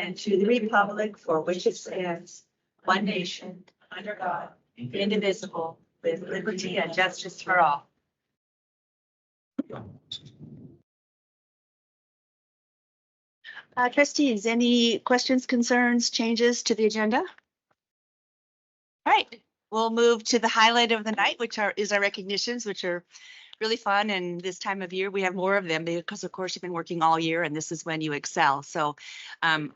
and to the republic for which it stands, one nation, under God, indivisible, with liberty and justice for all. Trustees, any questions, concerns, changes to the agenda? All right, we'll move to the highlight of the night, which is our recognitions, which are really fun. And this time of year, we have more of them because, of course, you've been working all year and this is when you excel. So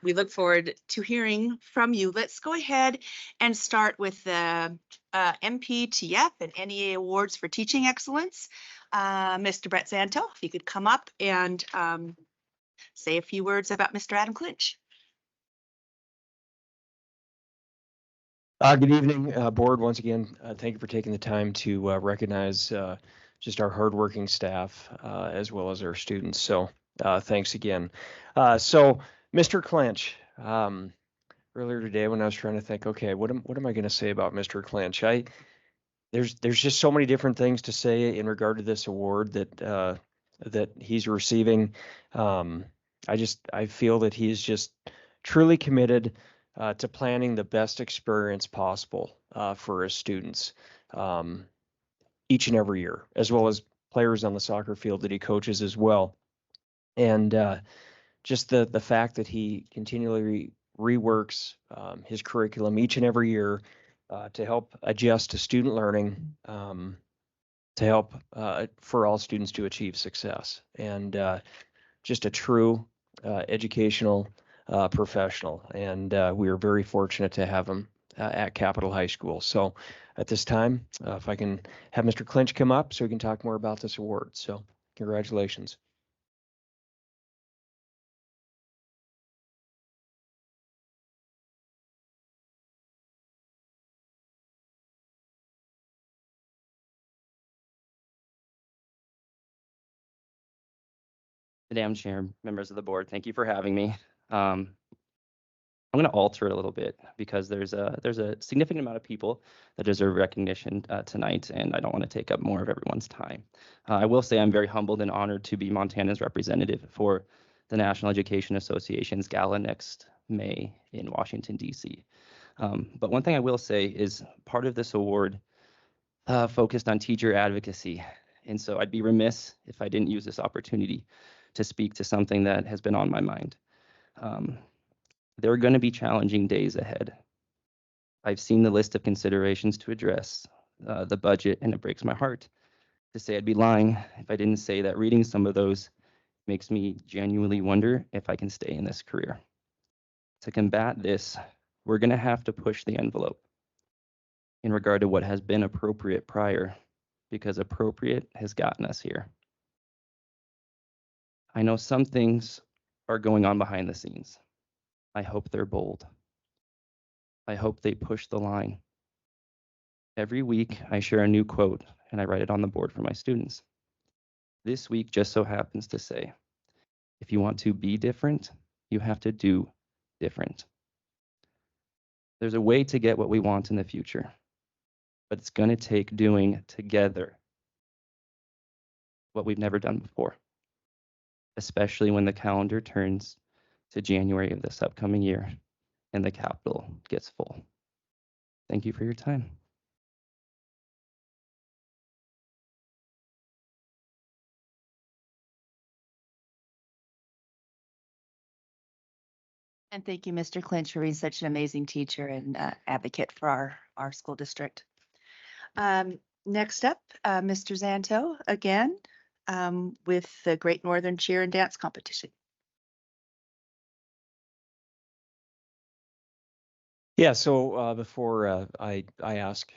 we look forward to hearing from you. Let's go ahead and start with the MPTF and NEA Awards for Teaching Excellence. Mr. Brett Zanto, if you could come up and say a few words about Mr. Adam Clinch. Good evening, board. Once again, thank you for taking the time to recognize just our hardworking staff as well as our students. So thanks again. So Mr. Clinch, earlier today when I was trying to think, okay, what am I going to say about Mr. Clinch? There's just so many different things to say in regard to this award that he's receiving. I feel that he's just truly committed to planning the best experience possible for his students each and every year, as well as players on the soccer field that he coaches as well. And just the fact that he continually reworks his curriculum each and every year to help adjust to student learning, to help for all students to achieve success. And just a true educational professional, and we are very fortunate to have him at Capitol High School. So at this time, if I can have Mr. Clinch come up so we can talk more about this award. So congratulations. Madam Chair, members of the board, thank you for having me. I'm going to alter it a little bit because there's a significant amount of people that deserve recognition tonight, and I don't want to take up more of everyone's time. I will say I'm very humbled and honored to be Montana's representative for the National Education Association's gala next May in Washington, D.C. But one thing I will say is part of this award focused on teacher advocacy, and so I'd be remiss if I didn't use this opportunity to speak to something that has been on my mind. There are going to be challenging days ahead. I've seen the list of considerations to address the budget, and it breaks my heart to say I'd be lying if I didn't say that reading some of those makes me genuinely wonder if I can stay in this career. To combat this, we're going to have to push the envelope in regard to what has been appropriate prior, because appropriate has gotten us here. I know some things are going on behind the scenes. I hope they're bold. I hope they push the line. Every week, I share a new quote and I write it on the board for my students. This week just so happens to say, if you want to be different, you have to do different. There's a way to get what we want in the future, but it's going to take doing together what we've never done before, especially when the calendar turns to January of this upcoming year and the Capitol gets full. Thank you for your time. And thank you, Mr. Clinch, for being such an amazing teacher and advocate for our school district. Next up, Mr. Zanto again with the Great Northern Cheer and Dance Competition. Yeah, so before I ask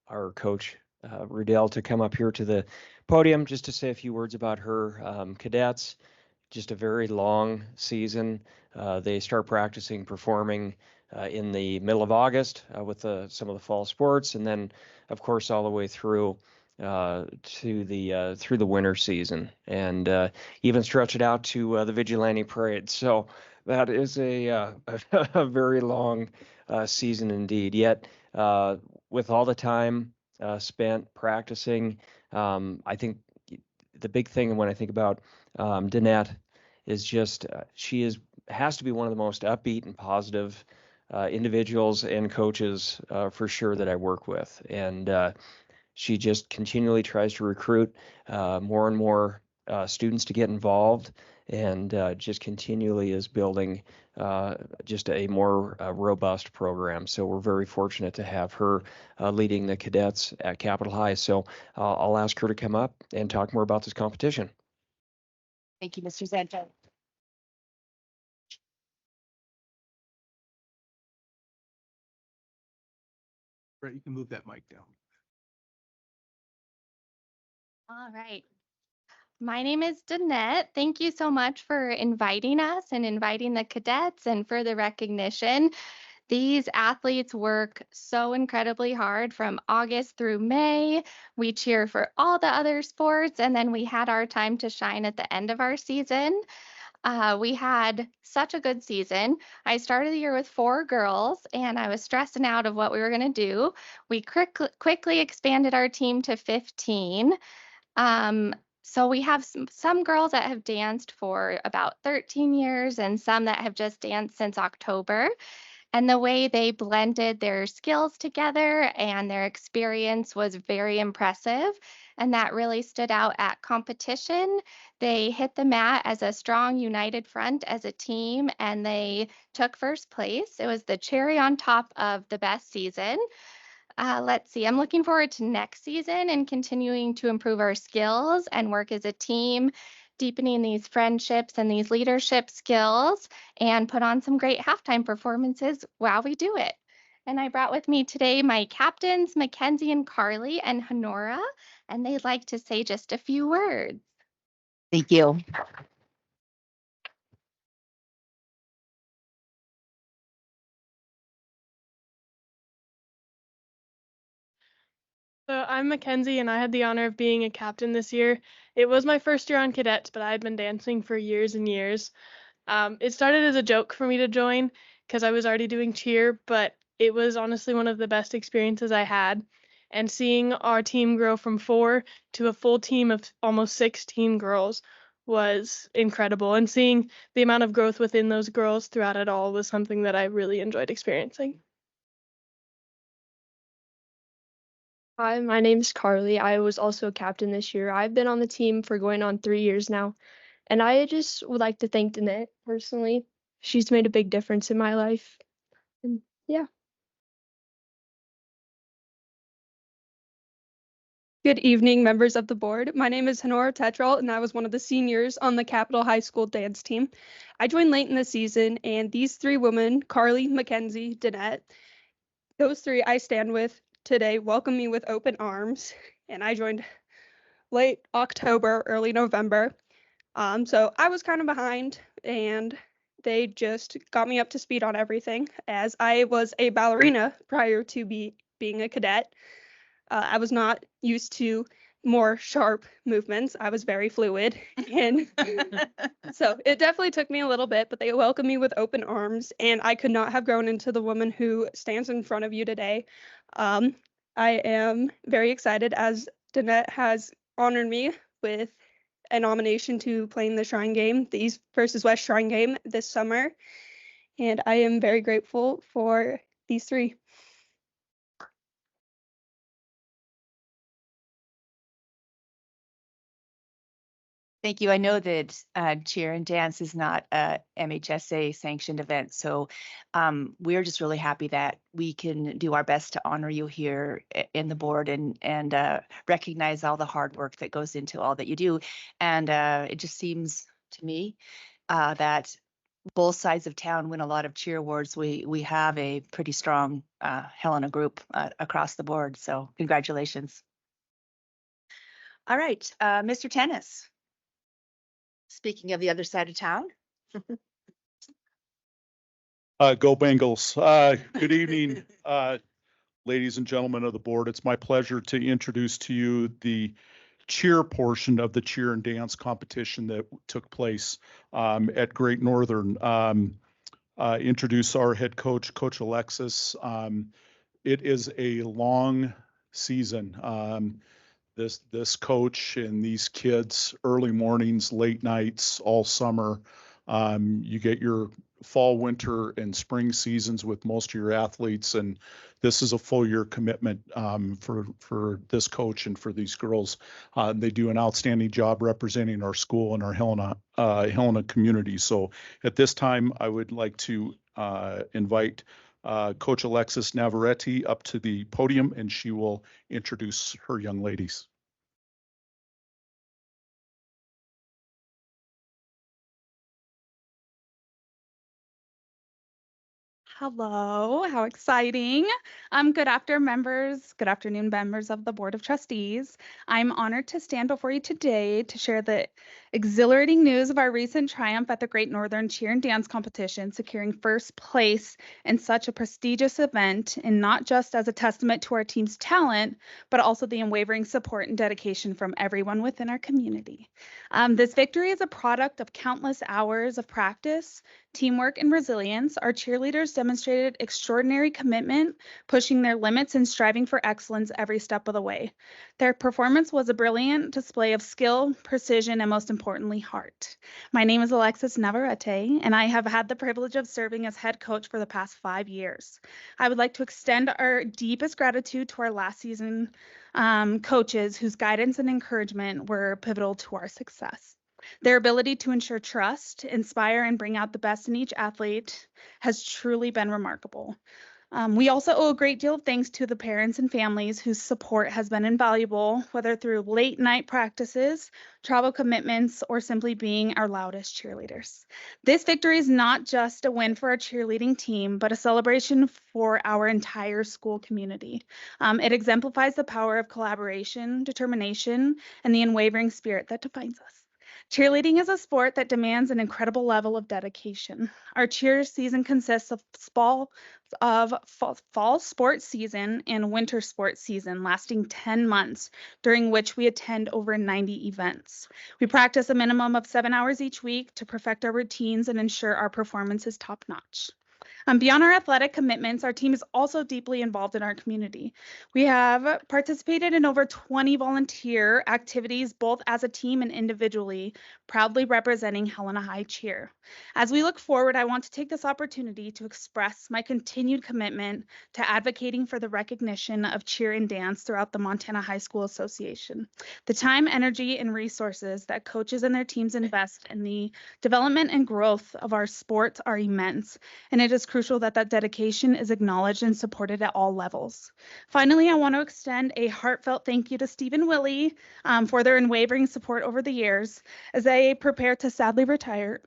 our coach, Rudell, to come up here to the podium just to say a few words about her cadets. Just a very long season. They start practicing performing in the middle of August with some of the fall sports, and then, of course, all the way through through the winter season, and even stretch it out to the Vigilante Parade. So that is a very long season indeed. Yet, with all the time spent practicing, I think the big thing when I think about Danette is just she has to be one of the most upbeat and positive individuals and coaches for sure that I work with. And she just continually tries to recruit more and more students to get involved, and just continually is building just a more robust program. So we're very fortunate to have her leading the cadets at Capitol High. So I'll ask her to come up and talk more about this competition. Thank you, Mr. Zanto. Brett, you can move that mic down. All right. My name is Danette. Thank you so much for inviting us and inviting the cadets and for the recognition. These athletes work so incredibly hard from August through May. We cheer for all the other sports, and then we had our time to shine at the end of our season. We had such a good season. I started the year with 4 girls, and I was stressing out of what we were going to do. We quickly expanded our team to 15. So we have some girls that have danced for about 13 years and some that have just danced since October. And the way they blended their skills together and their experience was very impressive. And that really stood out at competition. They hit the mat as a strong, united front as a team, and they took first place. It was the cherry on top of the best season. Let's see, I'm looking forward to next season and continuing to improve our skills and work as a team, deepening these friendships and these leadership skills, and put on some great halftime performances while we do it. And I brought with me today my captains, Mackenzie and Carly and Honora, and they'd like to say just a few words. Thank you. So I'm Mackenzie, and I had the honor of being a captain this year. It was my first year on cadets, but I had been dancing for years and years. It started as a joke for me to join because I was already doing cheer, but it was honestly one of the best experiences I had. And seeing our team grow from 4 to a full team of almost 16 girls was incredible. And seeing the amount of growth within those girls throughout it all was something that I really enjoyed experiencing. Hi, my name's Carly. I was also a captain this year. I've been on the team for going on 3 years now. And I just would like to thank Danette personally. She's made a big difference in my life. And yeah. Good evening, members of the board. My name is Honora Tetrall, and I was one of the seniors on the Capitol High School dance team. I joined late in the season, and these 3 women, Carly, Mackenzie, Danette, those 3 I stand with today welcome me with open arms, and I joined late October, early November. So I was kind of behind, and they just got me up to speed on everything, as I was a ballerina prior to being a cadet. I was not used to more sharp movements. I was very fluid, and so it definitely took me a little bit, but they welcomed me with open arms, and I could not have grown into the woman who stands in front of you today. I am very excited as Danette has honored me with a nomination to playing the Shrine Game, the East versus West Shrine Game this summer, and I am very grateful for these 3. Thank you. I know that cheer and dance is not a MHSA sanctioned event, so we're just really happy that we can do our best to honor you here in the board and recognize all the hard work that goes into all that you do. And it just seems to me that both sides of town win a lot of cheer awards. We have a pretty strong Helena group across the board. So congratulations. All right, Mr. Tennis. Speaking of the other side of town. Go Bengals. Good evening, ladies and gentlemen of the board. It's my pleasure to introduce to you the cheer portion of the cheer and dance competition that took place at Great Northern. Introduce our head coach, Coach Alexis. It is a long season. This coach and these kids, early mornings, late nights, all summer, You get your fall, winter, and spring seasons with most of your athletes, and this is a full year commitment for this coach and for these girls. They do an outstanding job representing our school and our Helena community. So at this time, I would like to invite Coach Alexis Navarrete up to the podium, and she will introduce her young ladies. Hello, how exciting. Good afternoon, members of the Board of Trustees. I'm honored to stand before you today to share the exhilarating news of our recent triumph at the Great Northern Cheer and Dance Competition, securing first place in such a prestigious event, and not just as a testament to our team's talent, but also the unwavering support and dedication from everyone within our community. This victory is a product of countless hours of practice, teamwork, and resilience. Our cheerleaders demonstrated extraordinary commitment, pushing their limits and striving for excellence every step of the way. Their performance was a brilliant display of skill, precision, and most importantly, heart. My name is Alexis Navarrete, and I have had the privilege of serving as head coach for the past 5 years. I would like to extend our deepest gratitude to our last season coaches whose guidance and encouragement were pivotal to our success. Their ability to ensure trust, inspire, and bring out the best in each athlete has truly been remarkable. We also owe a great deal of thanks to the parents and families whose support has been invaluable, whether through late night practices, travel commitments, or simply being our loudest cheerleaders. This victory is not just a win for our cheerleading team, but a celebration for our entire school community. It exemplifies the power of collaboration, determination, and the unwavering spirit that defines us. Cheerleading is a sport that demands an incredible level of dedication. Our cheer season consists of fall sports season and winter sports season lasting 10 months, during which we attend over 90 events. We practice a minimum of 7 hours each week to perfect our routines and ensure our performance is top-notch. Beyond our athletic commitments, our team is also deeply involved in our community. We have participated in over 20 volunteer activities, both as a team and individually, proudly representing Helena High Cheer. As we look forward, I want to take this opportunity to express my continued commitment to advocating for the recognition of cheer and dance throughout the Montana High School Association. The time, energy, and resources that coaches and their teams invest in the development and growth of our sports are immense, and it is crucial that that dedication is acknowledged and supported at all levels. Finally, I want to extend a heartfelt thank you to Steve and Willie for their unwavering support over the years. As they prepare to sadly retire,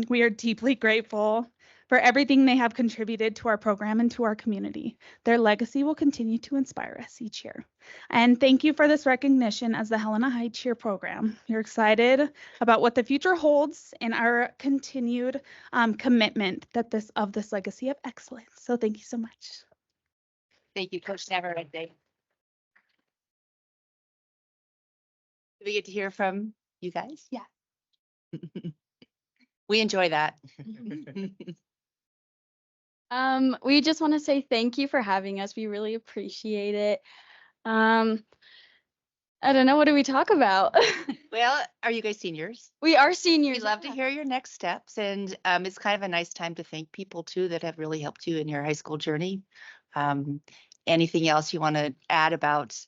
we are deeply grateful for everything they have contributed to our program and to our community. Their legacy will continue to inspire us each year. And thank you for this recognition as the Helena High Cheer program. We're excited about what the future holds and our continued commitment of this legacy of excellence. So thank you so much. Thank you, Coach Navarrete. Do we get to hear from you guys? Yeah. We enjoy that. We just want to say thank you for having us. We really appreciate it. I don't know, what do we talk about? Well, are you guys seniors? We are seniors. We'd love to hear your next steps, and it's kind of a nice time to thank people too that have really helped you in your high school journey. Anything else you want to add about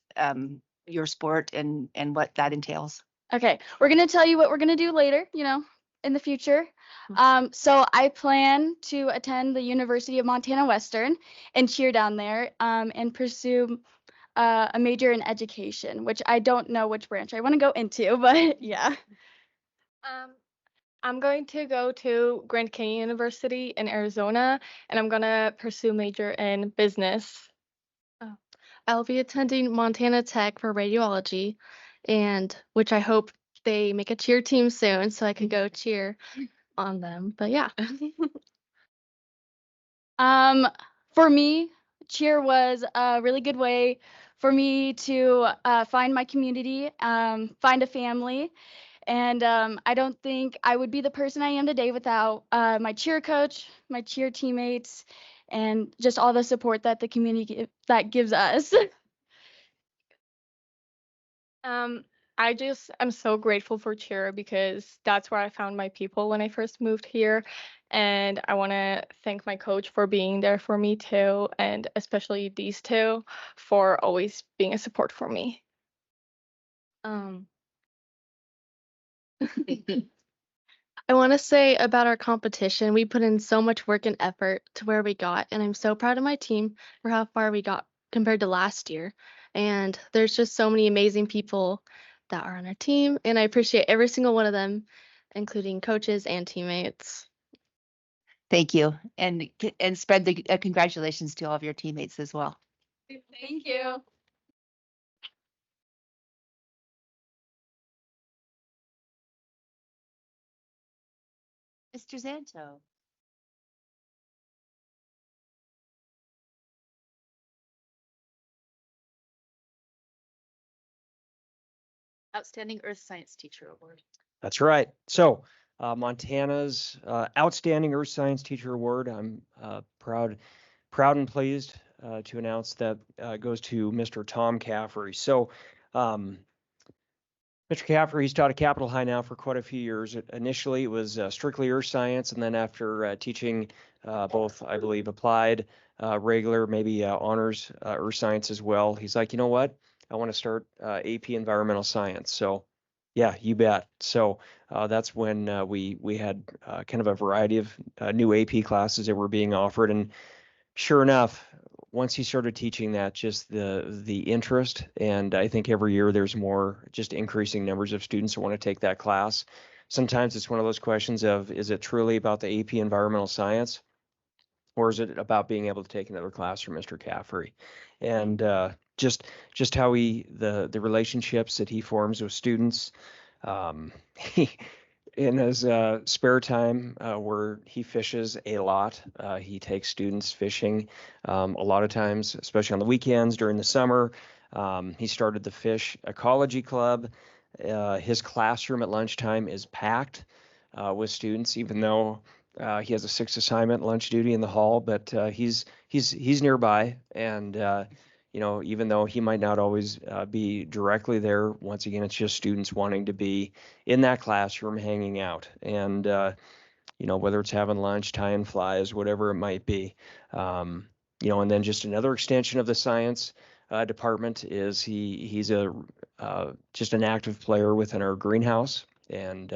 your sport and what that entails? Okay, we're gonna tell you what we're gonna do later, in the future. So I plan to attend the University of Montana Western and cheer down there and pursue a major in education, which I don't know which branch I want to go into, but yeah. I'm going to go to Grand Canyon University in Arizona, and I'm going to pursue major in business. I'll be attending Montana Tech for radiology, and which I hope they make a cheer team soon so I can go cheer on them. But yeah. For me, cheer was a really good way for me to find my community, find a family. And I don't think I would be the person I am today without my cheer coach, my cheer teammates, and just all the support that the community that gives us. I'm so grateful for cheer because that's where I found my people when I first moved here. And I want to thank my coach for being there for me too, and especially these two for always being a support for me. Um, I want to say about our competition, we put in so much work and effort to where we got, and I'm so proud of my team for how far we got compared to last year. And there's just so many amazing people that are on our team, and I appreciate every single one of them, including coaches and teammates. Thank you. And spread the congratulations to all of your teammates as well. Thank you. Mr. Zanto. Outstanding Earth Science Teacher Award. That's right. So Montana's Outstanding Earth Science Teacher Award. I'm proud and pleased to announce that goes to Mr. Tom Caffrey. So Mr. Caffrey, he's taught at Capitol High now for quite a few years. Initially, it was strictly earth science, and then after teaching both, I believe, applied, regular, maybe honors earth science as well, he's like, you know what? I want to start AP Environmental Science. So, yeah, you bet. So that's when we had kind of a variety of new AP classes that were being offered, and sure enough, once he started teaching that, just the interest, and I think every year there's more, just increasing numbers of students who want to take that class. Sometimes it's one of those questions of, is it truly about the AP Environmental Science, or is it about being able to take another class from Mr. Caffrey? And just how the relationships that he forms with students. He in his spare time where he fishes a lot, he takes students fishing a lot of times, especially on the weekends during the summer. He started the Fish Ecology Club. His classroom at lunchtime is packed with students, even though he has a 6 assignment lunch duty in the hall, but he's nearby, and you know, even though he might not always be directly there, once again, it's just students wanting to be in that classroom hanging out. And, you know, whether it's having lunch, tying flies, whatever it might be. You know, and then just another extension of the science department is he's just an active player within our greenhouse. And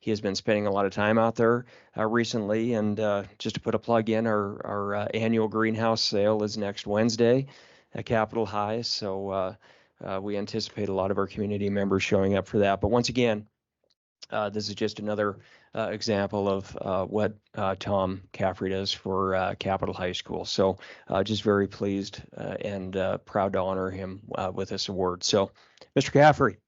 he has been spending a lot of time out there recently. And just to put a plug in, our annual greenhouse sale is next Wednesday at Capitol High, so we anticipate a lot of our community members showing up for that. But once again, this is just another example of what Tom Caffrey does for Capitol High School. So just very pleased and proud to honor him with this award. So, Mr. Caffrey.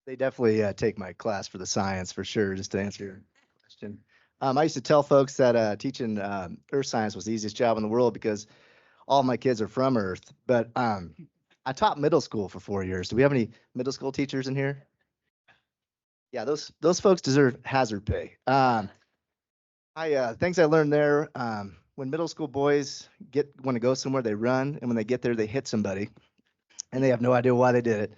They definitely take my class for the science for sure, just to answer your question. I used to tell folks that teaching earth science was the easiest job in the world because all my kids are from Earth. But I taught middle school for 4 years. Do we have any middle school teachers in here? Yeah, those folks deserve hazard pay. Things I learned there, when middle school boys want to go somewhere, they run, and when they get there, they hit somebody, and they have no idea why they did it.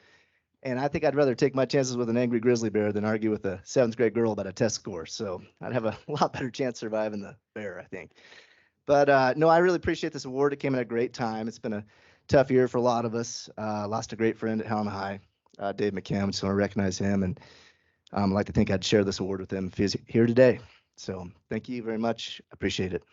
And I think I'd rather take my chances with an angry grizzly bear than argue with a 7th grade girl about a test score. So I'd have a lot better chance surviving the bear, I think. But no, I really appreciate this award. It came at a great time. It's been a tough year for a lot of us. Lost a great friend at Helena High, Dave McCam. Just want to recognize him, and I'd like to think I'd share this award with him if he's here today. So thank you very much. Appreciate it.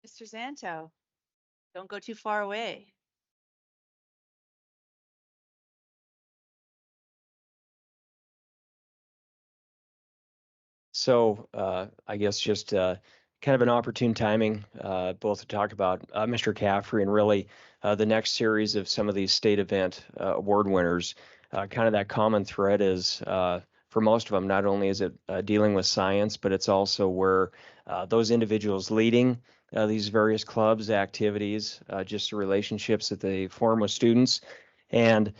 Mr. Zanto, don't go too far away. So I guess just kind of an opportune timing, both to talk about Mr. Caffrey and really the next series of some of these state event award winners. Kind of that common thread is for most of them, not only is it dealing with science, but it's also where those individuals leading these various clubs, activities, just the relationships that they form with students, and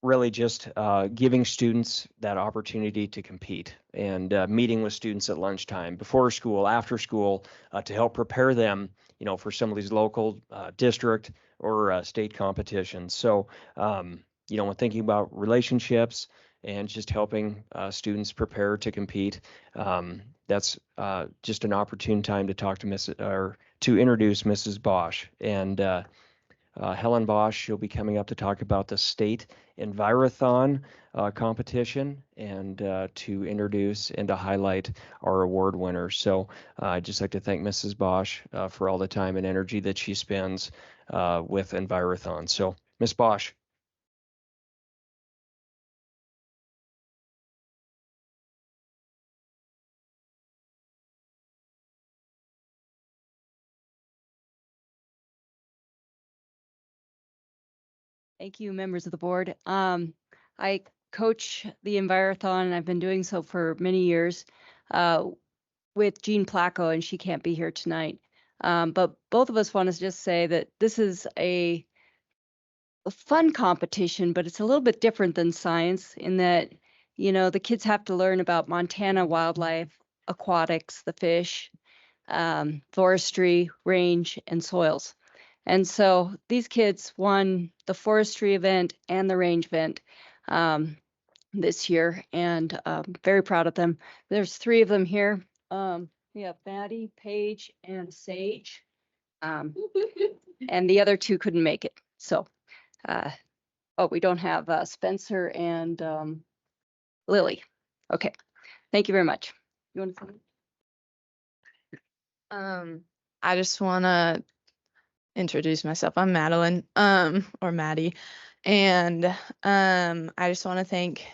really just giving students that opportunity to compete and meeting with students at lunchtime, before school, after school, to help prepare them, for some of these local district or state competitions. So, when thinking about relationships and just helping students prepare to compete, that's just an opportune time to talk to introduce Mrs. Bosch. And Helen Bosch, she'll be coming up to talk about the state Envirothon competition and to introduce and to highlight our award winners. So I'd just like to thank Mrs. Bosch for all the time and energy that she spends with Envirothon. So, Ms. Bosch. Thank you, members of the board. I coach the Envirothon, and I've been doing so for many years with Jean Placco, and she can't be here tonight. But both of us want to just say that this is a fun competition, but it's a little bit different than science in that, the kids have to learn about Montana wildlife, aquatics, the fish, forestry, range, and soils. And so these kids won the forestry event and the range event this year, and very proud of them. There's 3 of them here. We have Maddie, Paige, and Sage. And the other 2 couldn't make it. So, we don't have Spencer and Lily. Okay, thank you very much. You want to say? I just want to introduce myself. I'm Madeline, or Maddie, and I just want to thank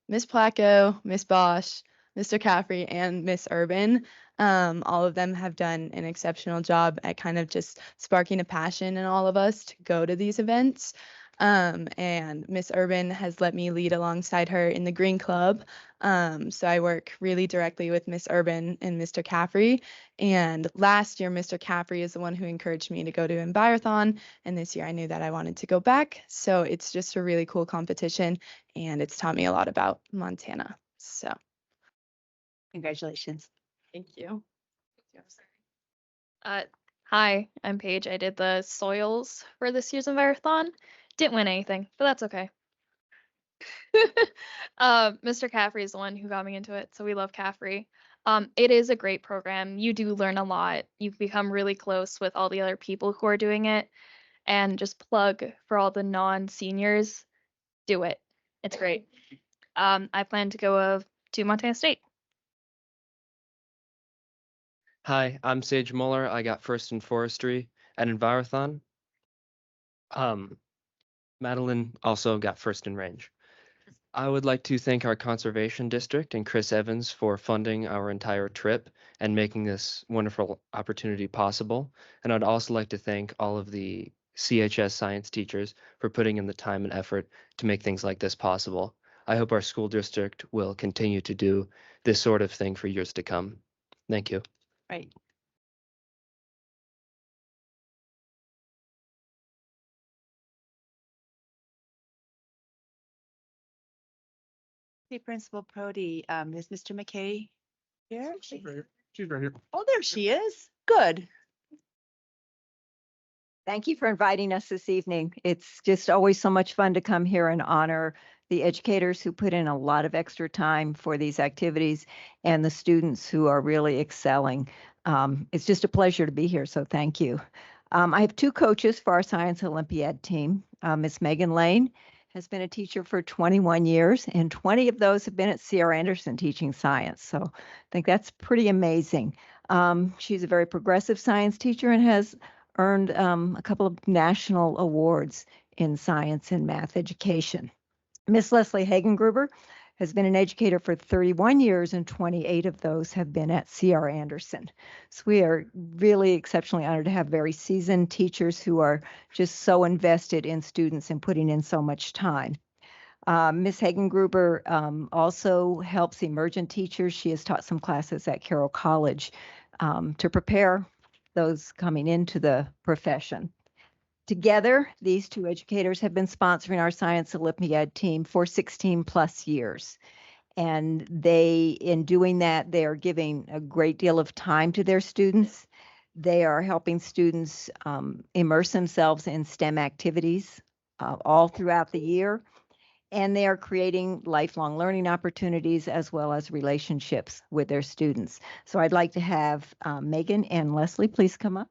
Miss Placco, Miss Bosch, Mr. Caffrey, and Miss Urban. All of them have done an exceptional job at kind of just sparking a passion in all of us to go to these events. And Miss Urban has let me lead alongside her in the Green Club. So I work really directly with Miss Urban and Mr. Caffrey. And last year, Mr. Caffrey is the one who encouraged me to go to Envirothon. And this year I knew that I wanted to go back. So it's just a really cool competition, and it's taught me a lot about Montana. So Congratulations. thank you. Hi, I'm Paige. I did the soils for this year's Envirothon. Didn't win anything, but that's okay. Mr. Caffrey is the one who got me into it, so we love Caffrey. It is a great program. You do learn a lot. You become really close with all the other people who are doing it. And just plug for all the non-seniors, do it. It's great. I plan to go to Montana State. Hi, I'm Sage Muller. I got first in forestry at Envirothon. Madeline also got first in range. I would like to thank our conservation district and Chris Evans for funding our entire trip and making this wonderful opportunity possible. And I'd also like to thank all of the CHS science teachers for putting in the time and effort to make things like this possible. I hope our school district will continue to do this sort of thing for years to come. Thank you. Right. Hey, Principal Prodi, is Mr. McKay here? She's right here. Oh, there she is. Good. Thank you for inviting us this evening. It's just always so much fun to come here and honor the educators who put in a lot of extra time for these activities and the students who are really excelling. It's just a pleasure to be here, so thank you. I have 2 coaches for our Science Olympiad team. Miss Megan Lane has been a teacher for 21 years, and 20 of those have been at C.R. Anderson teaching science. So I think that's pretty amazing. She's a very progressive science teacher and has earned a couple of national awards in science and math education. Miss Leslie Hagengruber has been an educator for 31 years, and 28 of those have been at C.R. Anderson. So we are really exceptionally honored to have very seasoned teachers who are just so invested in students and putting in so much time. Ms. Hagen-Gruber also helps emergent teachers. She has taught some classes at Carroll College to prepare those coming into the profession. Together, these two educators have been sponsoring our Science Olympiad team for 16 plus years. And in doing that, they are giving a great deal of time to their students. They are helping students immerse themselves in STEM activities all throughout the year. And they are creating lifelong learning opportunities as well as relationships with their students. So I'd like to have Megan and Leslie please come up.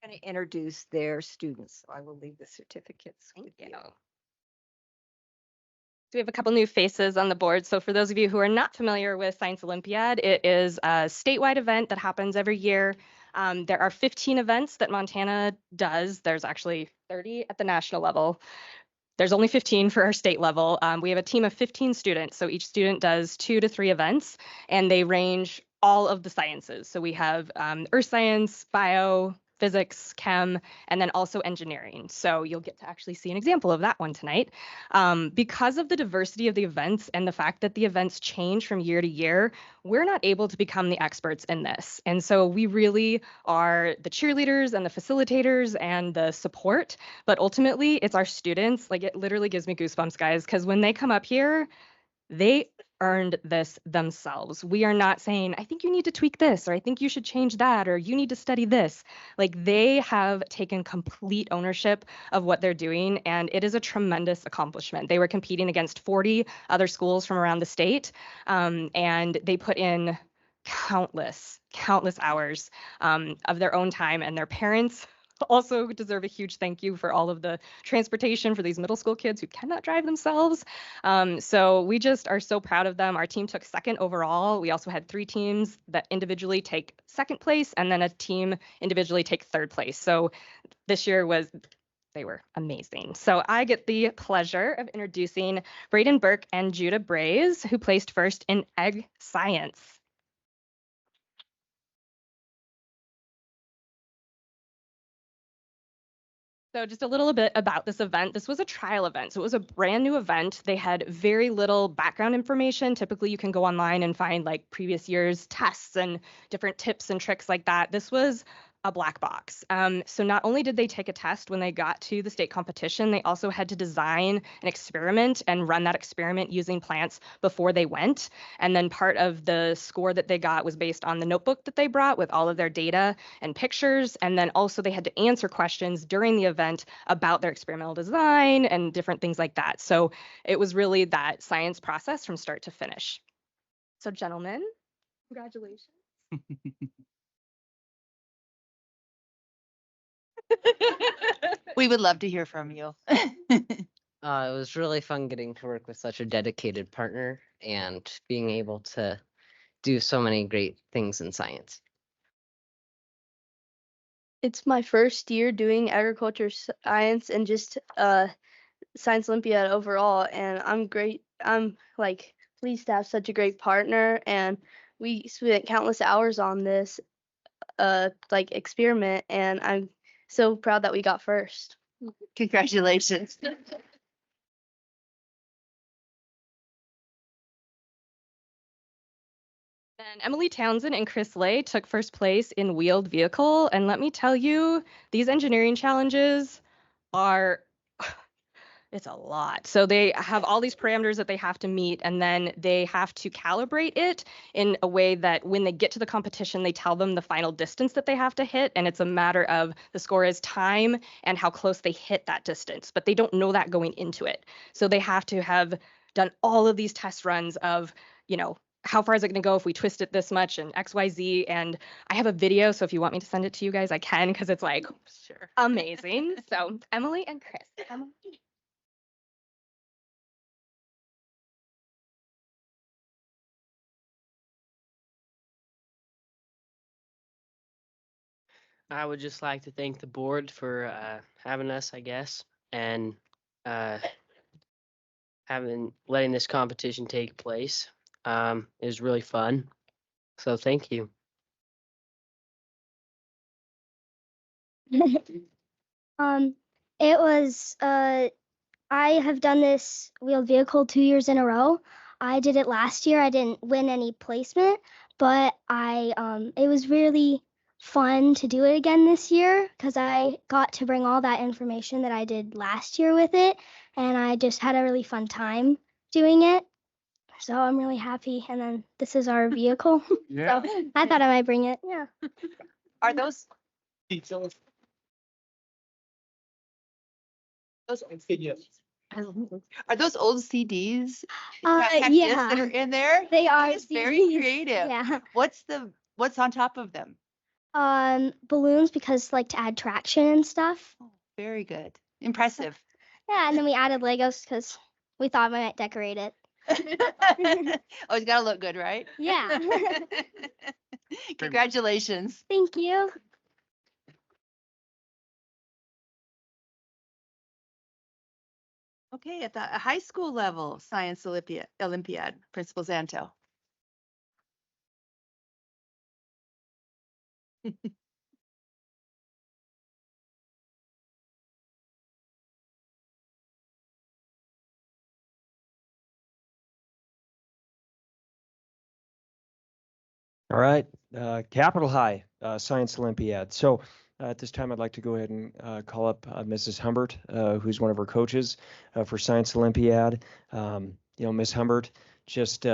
Going to introduce their students. So I will leave the certificates with you. So we have a couple new faces on the board. So for those of you who are not familiar with Science Olympiad, it is a statewide event that happens every year. There are 15 events that Montana does. There's actually 30 at the national level. There's only 15 for our state level. We have a team of 15 students. So each student does 2 to 3 events, and they range all of the sciences. So we have earth science, bio, physics, chem, and then also engineering. So you'll get to actually see an example of that one tonight. Because of the diversity of the events and the fact that the events change from year to year, we're not able to become the experts in this. And so we really are the cheerleaders and the facilitators and the support, but ultimately it's our students. Like, it literally gives me goosebumps, guys, because when they come up here, they earned this themselves. We are not saying, I think you need to tweak this, or I think you should change that, or you need to study this. Like, they have taken complete ownership of what they're doing, and it is a tremendous accomplishment. They were competing against 40 other schools from around the state, and they put in countless hours of their own time, and their parents also deserve a huge thank you for all of the transportation for these middle school kids who cannot drive themselves. So we just are so proud of them. Our team took second overall. We also had 3 teams that individually take second place, and then a team individually take third place. So this year they were amazing. So I get the pleasure of introducing Braden Burke and Judah Braze, who placed first in egg science. So just a little bit about this event. This was a trial event. So it was a brand new event. They had very little background information. Typically, you can go online and find like previous year's tests and different tips and tricks like that. This was a black box. So not only did they take a test when they got to the state competition, they also had to design an experiment and run that experiment using plants before they went. And then part of the score that they got was based on the notebook that they brought with all of their data and pictures. And then also they had to answer questions during the event about their experimental design and different things like that. So it was really that science process from start to finish. So gentlemen, congratulations. We would love to hear from you. It was really fun getting to work with such a dedicated partner and being able to do so many great things in science. It's my first year doing agriculture science and just Science Olympiad overall, and I'm like pleased to have such a great partner, and we spent countless hours on this like experiment, and I'm so proud that we got first. Congratulations. Then Emily Townsend and Chris Lay took first place in wheeled vehicle. And let me tell you, these engineering challenges it's a lot. So they have all these parameters that they have to meet, and then they have to calibrate it in a way that when they get to the competition, they tell them the final distance that they have to hit. And it's a matter of the score is time and how close they hit that distance, but they don't know that going into it. So they have to have done all of these test runs of, how far is it going to go if we twist it this much and XYZ. And I have a video, so if you want me to send it to you guys, I can, because it's like Sure. amazing. So Emily and Chris. Emily. I would just like to thank the board for having us, I guess, and letting this competition take place. It was really fun. So thank you. It was I have done this wheeled vehicle 2 years in a row. I did it last year. I didn't win any placement, but it was really fun to do it again this year because I got to bring all that information that I did last year with it, and I just had a really fun time doing it. So I'm really happy. And then this is our vehicle. Yeah. So I thought I might bring it. Yeah. Are those Are those old CDs? That Yeah. are in there? They are That is very CDs. creative. Yeah. What's on top of them? Balloons because like to add traction and stuff. Very good. Impressive. Yeah, and then we added Legos because we thought we might decorate it. Oh, it's gotta look good, right? Yeah. Congratulations. Thank you. Okay, at the high school level, Science Olympiad, Principal Zanto. All right, Capitol High Science Olympiad. So at this time, I'd like to go ahead and call up Mrs. Humbert, who's one of our coaches for Science Olympiad. Miss Humbert just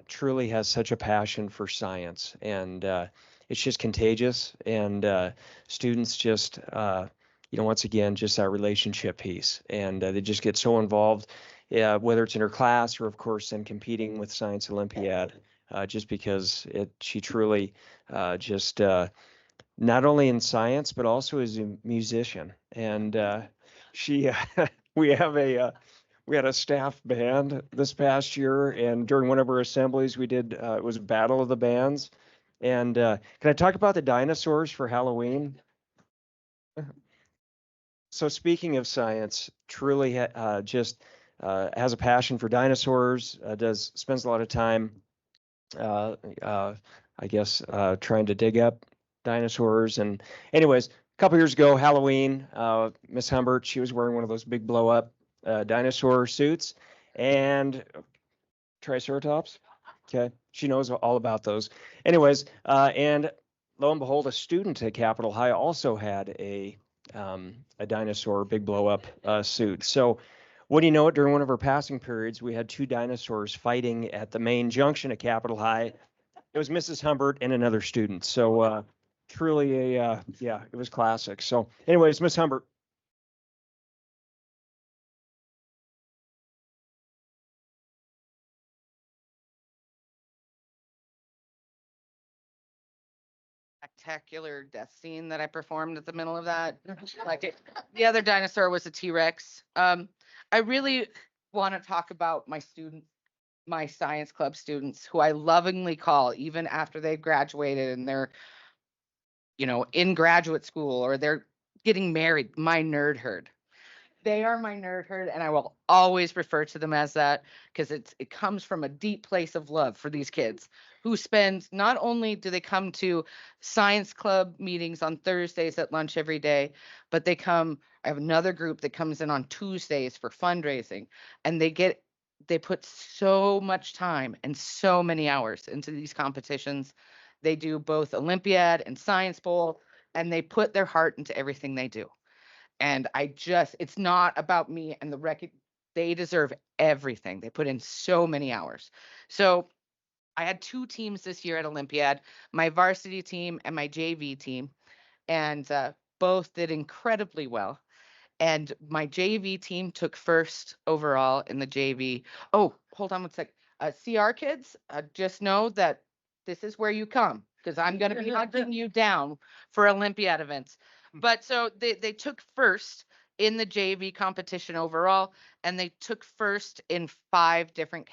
truly has such a passion for science, and it's just contagious. And students just, once again, just that relationship piece, and they just get so involved, whether it's in her class or, of course, in competing with Science Olympiad. Just because she truly just not only in science but also as a musician, and she we had a staff band this past year, and during one of our assemblies we did it was Battle of the Bands, and can I talk about the dinosaurs for Halloween? So speaking of science, truly just has a passion for dinosaurs, spends a lot of time I guess trying to dig up dinosaurs. And anyways, a couple years ago, Halloween, Miss Humbert, she was wearing one of those big blow up dinosaur suits and Triceratops. Okay, she knows all about those. Anyways, and lo and behold, a student at Capitol High also had a dinosaur big blow up suit. So wouldn't you know it, during one of our passing periods, we had two dinosaurs fighting at the main junction at Capitol High. It was Mrs. Humbert and another student. So truly it was classic. So anyways, Miss Humbert. Spectacular death scene that I performed at the middle of that. The other dinosaur was a T-Rex. I really want to talk about my students, my science club students, who I lovingly call even after they've graduated and they're, in graduate school or they're getting married, my nerd herd. They are my nerd herd, and I will always refer to them as that because it comes from a deep place of love for these kids who spend, not only do they come to science club meetings on Thursdays at lunch every day, but I have another group that comes in on Tuesdays for fundraising, and they put so much time and so many hours into these competitions. They do both Olympiad and Science Bowl, and they put their heart into everything they do. And it's not about me and the record. They deserve everything. They put in so many hours. So I had two teams this year at Olympiad, my varsity team and my JV team, and both did incredibly well. And my JV team took first overall in the JV. Oh, hold on one sec. CR kids, just know that this is where you come because I'm going to be hunting you down for Olympiad events. But so they took first in the JV competition overall, and they took first in 5 different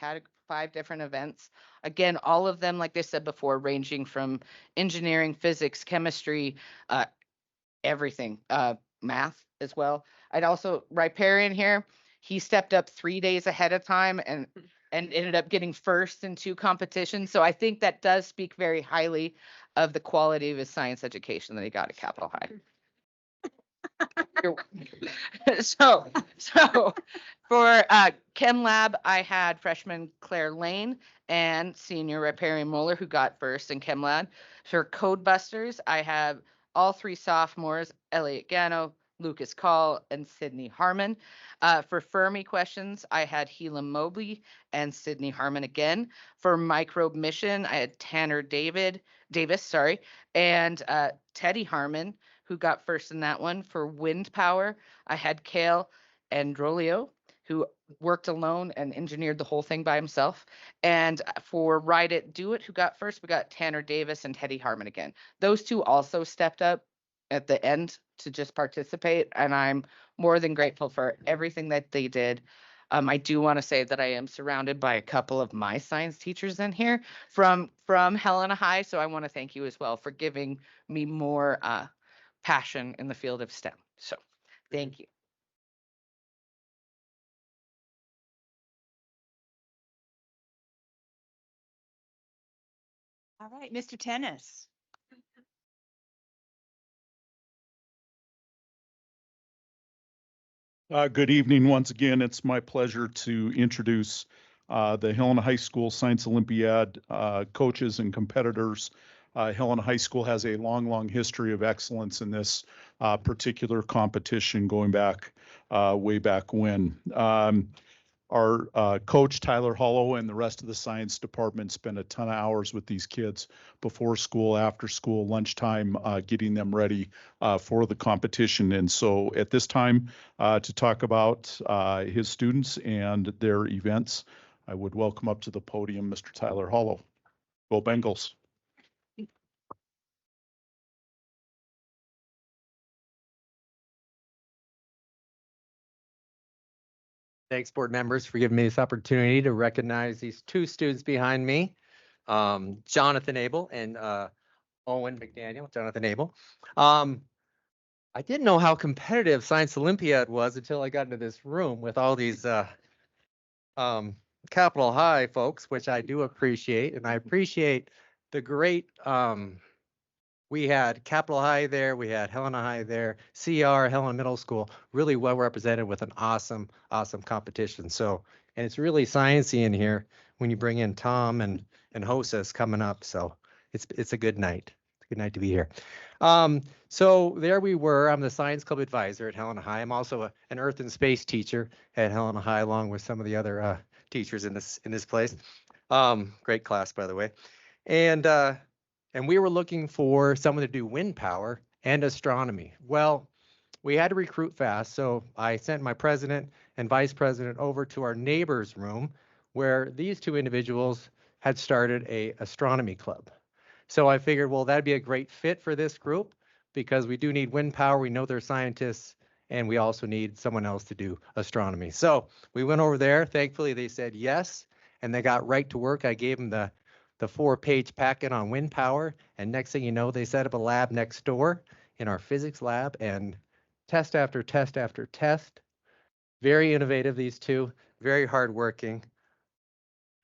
events. Again, all of them, like I said before, ranging from engineering, physics, chemistry, everything, math as well. I'd also, Riparian here, he stepped up 3 days ahead of time and ended up getting first in 2 competitions. So I think that does speak very highly of the quality of his science education that he got at Capitol High. So for Chem Lab, I had freshman Claire Lane and senior Riparian Moeller who got first in Chem Lab. For Code Busters, I have all three sophomores, Elliot Gano, Lucas Call, and Sydney Harmon. For Fermi questions, I had Gila Mobley and Sydney Harmon again. For Microbe Mission, I had Tanner Davis, and Teddy Harmon, who got first in that one. For Wind Power, I had Kale Androlio, who worked alone and engineered the whole thing by himself. And for Ride It, Do It, who got first, we got Tanner Davis and Teddy Harmon again. Those two also stepped up at the end to just participate, and I'm more than grateful for everything that they did. I do want to say that I am surrounded by a couple of my science teachers in here from Helena High, so I want to thank you as well for giving me more passion in the field of STEM. So thank you. All right, Mr. Tennis. Good evening once again. It's my pleasure to introduce the Helena High School Science Olympiad coaches and competitors. Helena High School has a long history of excellence in this particular competition going back way back when. Our coach, Tyler Hollow, and the rest of the science department spend a ton of hours with these kids before school, after school, lunchtime, getting them ready for the competition. And so at this time, to talk about his students and their events, I would welcome up to the podium Mr. Tyler Hollow. Go Bengals. Thanks, board members, for giving me this opportunity to recognize these two students behind me, Jonathan Abel and Owen McDaniel. Jonathan Abel. I didn't know how competitive Science Olympiad was until I got into this room with all these Capitol High folks, which I do appreciate, and I appreciate the great. We had Capitol High there, we had Helena High there, CR, Helena Middle School, really well represented with an awesome competition. So, and it's really sciencey in here when you bring in Tom and Hostess coming up. So it's a good night. It's a good night to be here. So there we were. I'm the science club advisor at Helena High. I'm also an earth and space teacher at Helena High, along with some of the other teachers in this place. Great class, by the way. And we were looking for someone to do wind power and astronomy. Well, we had to recruit fast, so I sent my president and vice president over to our neighbor's room where these two individuals had started a astronomy club. So I figured, well, that'd be a great fit for this group because we do need wind power. We know they're scientists, and we also need someone else to do astronomy. So we went over there. Thankfully, they said yes, and they got right to work. I gave them the 4-page packet on wind power, and next thing you know, they set up a lab next door in our physics lab, and test after test after test. Very innovative, these two, very hardworking,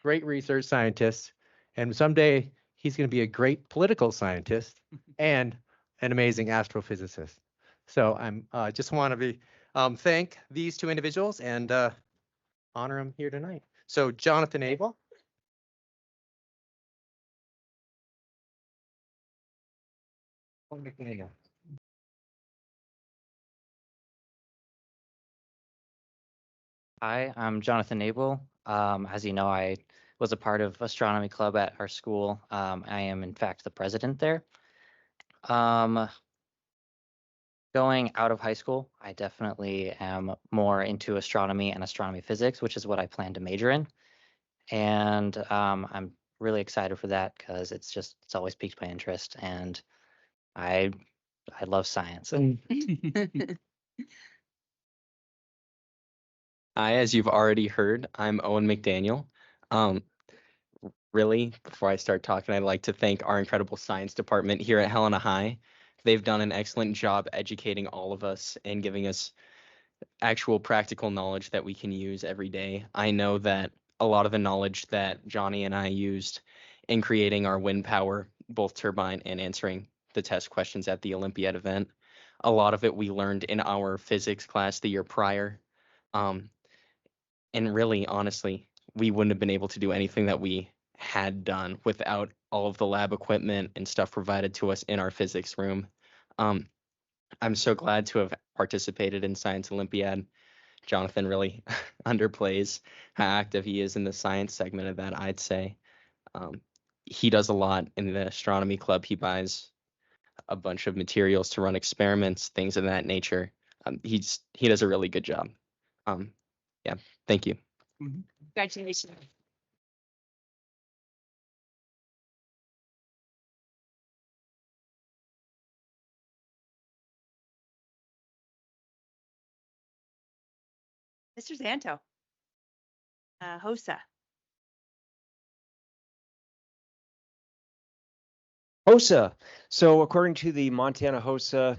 great research scientists, and someday he's going to be a great political scientist and an amazing astrophysicist. So I'm just want to be thank these two individuals and honor them here tonight. So Jonathan Abel. Hi, I'm Jonathan Abel. As you know, I was a part of astronomy club at our school. I am in fact the president there. Going out of high school, I definitely am more into astronomy and astronomy physics, which is what I plan to major in. And I'm really excited for that because it's always piqued my interest, and I love science. Hi, as you've already heard, I'm Owen McDaniel. Really, before I start talking, I'd like to thank our incredible science department here at Helena High. They've done an excellent job educating all of us and giving us actual practical knowledge that we can use every day. I know that a lot of the knowledge that Johnny and I used in creating our wind power, both turbine and answering the test questions at the Olympiad event. A lot of it we learned in our physics class the year prior. And really, honestly, we wouldn't have been able to do anything that we had done without all of the lab equipment and stuff provided to us in our physics room. I'm so glad to have participated in Science Olympiad. Jonathan really underplays how active he is in the science segment of that, I'd say. He does a lot in the astronomy club. He buys a bunch of materials to run experiments, things of that nature. He does a really good job. Yeah, thank you. Congratulations. Mr. Zanto. HOSA. HOSA. So according to the Montana HOSA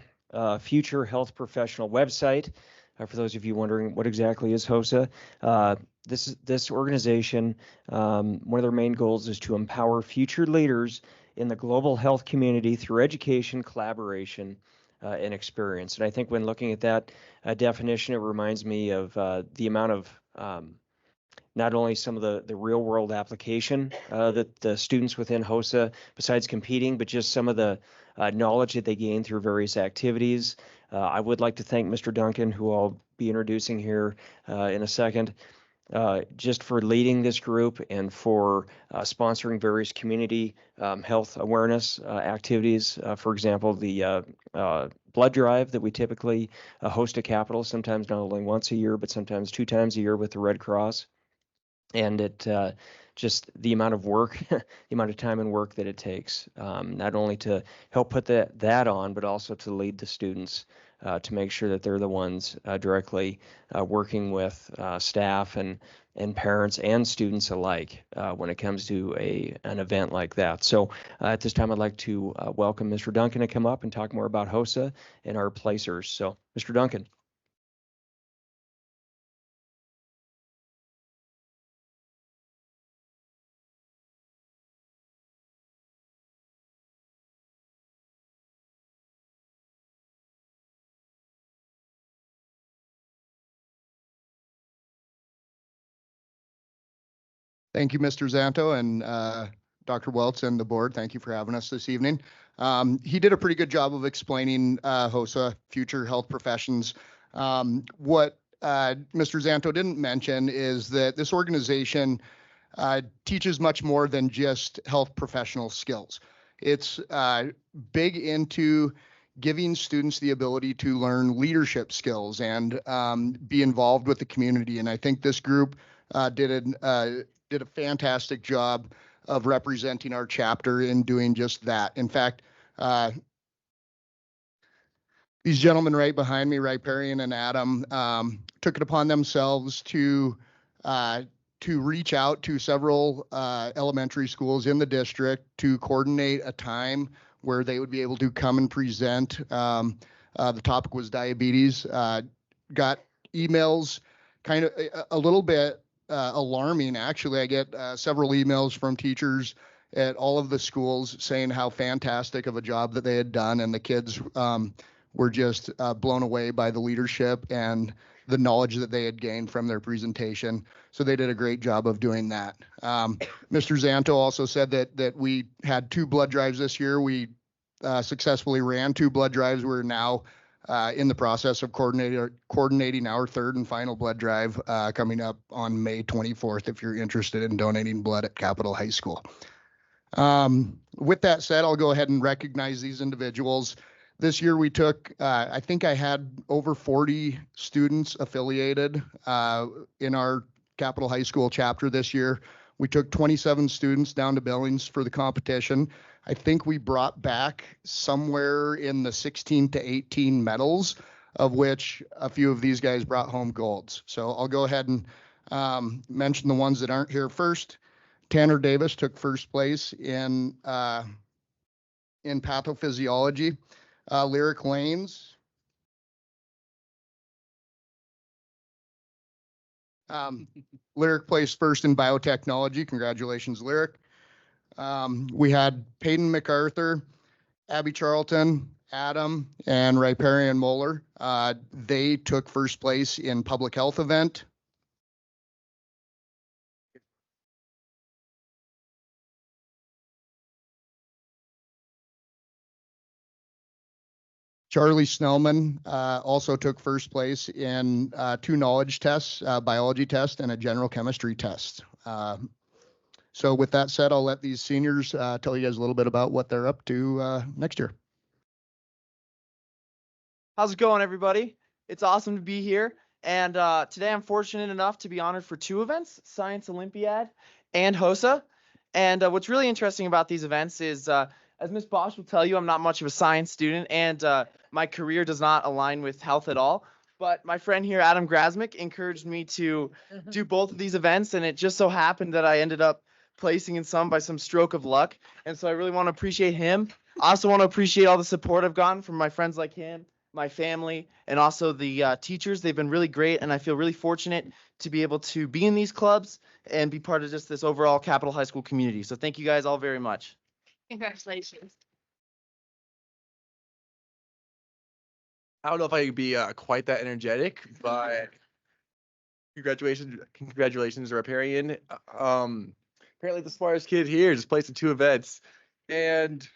Future Health Professional website, for those of you wondering what exactly is HOSA, this organization, one of their main goals is to empower future leaders in the global health community through education, collaboration, and experience. And I think when looking at that definition, it reminds me of the amount of not only some of the real world application that the students within HOSA, besides competing, but just some of the knowledge that they gain through various activities. I would like to thank Mr. Duncan, who I'll be introducing here in a second, just for leading this group and for sponsoring various community health awareness activities. For example, the blood drive that we typically host at Capitol, sometimes not only once a year, but sometimes 2 times a year with the Red Cross. And it just the amount of work, the amount of time and work that it takes, not only to help put that on, but also to lead the students to make sure that they're the ones directly working with staff and parents and students alike when it comes to an event like that. So at this time, I'd like to welcome Mr. Duncan to come up and talk more about HOSA and our placers. So, Mr. Duncan. Thank you, Mr. Zanto, and Dr. Welts and the board. Thank you for having us this evening. He did a pretty good job of explaining HOSA, Future Health Professions. What Mr. Zanto didn't mention is that this organization teaches much more than just health professional skills. It's big into giving students the ability to learn leadership skills and be involved with the community. And I think this group did a fantastic job of representing our chapter in doing just that. In fact, these gentlemen right behind me, Riparian and Adam, took it upon themselves to reach out to several elementary schools in the district to coordinate a time where they would be able to come and present. The topic was diabetes. Got emails, kind of a little bit alarming, actually. I get several emails from teachers at all of the schools saying how fantastic of a job that they had done, and the kids were just blown away by the leadership and the knowledge that they had gained from their presentation. So they did a great job of doing that. Mr. Zanto also said that we had 2 blood drives this year. We successfully ran 2 blood drives. We're now in the process of coordinating our 3rd and final blood drive coming up on May 24th, if you're interested in donating blood at Capitol High School. With that said, I'll go ahead and recognize these individuals. This year we took, I think I had over 40 students affiliated in our Capitol High School chapter this year. We took 27 students down to Billings for the competition. I think we brought back somewhere in the 16 to 18 medals, of which a few of these guys brought home golds. So I'll go ahead and mention the ones that aren't here first. Tanner Davis took first place in pathophysiology. Lyric Lanes. Lyric placed first in biotechnology. Congratulations, Lyric. We had Peyton MacArthur. Abby Charlton, Adam, and Riparian Moeller. They took first place in public health event. Charlie Snellman also took first place in 2 knowledge tests, biology test and a general chemistry test. So with that said, I'll let these seniors tell you guys a little bit about what they're up to next year. How's it going, everybody? It's awesome to be here. And today I'm fortunate enough to be honored for 2 events, Science Olympiad and HOSA. And what's really interesting about these events is, as Ms. Bosch will tell you, I'm not much of a science student, and my career does not align with health at all. But my friend here, Adam Grasmick, encouraged me to do both of these events, and it just so happened that I ended up placing in some by some stroke of luck. And so I really want to appreciate him. I also want to appreciate all the support I've gotten from my friends like him, my family, and also the teachers. They've been really great, and I feel really fortunate to be able to be in these clubs and be part of just this overall Capitol High School community. So thank you guys all very much. Congratulations. I don't know if I could be quite that energetic, but congratulations, Riparian. Apparently the smartest kid here just placed in 2 events, and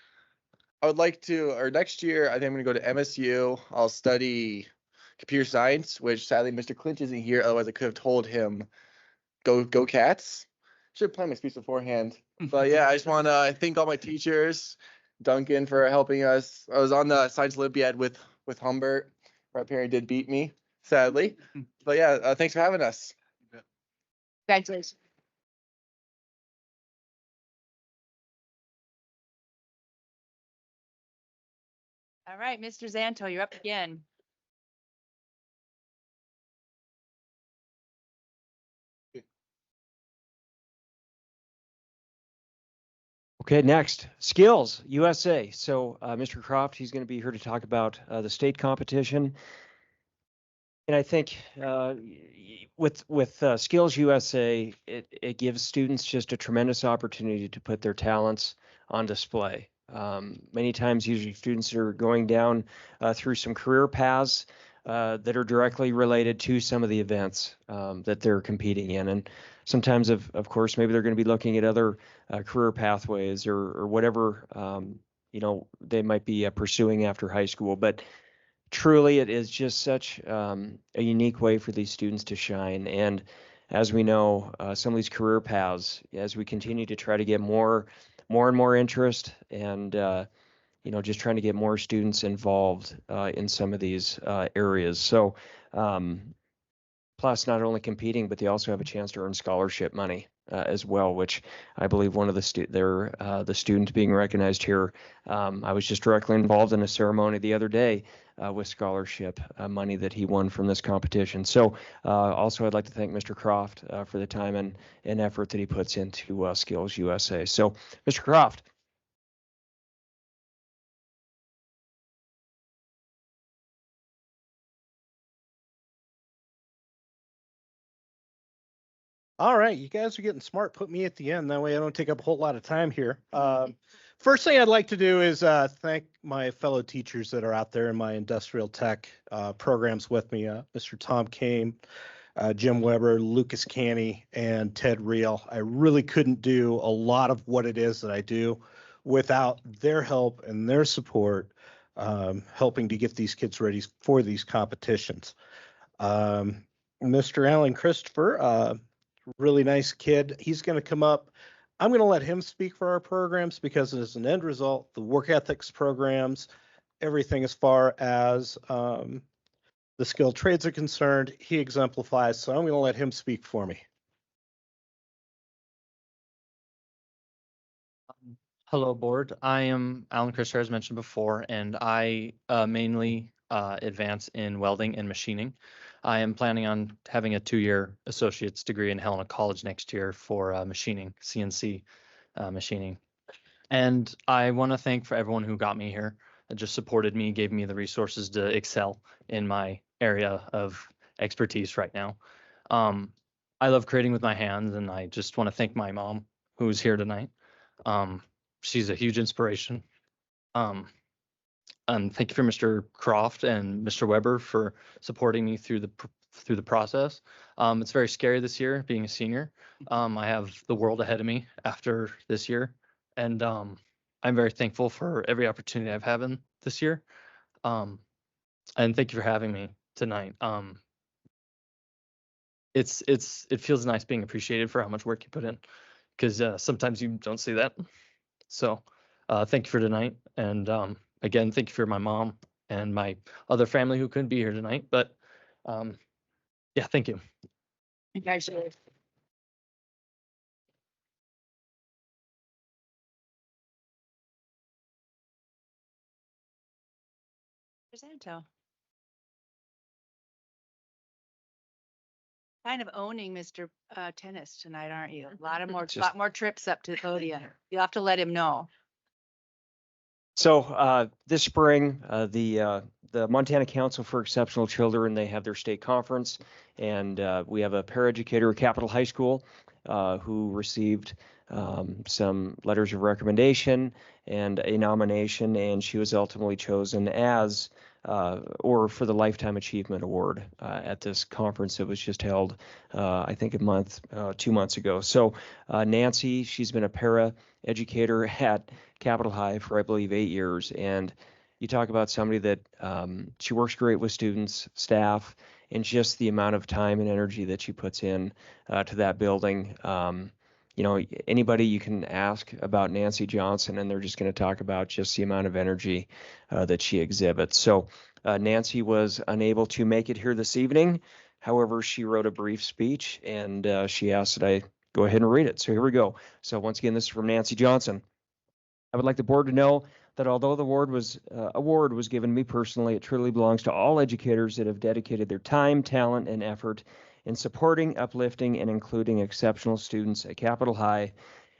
I would like to, or next year, I think I'm going to go to MSU. I'll study computer science, which sadly Mr. Clinch isn't here. Otherwise, I could have told him, go Cats. Should have planned my speech beforehand. But yeah, I just want to thank all my teachers, Duncan for helping us. I was on the Science Olympiad with Humbert. Riparian did beat me, sadly. But yeah, thanks for having us. Congratulations. All right, Mr. Zanto, you're up again. Okay, next, Skills USA. So Mr. Croft, he's going to be here to talk about the state competition. And I think with Skills USA, it gives students just a tremendous opportunity to put their talents on display. Many times, usually students are going down through some career paths that are directly related to some of the events that they're competing in. And sometimes, of course, maybe they're going to be looking at other career pathways or whatever, they might be pursuing after high school. But truly, it is just such a unique way for these students to shine. And as we know, some of these career paths, as we continue to try to get more and more interest and just trying to get more students involved in some of these areas. So plus not only competing, but they also have a chance to earn scholarship money as well, which I believe one of the students being recognized here. I was just directly involved in a ceremony the other day with scholarship money that he won from this competition. So also I'd like to thank Mr. Croft for the time and effort that he puts into Skills USA. So Mr. Croft. All right, you guys are getting smart. Put me at the end. That way I don't take up a whole lot of time here. First thing I'd like to do is thank my fellow teachers that are out there in my industrial tech programs with me. Mr. Tom Kane, Jim Weber, Lucas Canny, and Ted Reel. I really couldn't do a lot of what it is that I do without their help and their support helping to get these kids ready for these competitions. Mr. Alan Christopher, really nice kid. He's going to come up. I'm going to let him speak for our programs because as an end result, the work ethics programs, everything as far as the skilled trades are concerned, he exemplifies. So I'm going to let him speak for me. Hello, board. I am Alan Christopher, as mentioned before, and I mainly advance in welding and machining. I am planning on having a 2-year associate's degree in Helena College next year for machining, CNC machining. And I want to thank for everyone who got me here, that just supported me, gave me the resources to excel in my area of expertise right now. I love creating with my hands, and I just want to thank my mom, who's here tonight. She's a huge inspiration. thank you for Mr. Croft and Mr. Weber for supporting me through the process. It's very scary this year being a senior. I have the world ahead of me after this year, and I'm very thankful for every opportunity I've had this year. And thank you for having me tonight. It feels nice being appreciated for how much work you put in, because sometimes you don't see that. So thank you for tonight, and again, thank you for my mom and my other family who couldn't be here tonight. But yeah, thank you. Congratulations. Santo. Kind of owning Mr. Tennis tonight, aren't you? A lot more trips up to the podium. You'll have to let him know. So this spring, the Montana Council for Exceptional Children, they have their state conference, and we have a paraeducator at Capitol High School who received some letters of recommendation and a nomination, and she was ultimately chosen as or for the Lifetime Achievement Award at this conference that was just held, I think 2 months ago. So Nancy, she's been a para educator at Capitol High for, I believe, 8 years. And you talk about somebody that she works great with students, staff, and just the amount of time and energy that she puts in to that building. You know, anybody you can ask about Nancy Johnson, and they're just going to talk about just the amount of energy that she exhibits. So Nancy was unable to make it here this evening. However, she wrote a brief speech, and she asked that I go ahead and read it. So here we go. So once again, this is from Nancy Johnson. I would like the board to know that although the award was given to me personally, it truly belongs to all educators that have dedicated their time, talent, and effort in supporting, uplifting, and including exceptional students at Capitol High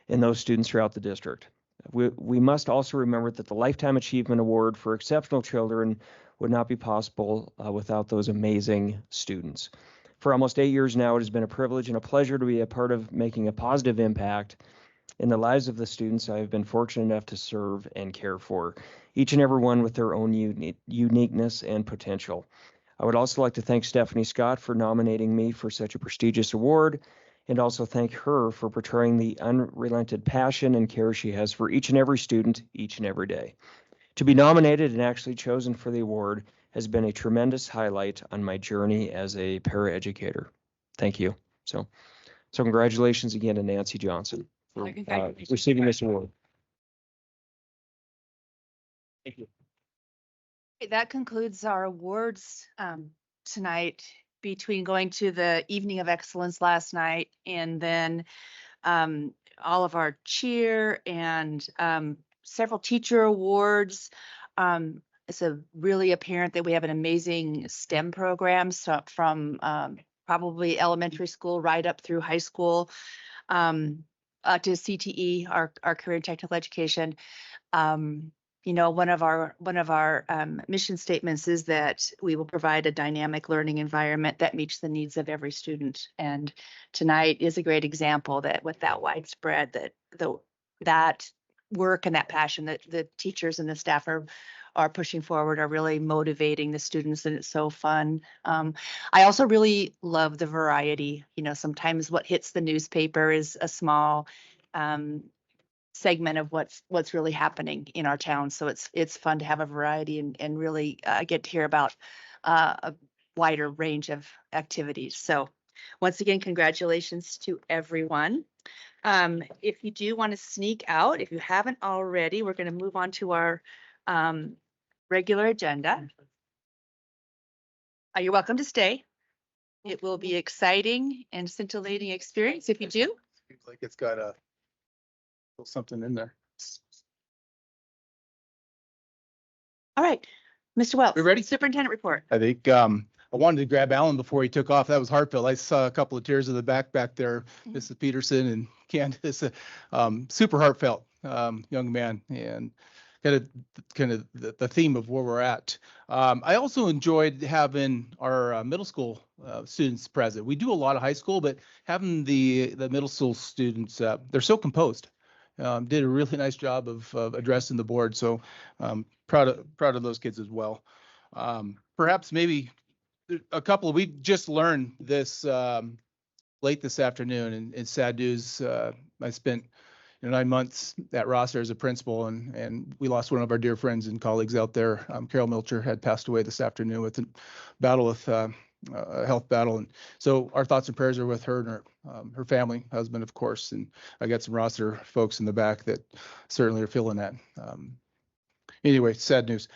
and those students throughout the district. We must also remember that the Lifetime Achievement Award for Exceptional Children would not be possible without those amazing students. For almost 8 years now, it has been a privilege and a pleasure to be a part of making a positive impact in the lives of the students I have been fortunate enough to serve and care for, each and every one with their own uniqueness and potential. I would also like to thank Stephanie Scott for nominating me for such a prestigious award, and also thank her for portraying the unrelenting passion and care she has for each and every student each and every day. To be nominated and actually chosen for the award has been a tremendous highlight on my journey as a paraeducator. Thank you. So congratulations again to Nancy Johnson for receiving this award. Thank you. That concludes our awards tonight, between going to the Evening of Excellence last night and then all of our cheer and several teacher awards. It's really apparent that we have an amazing STEM program, so from probably elementary school right up through high school to CTE, our career and technical education. You know, one of our mission statements is that we will provide a dynamic learning environment that meets the needs of every student. And tonight is a great example that with that widespread, that work and that passion that the teachers and the staff are pushing forward are really motivating the students, and it's so fun. I also really love the variety. You know, sometimes what hits the newspaper is a small segment of what's really happening in our town. So it's fun to have a variety and really get to hear about a wider range of activities. So once again, congratulations to everyone. If you do want to sneak out, if you haven't already, we're going to move on to our regular agenda. You're welcome to stay. It will be exciting and scintillating experience if you do. Seems like it's got a something in there. All right, Mr. Wells. We ready? Superintendent report. I think I wanted to grab Alan before he took off. That was heartfelt. I saw a couple of tears in the back there. Mrs. Peterson and Candace. Super heartfelt young man, and kind of the theme of where we're at. I also enjoyed having our middle school students present. We do a lot of high school, but having the middle school students, they're so composed. did a really nice job of addressing the board. So proud of those kids as well. Perhaps maybe we just learned this late this afternoon, and it's sad news. I spent 9 months at Rosser as a principal, and we lost one of our dear friends and colleagues out there. Carol Milcher had passed away this afternoon with a battle with a health battle, and so our thoughts and prayers are with her and her family, husband, of course. And I got some Rosser folks in the back that certainly are feeling that. Anyway, sad news.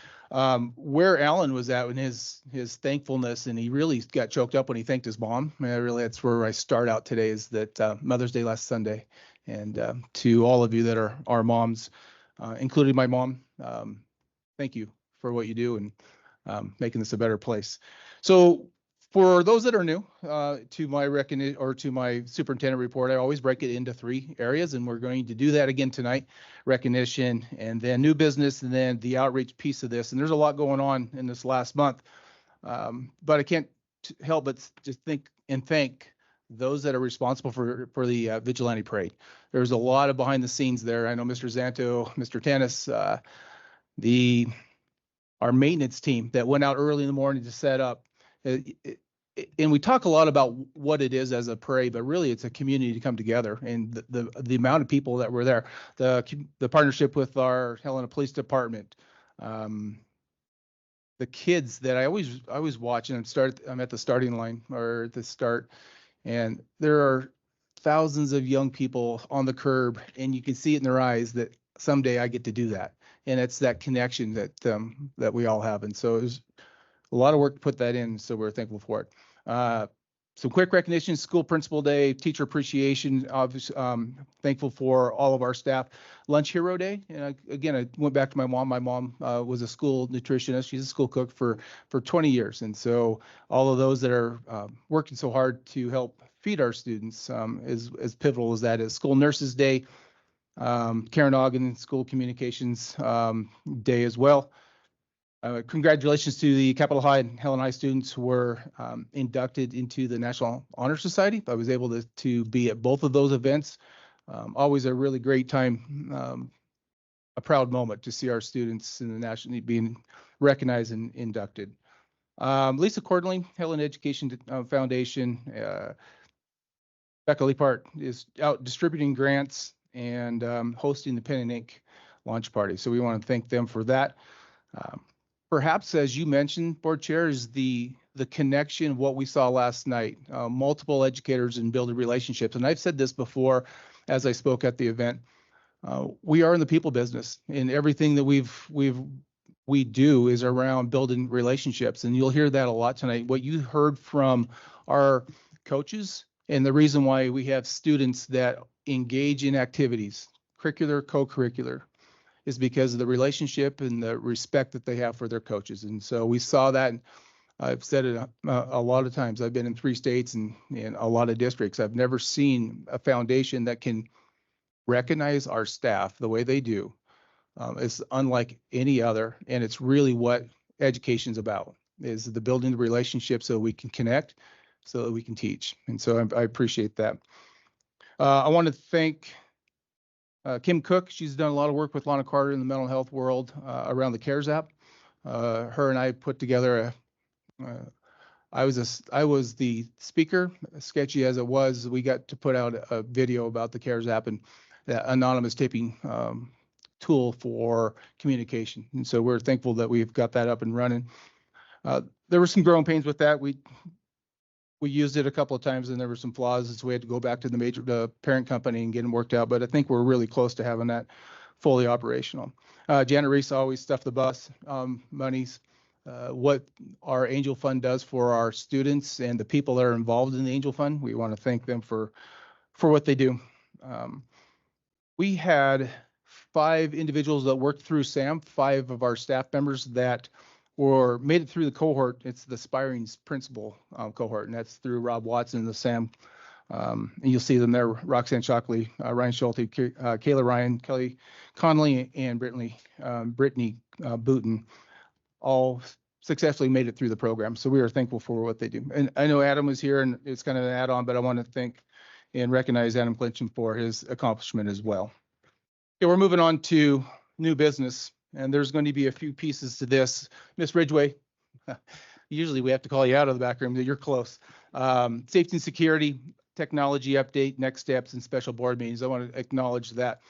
Where Alan was at in his thankfulness, and he really got choked up when he thanked his mom. That's where I start out today, is that Mother's Day last Sunday. And to all of you that are our moms, including my mom, thank you for what you do and making this a better place. So for those that are new to my to my superintendent report, I always break it into 3 areas, and we're going to do that again tonight: recognition, and then new business, and then the outreach piece of this. And there's a lot going on in this last month, but I can't help but just thank those that are responsible for the Vigilante Parade. There's a lot of behind the scenes there. I know Mr. Zanto, Mr. Tennis, our maintenance team that went out early in the morning to set up. And we talk a lot about what it is as a parade, but really it's a community to come together. And the amount of people that were there, the partnership with our Helena Police Department, the kids that I always watch, and I'm at the starting line or at the start, and there are thousands of young people on the curb, and you can see it in their eyes that someday I get to do that. And it's that connection that we all have. And so it was a lot of work to put that in, so we're thankful for it. Some quick recognition: School Principal Day, Teacher Appreciation. Obviously, thankful for all of our staff. Lunch Hero Day. And again, I went back to my mom. My mom was a school nutritionist. She's a school cook for 20 years. And so all of those that are working so hard to help feed our students is as pivotal as that is. School Nurses Day, Karen Ogden School Communications Day as well. Congratulations to the Capitol High and Helen High students who were inducted into the National Honor Society. I was able to be at both of those events. Always a really great time, a proud moment to see our students in the national being recognized and inducted. Lisa Cordling, Helen Education Foundation. Becca Liepart is out distributing grants and hosting the Pen and Ink launch party. So we want to thank them for that. Perhaps, as you mentioned, Board Chair, is the connection of what we saw last night, multiple educators and building relationships. And I've said this before as I spoke at the event. We are in the people business, and everything that we do is around building relationships. And you'll hear that a lot tonight. What you heard from our coaches, and the reason why we have students that engage in activities, curricular, co-curricular, is because of the relationship and the respect that they have for their coaches. And so we saw that. And I've said it a lot of times. I've been in 3 states and in a lot of districts. I've never seen a foundation that can recognize our staff the way they do. It's unlike any other. And it's really what education's about, is the building the relationship so we can connect, so that we can teach. And so I appreciate that. I want to thank Kim Cook. She's done a lot of work with Lana Carter in the mental health world around the CARES app. Her and I put together I was the speaker, sketchy as it was. We got to put out a video about the CARES app and the anonymous taping tool for communication. And so we're thankful that we've got that up and running. There were some growing pains with that. We used it a couple of times and there were some flaws, so we had to go back to the parent company and get them worked out. But I think we're really close to having that fully operational. Janet Reese always stuffed the bus monies. What our Angel Fund does for our students and the people that are involved in the Angel Fund, we want to thank them for what they do. We had 5 individuals that worked through SAM, 5 of our staff members that made it through the cohort. It's the Aspiring Principal cohort, and that's through Rob Watson, the SAM. And you'll see them there: Roxanne Shockley, Ryan Schulte, Kayla Ryan, Kelly Conley, and Brittany Booten, all successfully made it through the program. So we are thankful for what they do. And I know Adam was here, and it's kind of an add-on, but I want to thank and recognize Adam Clinton for his accomplishment as well. Okay, we're moving on to new business, and there's going to be a few pieces to this. Miss Ridgway, usually we have to call you out of the back room, you're close. Safety and security, technology update, next steps, and special board meetings. I want to acknowledge that.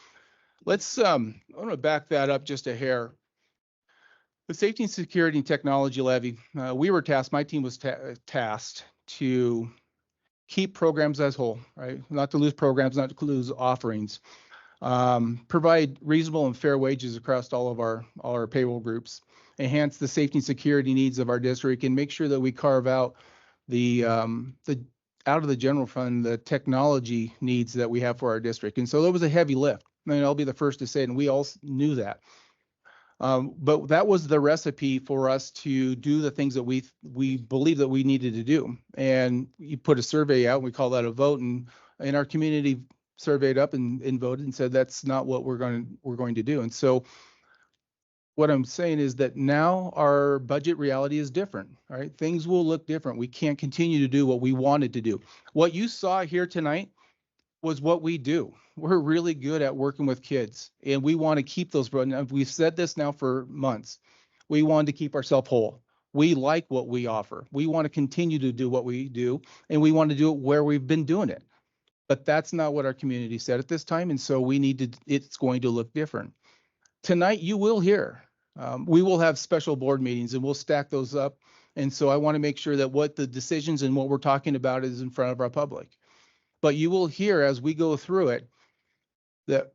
Let's, I want to back that up just a hair. The safety and security and technology levy, we were tasked, my team was tasked to keep programs as whole, right? Not to lose programs, not to lose offerings. Provide reasonable and fair wages across all our payroll groups, enhance the safety and security needs of our district, and make sure that we carve out the out of the general fund the technology needs that we have for our district. And so that was a heavy lift. I mean, I'll be the first to say it, and we all knew that. But that was the recipe for us to do the things that we believe that we needed to do. And you put a survey out, and we call that a vote, and our community surveyed up and voted and said that's not what we're going to do. And so what I'm saying is that now our budget reality is different. All right, things will look different. We can't continue to do what we wanted to do. What you saw here tonight was what we do. We're really good at working with kids, and we want to keep those. We've said this now for months. We want to keep ourselves whole. We like what we offer. We want to continue to do what we do, and we want to do it where we've been doing it. But that's not what our community said at this time, and so we need to. It's going to look different. Tonight, you will hear. We will have special board meetings, and we'll stack those up. And so I want to make sure that what the decisions and what we're talking about is in front of our public. But you will hear as we go through it that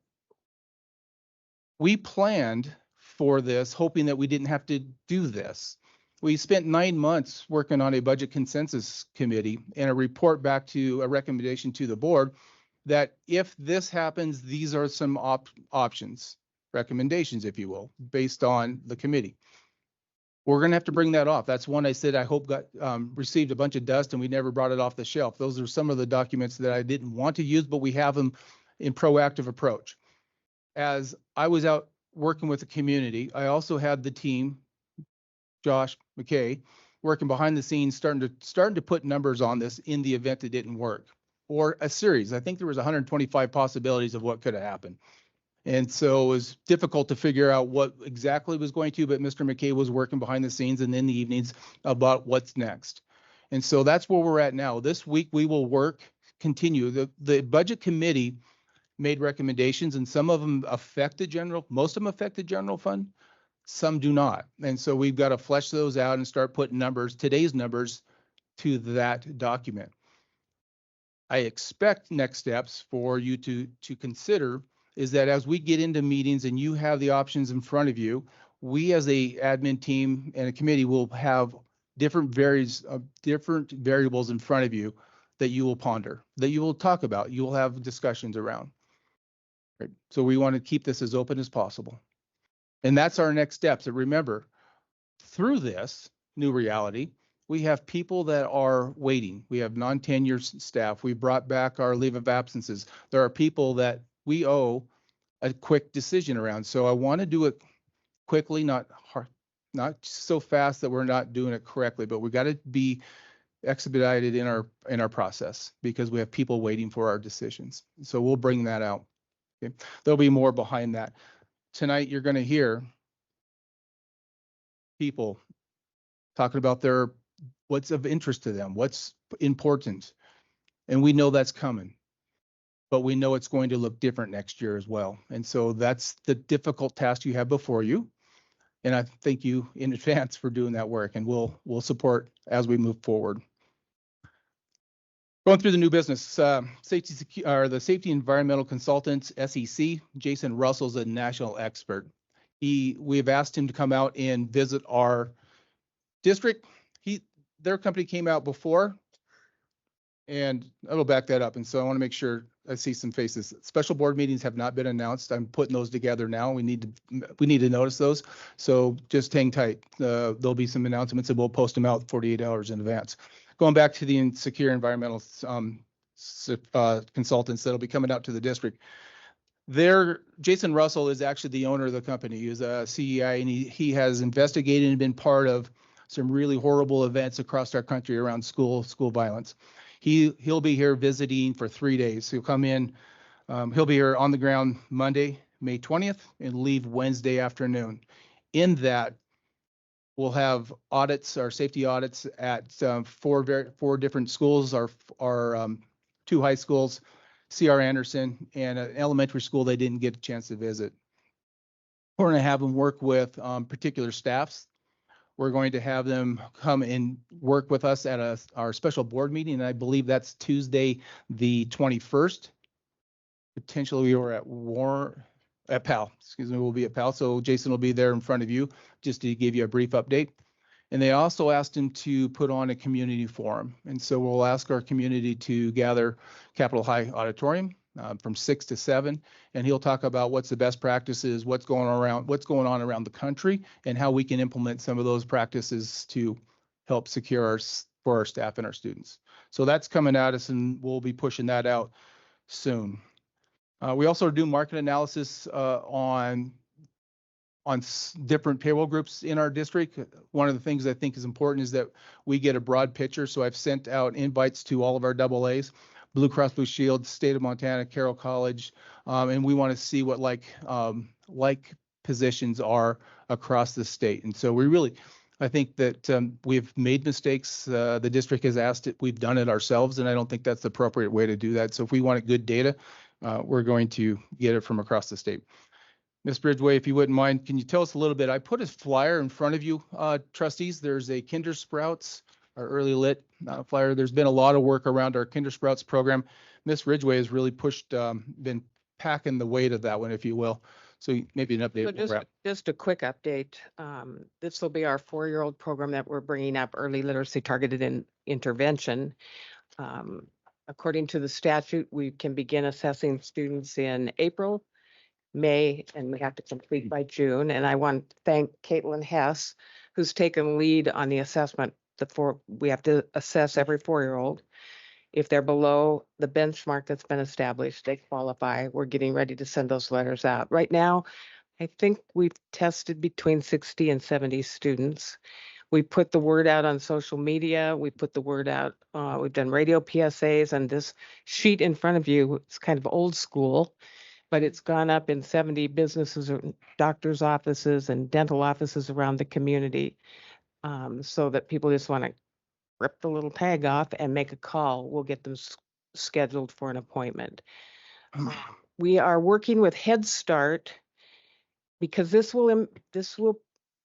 we planned for this, hoping that we didn't have to do this. We spent 9 months working on a budget consensus committee and a report back to a recommendation to the board that if this happens, these are some options, recommendations, if you will, based on the committee. We're going to have to bring that off. That's one I said I hope got received a bunch of dust and we never brought it off the shelf. Those are some of the documents that I didn't want to use, but we have them in proactive approach. As I was out working with the community, I also had the team, Josh McKay, working behind the scenes, starting to put numbers on this in the event it didn't work, or a series. I think there was 125 possibilities of what could have happened. And so it was difficult to figure out what exactly was going to, but Mr. McKay was working behind the scenes and in the evenings about what's next. And so that's where we're at now. This week we will continue. The budget committee made recommendations, and some of them affect the general, most of them affect the general fund, some do not. And so we've got to flesh those out and start putting numbers, today's numbers, to that document. I expect next steps for you to consider is that as we get into meetings and you have the options in front of you, we as a admin team and a committee will have different variables in front of you that you will ponder, that you will talk about, you will have discussions around. Right? So we want to keep this as open as possible. And that's our next steps. And remember, through this new reality, we have people that are waiting. We have non-tenured staff. We brought back our leave of absences. There are people that we owe a quick decision around. So I want to do it quickly, not so fast that we're not doing it correctly, but we got to be expedited in our process because we have people waiting for our decisions. So we'll bring that out. Okay. There'll be more behind that. Tonight you're going to hear people talking about what's of interest to them, what's important. And we know that's coming, but we know it's going to look different next year as well. And so that's the difficult task you have before you. And I thank you in advance for doing that work, and we'll support as we move forward. Going through the new business, the Safety Environmental Consultants, SEC, Jason Russell's a national expert. We've asked him to come out and visit our district. Their company came out before, and I will back that up. And so I want to make sure I see some faces. Special board meetings have not been announced. I'm putting those together now. We need to notice those. So just hang tight. There'll be some announcements, and we'll post them out 48 hours in advance. Going back to the secure environmental consultants that'll be coming out to the district. Jason Russell is actually the owner of the company. He is a CEI, and he has investigated and been part of some really horrible events across our country around school violence. He'll be here visiting for 3 days. He'll come in. He'll be here on the ground Monday, May 20th, and leave Wednesday afternoon. In that, we'll have audits, our safety audits at four different schools, our 2 high schools, C.R. Anderson, and an elementary school they didn't get a chance to visit. We're going to have them work with particular staffs. We're going to have them come and work with us at our special board meeting, and I believe that's Tuesday, the 21st. Potentially, we were at PAL, excuse me, we'll be at PAL. So Jason will be there in front of you just to give you a brief update. And they also asked him to put on a community forum. And so we'll ask our community to gather Capitol High Auditorium from 6 to 7. And he'll talk about what's the best practices, what's going on around the country, and how we can implement some of those practices to help secure for our staff and our students. So that's coming at us, and we'll be pushing that out soon. We also do market analysis on different payroll groups in our district. One of the things I think is important is that we get a broad picture. So I've sent out invites to all of our AA's, Blue Cross Blue Shield, State of Montana, Carroll College, and we want to see what like positions are across the state. And so I think that we've made mistakes. The district has asked it. We've done it ourselves, and I don't think that's the appropriate way to do that. So if we want good data, we're going to get it from across the state. Ms. Bridgeway, if you wouldn't mind, can you tell us a little bit? I put a flyer in front of you, trustees. There's a Kinder Sprouts, our early lit flyer. There's been a lot of work around our Kinder Sprouts program. Ms. Ridgeway has really been packing the weight of that one, if you will. So maybe an update. So just a quick update. This will be our 4-year-old program that we're bringing up, early literacy targeted intervention. According to the statute, we can begin assessing students in April, May, and we have to complete by June. And I want to thank Caitlin Hess, who's taken lead on the assessment. We have to assess every 4-year-old. If they're below the benchmark that's been established, they qualify. We're getting ready to send those letters out. Right now, I think we've tested between 60 and 70 students. We put the word out on social media. We put the word out. We've done radio PSAs, and this sheet in front of you, it's kind of old school, but it's gone up in 70 businesses, or doctors' offices and dental offices around the community, so that people just want to rip the little tag off and make a call. We'll get them scheduled for an appointment. We are working with Head Start because this will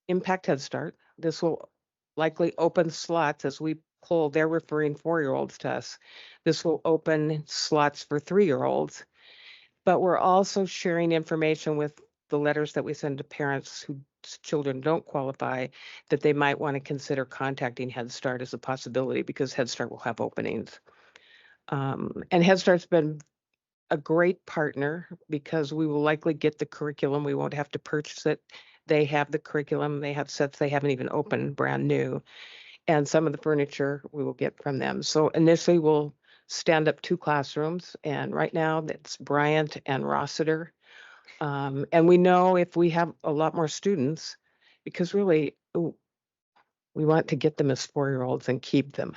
impact Head Start. This will likely open slots as we pull. They're referring 4-year-olds to us. This will open slots for 3-year-olds. But we're also sharing information with the letters that we send to parents whose children don't qualify, that they might want to consider contacting Head Start as a possibility, because Head Start will have openings. And Head Start's been a great partner because we will likely get the curriculum. We won't have to purchase it. They have the curriculum. They have sets they haven't even opened, brand new. And some of the furniture we will get from them. So initially we'll stand up 2 classrooms, and right now that's Bryant and Rossiter. And we know if we have a lot more students, because really we want to get them as 4-year-olds and keep them.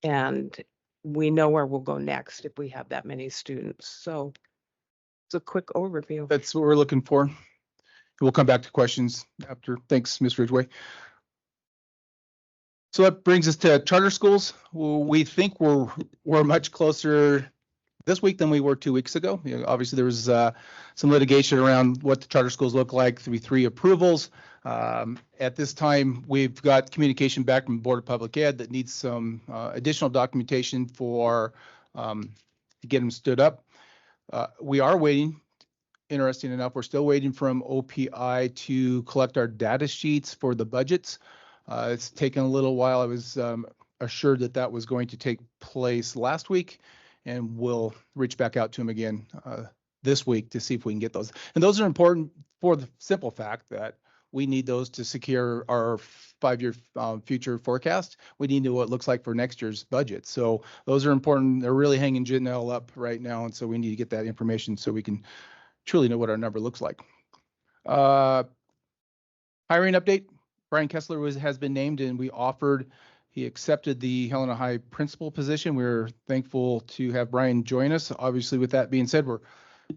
And we know where we'll go next if we have that many students. So it's a quick overview. That's what we're looking for. We'll come back to questions after. Thanks, Ms. Ridgeway. So that brings us to charter schools. We think we're much closer this week than we were 2 weeks ago. Obviously, there was some litigation around what the charter schools look like, 3 approvals. At this time, we've got communication back from the Board of Public Ed that needs some additional documentation to get them stood up. We are waiting. Interesting enough, we're still waiting from OPI to collect our data sheets for the budgets. It's taken a little while. I was assured that was going to take place last week, and we'll reach back out to him again this week to see if we can get those. And those are important for the simple fact that we need those to secure our 5-year future forecast. We need to know what it looks like for next year's budget. So those are important. They're really hanging Janelle up right now, and so we need to get that information so we can truly know what our number looks like. Hiring update. Brian Kessler has been named, and he accepted the Helena High principal position. We're thankful to have Brian join us. Obviously, with that being said, we're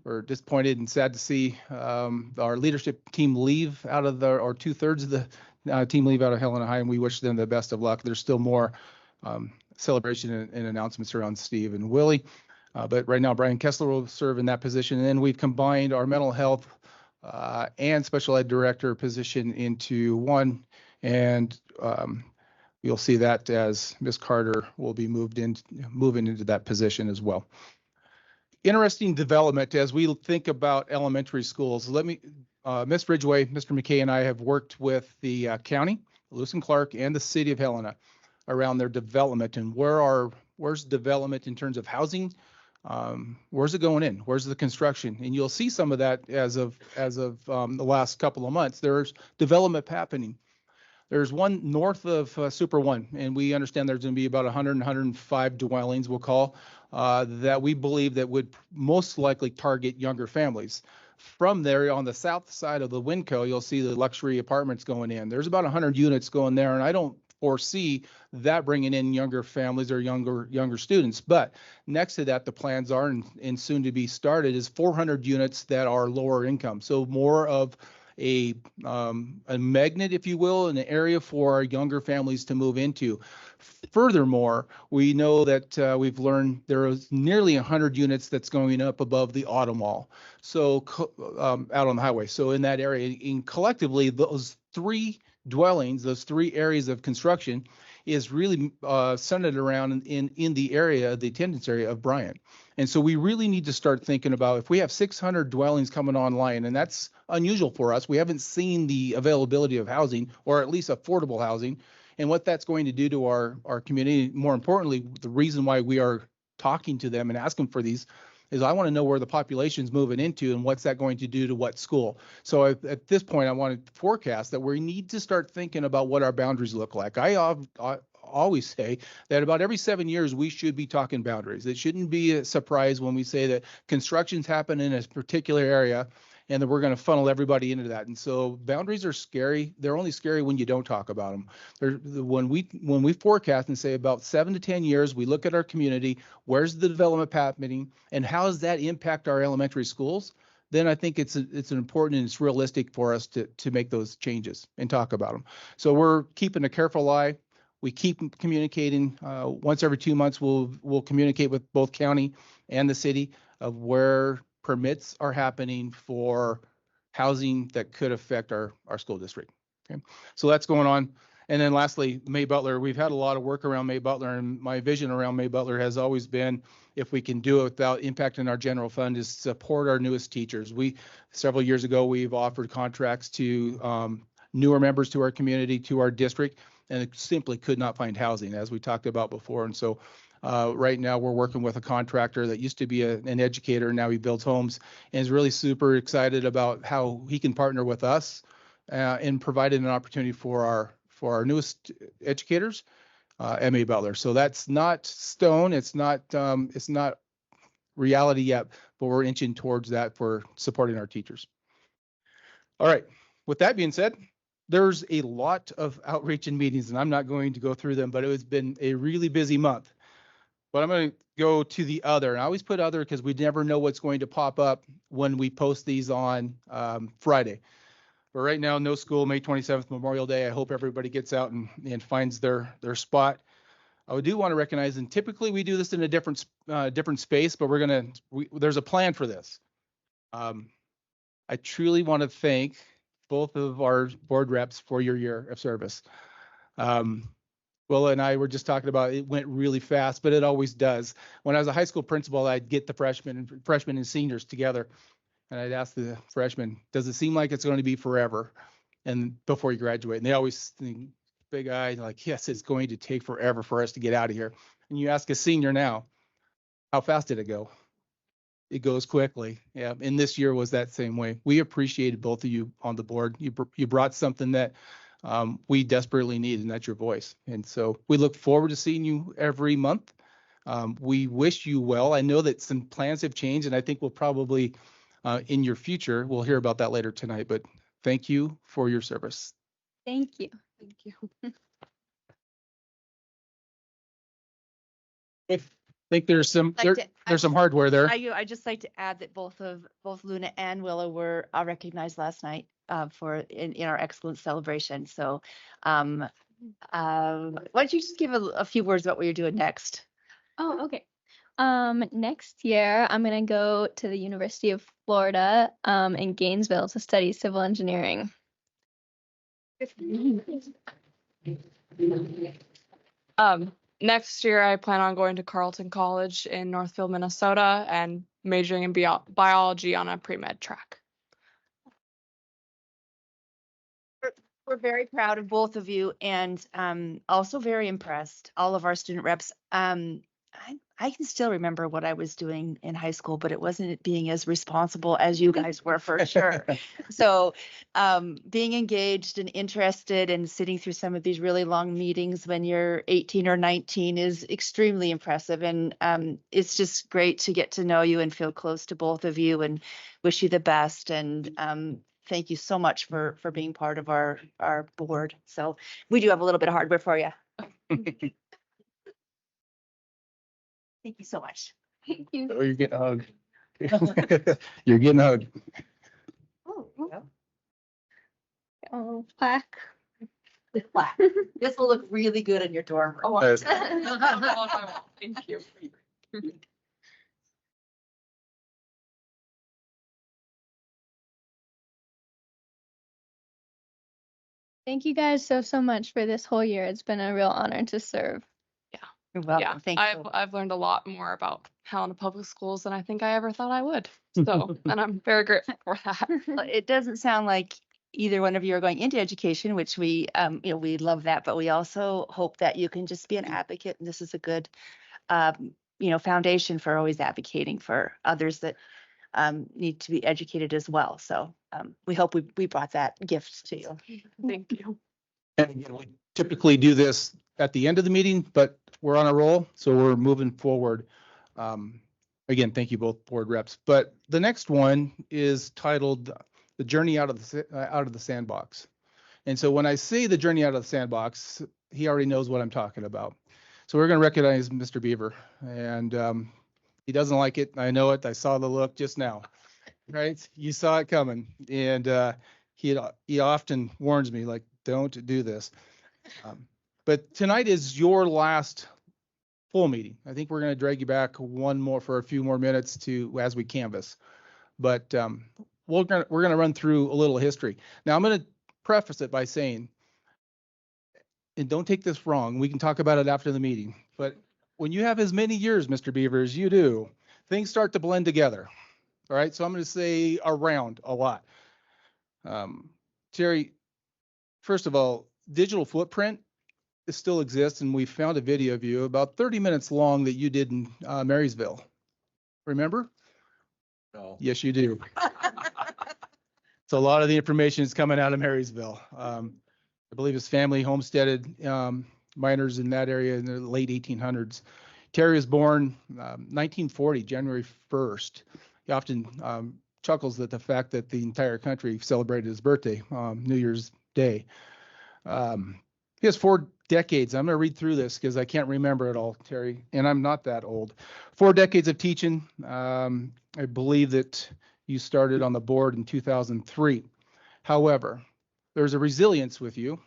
we're disappointed and sad to see our leadership team leave out of or 2/3 of the team leave out of Helena High, and we wish them the best of luck. There's still more celebration and announcements around Steve and Willie. But right now, Brian Kessler will serve in that position. And then we've combined our mental health and special ed director position into one. And you'll see that as Ms. Carter will be moving into that position as well. Interesting development as we think about elementary schools. Ms. Ridgway, Mr. McKay, and I have worked with the county, Lewis and Clark, and the city of Helena around their development and where's development in terms of housing. Where's it going in? Where's the construction? And you'll see some of that as of the last couple of months. There's development happening. There's one north of Super One, and we understand there's going to be about 100 and 105 dwellings, we'll call, that we believe that would most likely target younger families. From there, on the south side of the Winco, you'll see the luxury apartments going in. There's about 100 units going there, and I don't foresee that bringing in younger families or younger students. But next to that, the plans are and soon to be started is 400 units that are lower income. So more of a magnet, if you will, an area for our younger families to move into. Furthermore, we know that we've learned there is nearly 100 units that's going up above the auto mall, so out on the highway. So in that area, collectively, those three dwellings, those three areas of construction is really centered around in the area, the attendance area of Bryant. And so we really need to start thinking about if we have 600 dwellings coming online, and that's unusual for us. We haven't seen the availability of housing, or at least affordable housing, and what that's going to do to our community. More importantly, the reason why we are talking to them and asking for these is I want to know where the population's moving into and what's that going to do to what school. So at this point, I want to forecast that we need to start thinking about what our boundaries look like. I always say that about every 7 years, we should be talking boundaries. It shouldn't be a surprise when we say that construction's happening in a particular area and that we're going to funnel everybody into that. And so boundaries are scary. They're only scary when you don't talk about them. When we forecast and say about 7 to 10 years, we look at our community, where's the development happening, and how does that impact our elementary schools? Then I think it's an important and it's realistic for us to make those changes and talk about them. So we're keeping a careful eye. We keep communicating. Once every 2 months, we'll communicate with both county and the city of where permits are happening for housing that could affect our school district. Okay, so that's going on. And then lastly, May Butler, we've had a lot of work around May Butler, and my vision around May Butler has always been, if we can do it without impacting our general fund, is support our newest teachers. Several years ago, we've offered contracts to newer members to our community, to our district, and it simply could not find housing, as we talked about before. And so right now we're working with a contractor that used to be an educator. Now he builds homes and is really super excited about how he can partner with us in providing an opportunity for our newest educators, May Butler. So that's not stone. It's not reality yet, but we're inching towards that for supporting our teachers. All right. With that being said, there's a lot of outreach and meetings, and I'm not going to go through them, but it has been a really busy month. But I'm going to go to the other, and I always put other because we never know what's going to pop up when we post these on Friday. But right now, no school, May 27th, Memorial Day. I hope everybody gets out and finds their spot. I do want to recognize, and typically we do this in a different space, but there's a plan for this. I truly want to thank both of our board reps for your year of service. Will and I were just talking about it went really fast, but it always does. When I was a high school principal, I'd get the freshmen and seniors together, and I'd ask the freshmen, "Does it seem like it's going to be forever?" And before you graduate, and they always think, big eye, like, "Yes, it's going to take forever for us to get out of here." And you ask a senior now, "How fast did it go?" It goes quickly. Yeah, and this year was that same way. We appreciated both of you on the board. You brought something that we desperately need, and that's your voice. And so we look forward to seeing you every month. We wish you well. I know that some plans have changed, and I think we'll probably, in your future, we'll hear about that later tonight. But thank you for your service. Thank you. Thank you. think there's some, Like to- there's some hardware there. I just like to add that both Luna and Willow were recognized last night for in our excellence celebration. So why don't you just give a few words about what you're doing next? Oh, okay. Next year, I'm gonna go to the University of Florida, in Gainesville to study civil engineering. Next year I plan on going to Carleton College in Northfield, Minnesota, and majoring in biology on a pre-med track. We're very proud of both of you and also very impressed, all of our student reps. I can still remember what I was doing in high school, but it wasn't being as responsible as you guys were for sure. So being engaged and interested and sitting through some of these really long meetings when you're 18 or 19 is extremely impressive. And it's just great to get to know you and feel close to both of you and wish you the best. And thank you so much for being part of our board. So we do have a little bit of hardware for you. Thank you so much. Thank you. Oh, you're getting hugged. You're getting hugged. Oh, plaque. The plaque. This will look really good in your dorm room. Oh, Yes. Thank you. Thank you guys so much for this whole year. It's been a real honor to serve. You're welcome. Yeah, Thank you. I've learned a lot more about Helena Public Schools than I think I ever thought I would. So, and I'm very grateful for that. Well, it doesn't sound like either one of you are going into education, which we, we love that, but we also hope that you can just be an advocate. And this is a good, foundation for always advocating for others that need to be educated as well. So we hope we brought that gift to you. Thank you. And again, we typically do this at the end of the meeting, but we're on a roll, so we're moving forward. Again, thank you both board reps. But the next one is titled "The Journey Out of the Sandbox." And so when I say the journey out of the sandbox, he already knows what I'm talking about. So we're going to recognize Mr. Beaver, and he doesn't like it. I know it. I saw the look just now. Right? You saw it coming, and he often warns me like, "Don't do this." But tonight is your last full meeting. I think we're going to drag you back for a few more minutes as we canvass. But we're going to run through a little history. Now I'm going to preface it by saying, and don't take this wrong, we can talk about it after the meeting, but when you have as many years, Mr. Beaver, as you do, things start to blend together. All right, so I'm going to say around a lot. Terry, first of all, digital footprint, it still exists, and we found a video of you about 30 minutes long that you did in Marysville. Remember? No. Yes, you do. So a lot of the information is coming out of Marysville. I believe his family homesteaded miners in that area in the late 1800s. Terry was born 1940, January 1st. He often chuckles at the fact that the entire country celebrated his birthday, New Year's Day. He has 4 decades. I'm going to read through this because I can't remember it all, Terry, and I'm not that old. 4 decades of teaching. I believe that you started on the board in 2003. However, there's a resilience with you.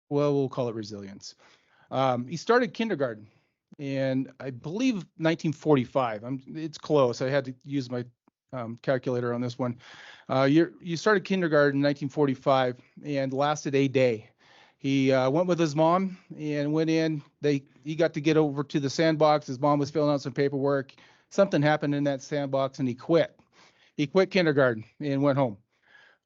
Well, we'll call it resilience. He started kindergarten, and I believe 1945. It's close. I had to use my calculator on this one. You started kindergarten in 1945 and lasted a day. He went with his mom and went in. He got to get over to the sandbox. His mom was filling out some paperwork. Something happened in that sandbox, and he quit. He quit kindergarten and went home.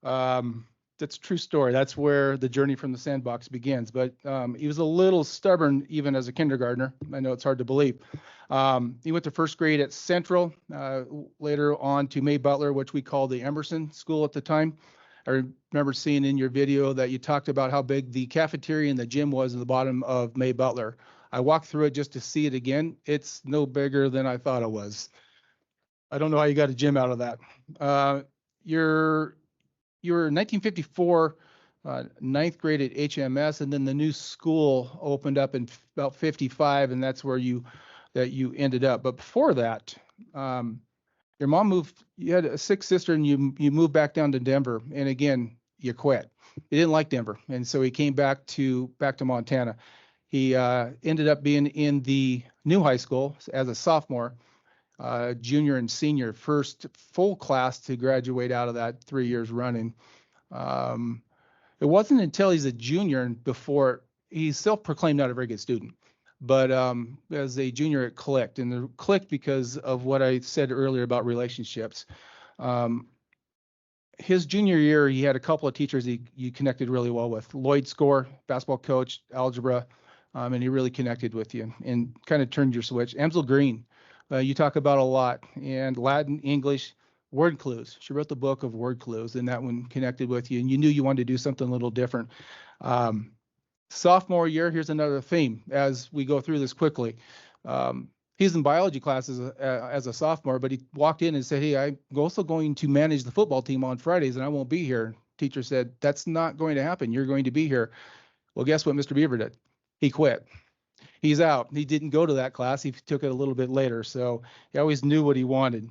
That's a true story. That's where the journey from the sandbox begins. But he was a little stubborn even as a kindergartner. I know it's hard to believe. He went to first grade at Central, later on to May Butler, which we called the Emerson School at the time. I remember seeing in your video that you talked about how big the cafeteria and the gym was at the bottom of May Butler. I walked through it just to see it again. It's no bigger than I thought it was. I don't know how you got a gym out of that. You're 1954 ninth grade at HMS, and then the new school opened up in about 55, and that's where you that you ended up. But before that, your mom moved, you had a sick sister and you moved back down to Denver. And again, you quit. You didn't like Denver. And so he came back to Montana. He ended up being in the new high school as a sophomore, junior and senior, first full class to graduate out of that 3 years running. It wasn't until he's a junior and before he's self-proclaimed not a very good student, but as a junior it clicked, and it clicked because of what I said earlier about relationships. His junior year, he had a couple of teachers he connected really well with. Lloyd Score, basketball coach, algebra, and he really connected with you and kind of turned your switch. Amsel Green, you talk about a lot, and Latin, English, word clues. She wrote the book of word clues, and that one connected with you, and you knew you wanted to do something a little different. Sophomore year, here's another theme as we go through this quickly. He's in biology classes as a sophomore, but he walked in and said, "Hey, I'm also going to manage the football team on Fridays, and I won't be here." Teacher said, "That's not going to happen. You're going to be here." Well, guess what Mr. Beaver did? He quit. He's out. He didn't go to that class. He took it a little bit later. So he always knew what he wanted.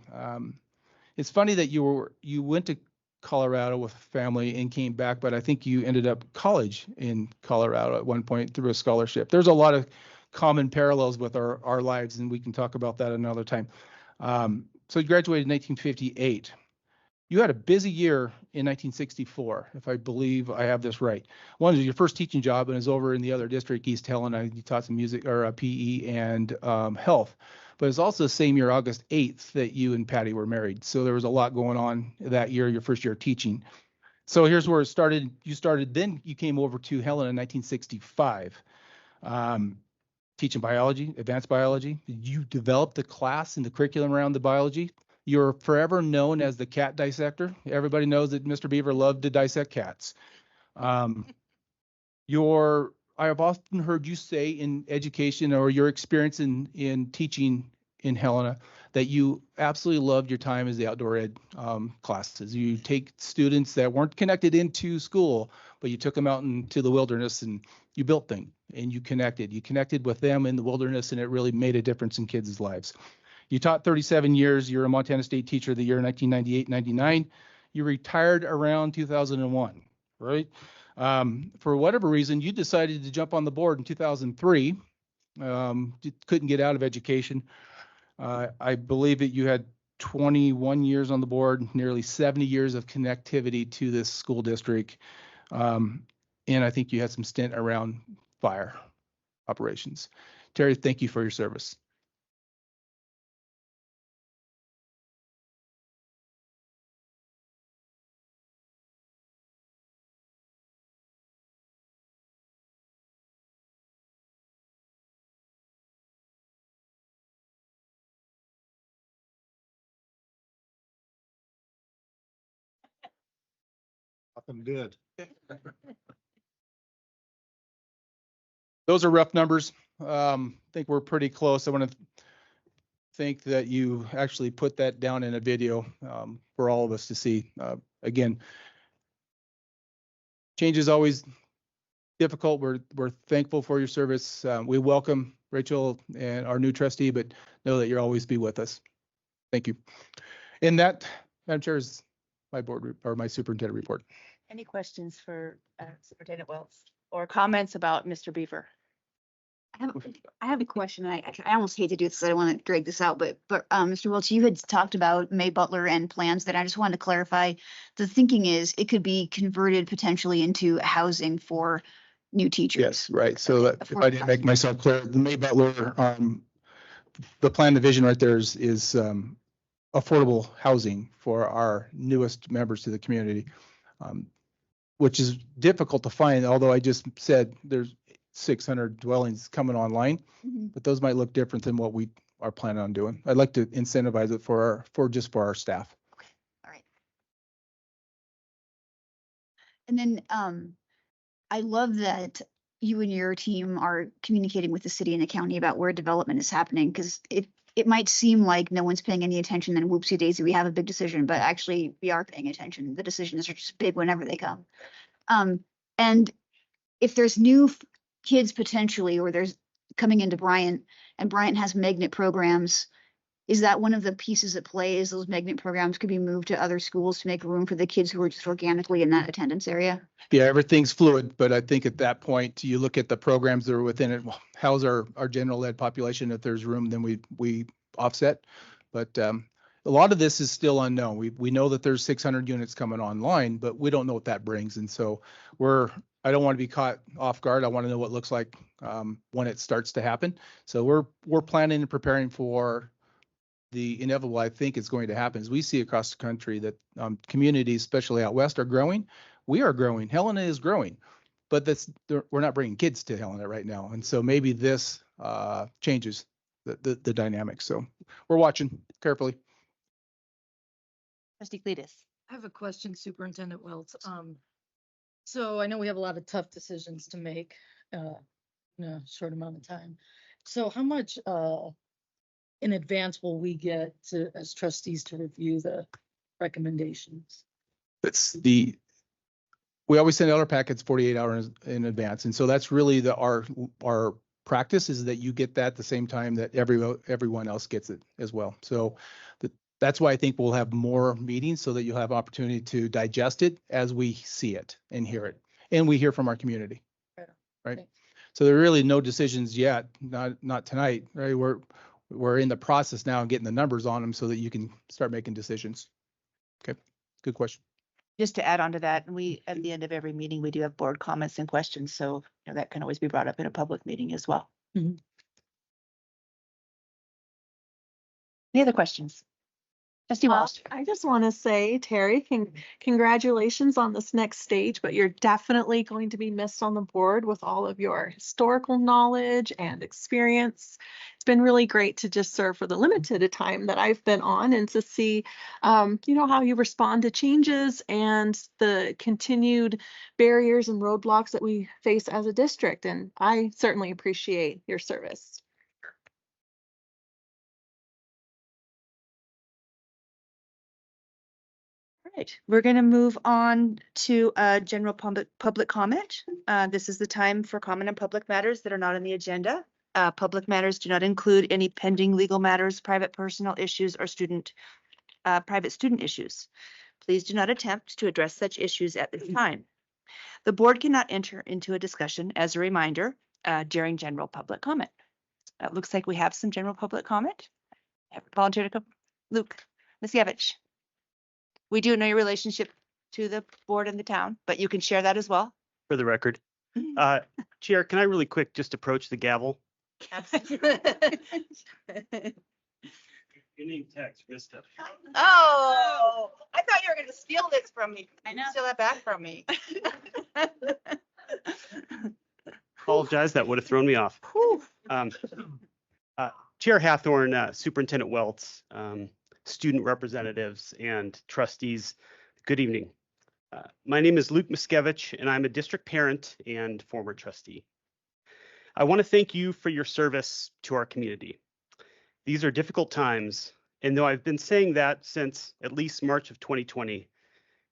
It's funny that you went to Colorado with family and came back, but I think you ended up college in Colorado at one point through a scholarship. There's a lot of common parallels with our lives, and we can talk about that another time. So you graduated in 1958. You had a busy year in 1964, if I believe I have this right. One was your first teaching job, and is over in the other district, East Helena. You taught some music or PE and health. But it's also the same year, August 8th, that you and Patty were married. So there was a lot going on that year, your first year teaching. So here's where it started. Then you came over to Helena in 1965, teaching biology, advanced biology. You developed the class and the curriculum around the biology. You're forever known as the cat dissector. Everybody knows that Mr. Beaver loved to dissect cats. I have often heard you say in education or your experience in teaching in Helena that you absolutely loved your time as the outdoor ed classes. You take students that weren't connected into school, but you took them out into the wilderness and you built things and you connected. You connected with them in the wilderness, and it really made a difference in kids' lives. You taught 37 years. You're a Montana State Teacher of the Year in 1998-99. You retired around 2001, right? For whatever reason, you decided to jump on the board in 2003. You couldn't get out of education. I believe that you had 21 years on the board, nearly 70 years of connectivity to this school district. And I think you had some stint around fire operations. Terry, thank you for your service. I'm good. Those are rough numbers. I think we're pretty close. I want to think that you actually put that down in a video for all of us to see. Again, change is always difficult. We're thankful for your service. We welcome Rachel and our new trustee, but know that you'll always be with us. Thank you. And that, Madam Chair, is my board or my superintendent report. Any questions for Superintendent Wells or comments about Mr. Beaver? I have a question. I almost hate to do this. I don't want to drag this out, but Mr. Welch, you had talked about May Butler and plans that I just wanted to clarify. The thinking is it could be converted potentially into housing for new teachers. Yes, right. So that if I didn't make myself clear, the May Butler, the plan, the vision right there is affordable housing for our newest members to the community, which is difficult to find. Although I just said there's 600 dwellings coming online, but those might look different than what we are planning on doing. I'd like to incentivize it for our staff. Okay, all right. And then I love that you and your team are communicating with the city and the county about where development is happening, because it might seem like no one's paying any attention and whoopsie daisy, we have a big decision, but actually we are paying attention. The decisions are just big whenever they come. And if there's new kids potentially, or there's coming into Bryant, and Bryant has magnet programs. Is that one of the pieces at play? Is those magnet programs could be moved to other schools to make room for the kids who are just organically in that attendance area? Yeah, everything's fluid, but I think at that point, you look at the programs that are within it. Well, how's our general ed population? If there's room, then we offset. But a lot of this is still unknown. We know that there's 600 units coming online, but we don't know what that brings. And so I don't want to be caught off guard. I want to know what it looks like when it starts to happen. So we're planning and preparing for the inevitable. I think is going to happen as we see across the country that communities, especially out west, are growing. We are growing. Helena is growing, but we're not bringing kids to Helena right now. And so maybe this changes the dynamics. So we're watching carefully. Trustee Cletus. I have a question, Superintendent Welts. So I know we have a lot of tough decisions to make in a short amount of time. So how much in advance will we get to, as trustees, to review the recommendations? We always send out our packets 48 hours in advance. And so that's really our practice, is that you get that the same time that everyone else gets it as well. So that's why I think we'll have more meetings, so that you'll have opportunity to digest it as we see it and hear it. And we hear from our community, right? So there are really no decisions yet, not tonight, right? We're in the process now and getting the numbers on them so that you can start making decisions. Okay, good question. Just to add on to that, we, at the end of every meeting, we do have board comments and questions, so that can always be brought up in a public meeting as well. Mhm. Any other questions? Trustee Walsh. I just want to say, Terry, congratulations on this next stage, but you're definitely going to be missed on the board with all of your historical knowledge and experience. It's been really great to just serve for the limited time that I've been on, and to see, how you respond to changes and the continued barriers and roadblocks that we face as a district. And I certainly appreciate your service. Right, we're going to move on to general public comment. This is the time for comment on public matters that are not on the agenda. Public matters do not include any pending legal matters, private personal issues, or private student issues. Please do not attempt to address such issues at this time. The board cannot enter into a discussion, as a reminder, during general public comment. It looks like we have some general public comment. Volunteer to come. Luke Miscavige. We do know your relationship to the board and the town, but you can share that as well. For the record. Chair, can I really quick just approach the gavel? Your name tags, Krista. Oh, I thought you were going to steal this from me. I know. Steal that back from me. Apologize, that would have thrown me off. Chair Hathorn, Superintendent Welts, student representatives and trustees, good evening. My name is Luke Miscavige, and I'm a district parent and former trustee. I want to thank you for your service to our community. These are difficult times, and though I've been saying that since at least March of 2020,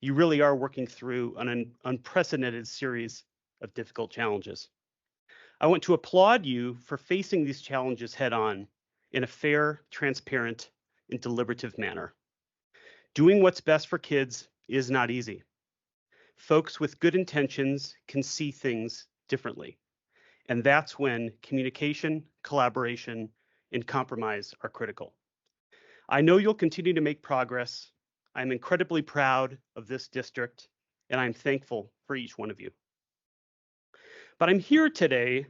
you really are working through an unprecedented series of difficult challenges. I want to applaud you for facing these challenges head on in a fair, transparent, and deliberative manner. Doing what's best for kids is not easy. Folks with good intentions can see things differently, and that's when communication, collaboration, and compromise are critical. I know you'll continue to make progress. I'm incredibly proud of this district, and I'm thankful for each one of you. But I'm here today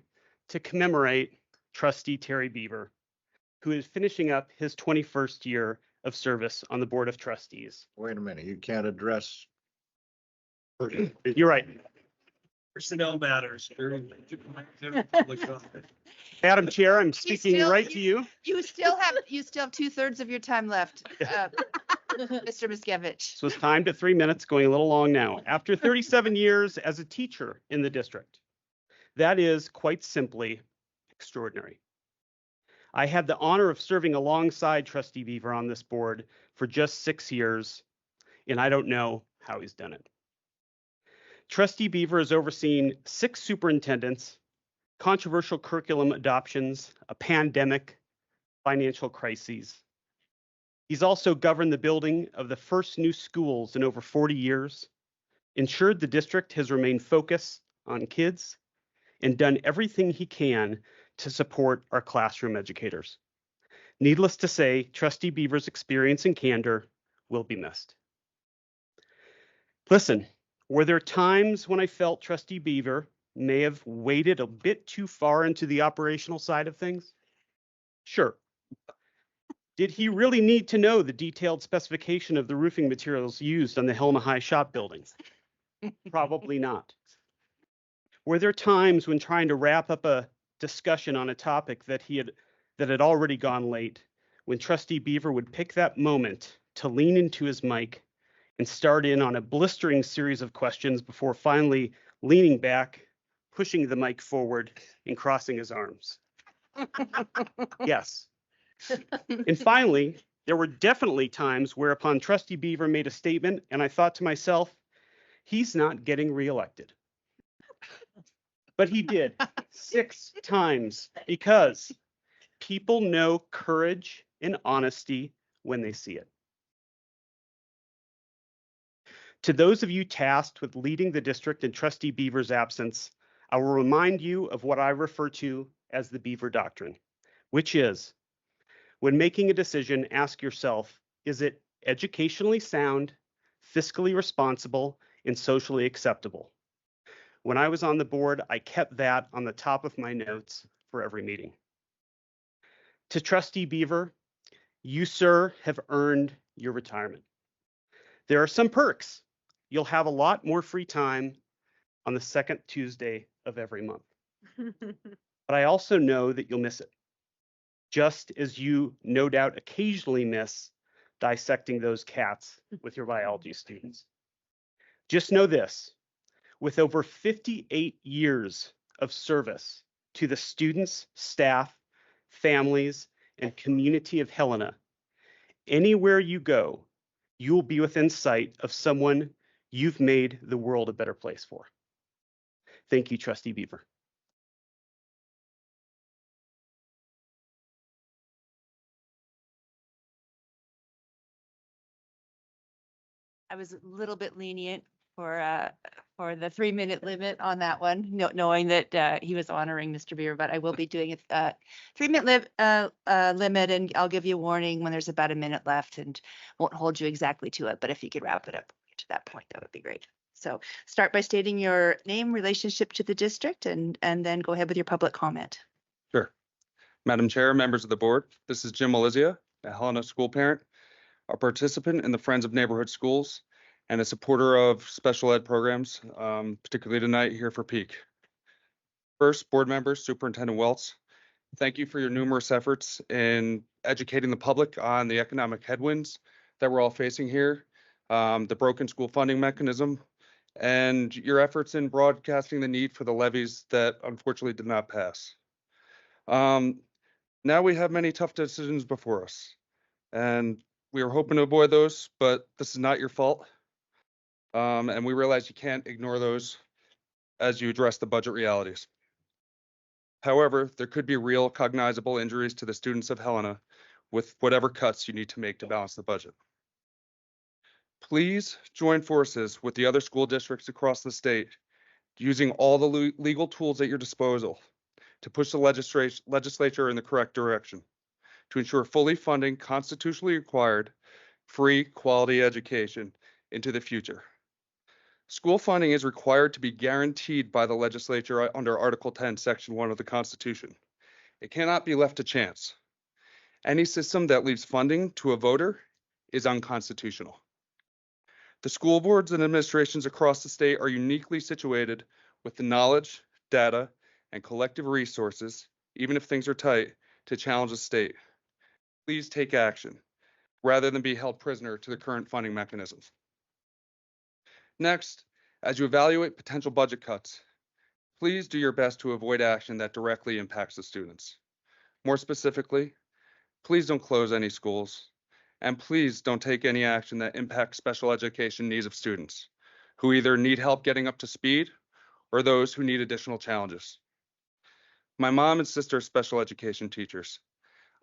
to commemorate Trustee Terry Beaver, who is finishing up his 21st year of service on the Board of Trustees. Wait a minute, you can't address. You're right. Personnel matters. Madam Chair, I'm speaking right to you. You still have 2/3 of your time left, Mr. Miscavige. So it's timed at 3 minutes, going a little long now. After 37 years as a teacher in the district, that is quite simply extraordinary. I had the honor of serving alongside Trustee Beaver on this board for just 6 years, and I don't know how he's done it. Trustee Beaver has overseen 6 superintendents, controversial curriculum adoptions, a pandemic, financial crises. He's also governed the building of the first new schools in over 40 years, ensured the district has remained focused on kids, and done everything he can to support our classroom educators. Needless to say, Trustee Beaver's experience and candor will be missed. Listen, were there times when I felt Trustee Beaver may have waded a bit too far into the operational side of things? Sure. Did he really need to know the detailed specification of the roofing materials used on the Helena High shop buildings? Probably not. Were there times when trying to wrap up a discussion on a topic that had already gone late, when Trustee Beaver would pick that moment to lean into his mic and start in on a blistering series of questions before finally leaning back, pushing the mic forward, and crossing his arms? Yes. And finally, there were definitely times whereupon Trustee Beaver made a statement and I thought to myself, he's not getting reelected. But he did 6 times, because people know courage and honesty when they see it. To those of you tasked with leading the district in Trustee Beaver's absence, I will remind you of what I refer to as the Beaver Doctrine, which is, when making a decision, ask yourself, is it educationally sound, fiscally responsible, and socially acceptable? When I was on the board, I kept that on the top of my notes for every meeting. To Trustee Beaver, you, sir, have earned your retirement. There are some perks. You'll have a lot more free time on the second Tuesday of every month. But I also know that you'll miss it, just as you no doubt occasionally miss dissecting those cats with your biology students. Just know this, with over 58 years of service to the students, staff, families, and community of Helena, anywhere you go, you will be within sight of someone you've made the world a better place for. Thank you, Trustee Beaver. I was a little bit lenient for the 3-minute limit on that one, knowing that he was honoring Mr. Beaver, but I will be doing a 3-minute limit, and I'll give you a warning when there's about a minute left, and won't hold you exactly to it, but if you could wrap it up to that point, that would be great. So start by stating your name, relationship to the district, and then go ahead with your public comment. Sure. Madam Chair, members of the board, this is Jim Malizia, a Helena school parent, a participant in the Friends of Neighborhood Schools, and a supporter of special ed programs, particularly tonight here for Peak. First, board members, Superintendent Welts, thank you for your numerous efforts in educating the public on the economic headwinds that we're all facing here, the broken school funding mechanism, and your efforts in broadcasting the need for the levies that unfortunately did not pass. Now we have many tough decisions before us, and we are hoping to avoid those, but this is not your fault. And we realize you can't ignore those as you address the budget realities. However, there could be real cognizable injuries to the students of Helena with whatever cuts you need to make to balance the budget. Please join forces with the other school districts across the state, using all the legal tools at your disposal to push the legislature in the correct direction to ensure fully funding constitutionally required free quality education into the future. School funding is required to be guaranteed by the legislature under Article 10, Section 1 of the Constitution. It cannot be left to chance. Any system that leaves funding to a voter is unconstitutional. The school boards and administrations across the state are uniquely situated with the knowledge, data, and collective resources, even if things are tight, to challenge the state. Please take action, rather than be held prisoner to the current funding mechanisms. Next, as you evaluate potential budget cuts, please do your best to avoid action that directly impacts the students. More specifically, please don't close any schools, and please don't take any action that impacts special education needs of students who either need help getting up to speed or those who need additional challenges. My mom and sister are special education teachers.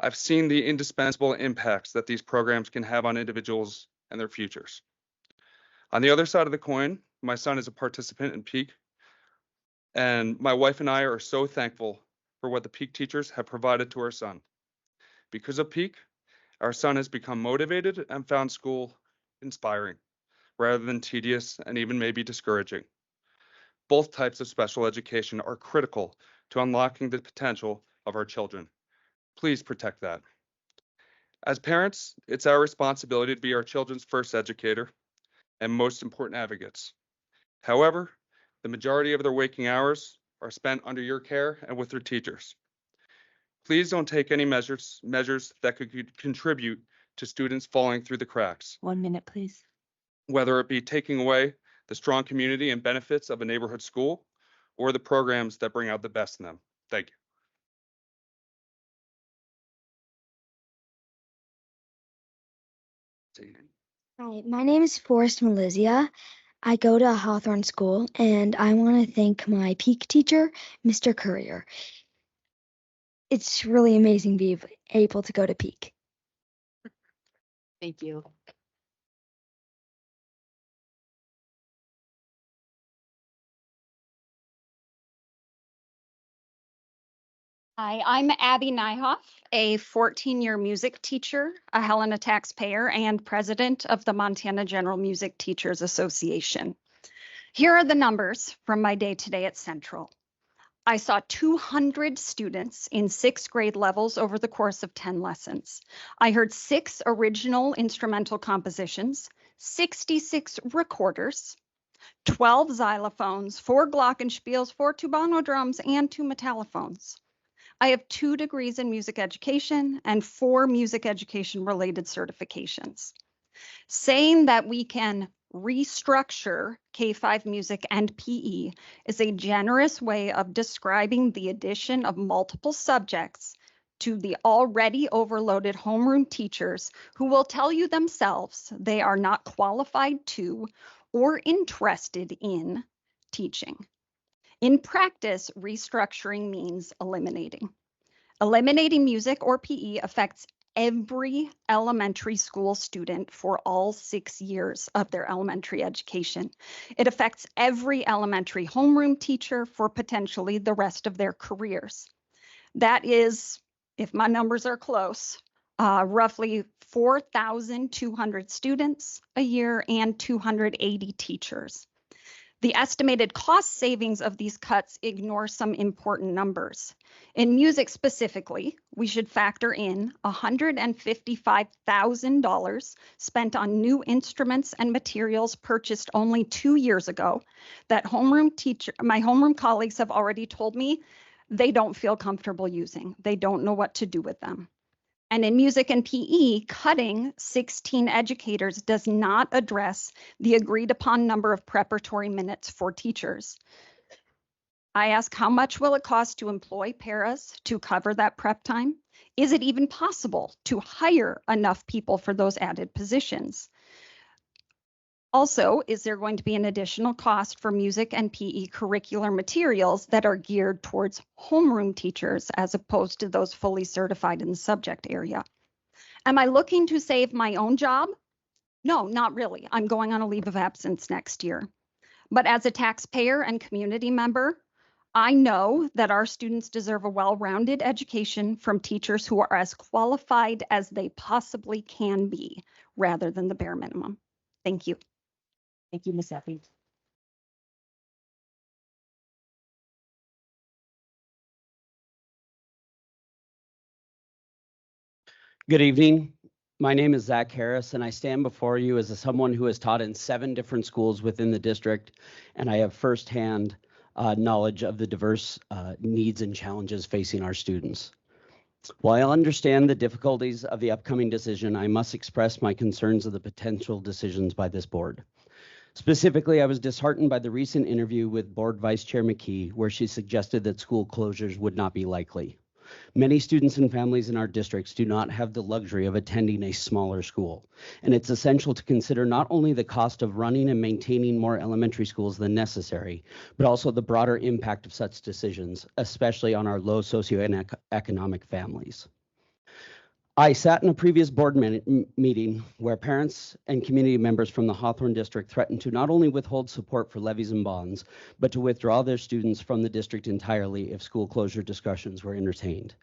I've seen the indispensable impacts that these programs can have on individuals and their futures. On the other side of the coin, my son is a participant in Peak, and my wife and I are so thankful for what the Peak teachers have provided to our son. Because of Peak, our son has become motivated and found school inspiring, rather than tedious and even maybe discouraging. Both types of special education are critical to unlocking the potential of our children. Please protect that. As parents, it's our responsibility to be our children's first educator and most important advocates. However, the majority of their waking hours are spent under your care and with their teachers. Please don't take any measures that could contribute to students falling through the cracks. 1 minute, please. Whether it be taking away the strong community and benefits of a neighborhood school or the programs that bring out the best in them. Thank you. Hi, my name is Forrest Melizia. I go to Hawthorne School, and I want to thank my Peak teacher, Mr. Courier. It's really amazing being able to go to Peak. Thank you. Hi, I'm Abby Nyhoff, a 14-year music teacher, a Helena taxpayer, and president of the Montana General Music Teachers Association. Here are the numbers from my day today at Central. I saw 200 students in 6th grade levels over the course of 10 lessons. I heard 6 original instrumental compositions, 66 recorders, 12 xylophones, 4 glockenspiels, 4 tubano drums, and 2 metallophones. I have 2 degrees in music education and 4 music education related certifications. Saying that we can restructure K-5 music and PE is a generous way of describing the addition of multiple subjects to the already overloaded homeroom teachers who will tell you themselves they are not qualified to or interested in teaching. In practice, restructuring means eliminating. Eliminating music or PE affects every elementary school student for all 6 years of their elementary education. It affects every elementary homeroom teacher for potentially the rest of their careers. That is, if my numbers are close, roughly 4,200 students a year and 280 teachers. The estimated cost savings of these cuts ignore some important numbers. In music specifically, we should factor in $155,000 spent on new instruments and materials purchased only 2 years ago that my homeroom colleagues have already told me they don't feel comfortable using. They don't know what to do with them. And in music and PE, cutting 16 educators does not address the agreed upon number of preparatory minutes for teachers. I ask, how much will it cost to employ paras to cover that prep time? Is it even possible to hire enough people for those added positions? Also, is there going to be an additional cost for music and PE curricular materials that are geared towards homeroom teachers as opposed to those fully certified in the subject area? Am I looking to save my own job? No, not really. I'm going on a leave of absence next year. But as a taxpayer and community member, I know that our students deserve a well-rounded education from teachers who are as qualified as they possibly can be, rather than the bare minimum. Thank you. Thank you, Ms. Effie. Good evening. My name is Zach Harris, and I stand before you as someone who has taught in 7 different schools within the district, and I have firsthand knowledge of the diverse needs and challenges facing our students. While I understand the difficulties of the upcoming decision, I must express my concerns of the potential decisions by this board. Specifically, I was disheartened by the recent interview with Board Vice Chair McKee, where she suggested that school closures would not be likely. Many students and families in our districts do not have the luxury of attending a smaller school, and it's essential to consider not only the cost of running and maintaining more elementary schools than necessary, but also the broader impact of such decisions, especially on our low socioeconomic families. I sat in a previous board meeting where parents and community members from the Hawthorne District threatened to not only withhold support for levies and bonds, but to withdraw their students from the district entirely if school closure discussions were entertained.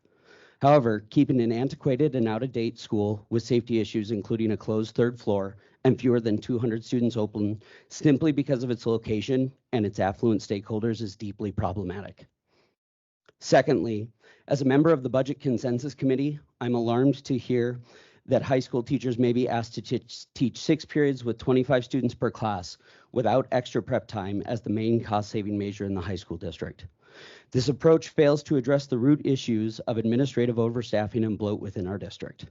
However, keeping an antiquated and out-of-date school with safety issues, including a closed third floor and fewer than 200 students open simply because of its location and its affluent stakeholders is deeply problematic. Secondly, as a member of the Budget Consensus Committee, I'm alarmed to hear that high school teachers may be asked to teach 6 periods with 25 students per class without extra prep time as the main cost-saving measure in the high school district. This approach fails to address the root issues of administrative overstaffing and bloat within our district.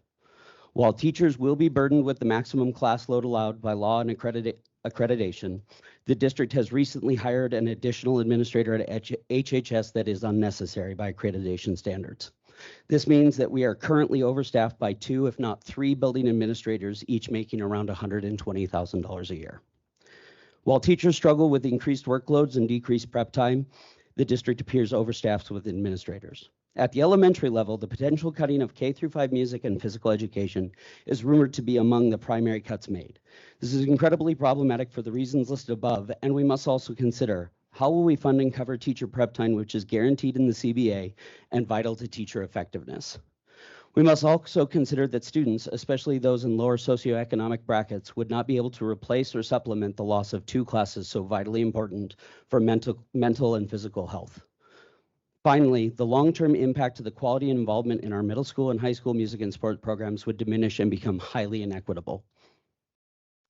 While teachers will be burdened with the maximum class load allowed by law and accreditation, the district has recently hired an additional administrator at HHS that is unnecessary by accreditation standards. This means that we are currently overstaffed by 2, if not 3 building administrators, each making around $120,000 a year. While teachers struggle with increased workloads and decreased prep time, the district appears overstaffed with administrators. At the elementary level, the potential cutting of K-5 music and physical education is rumored to be among the primary cuts made. This is incredibly problematic for the reasons listed above, and we must also consider how will we fund and cover teacher prep time, which is guaranteed in the CBA and vital to teacher effectiveness. We must also consider that students, especially those in lower socioeconomic brackets, would not be able to replace or supplement the loss of 2 classes so vitally important for mental and physical health. Finally, the long-term impact of the quality and involvement in our middle school and high school music and sport programs would diminish and become highly inequitable.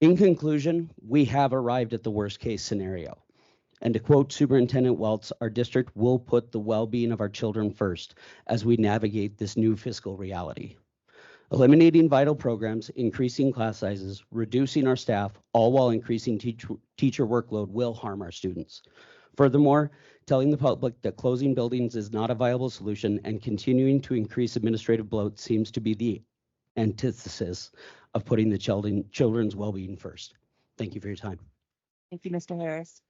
In conclusion, we have arrived at the worst-case scenario. And to quote Superintendent Welts, our district will put the well-being of our children first as we navigate this new fiscal reality. Eliminating vital programs, increasing class sizes, reducing our staff, all while increasing teacher workload will harm our students. Furthermore, telling the public that closing buildings is not a viable solution and continuing to increase administrative bloat seems to be the antithesis of putting the children's well-being first. Thank you for your time. Thank you, Mr. Harris.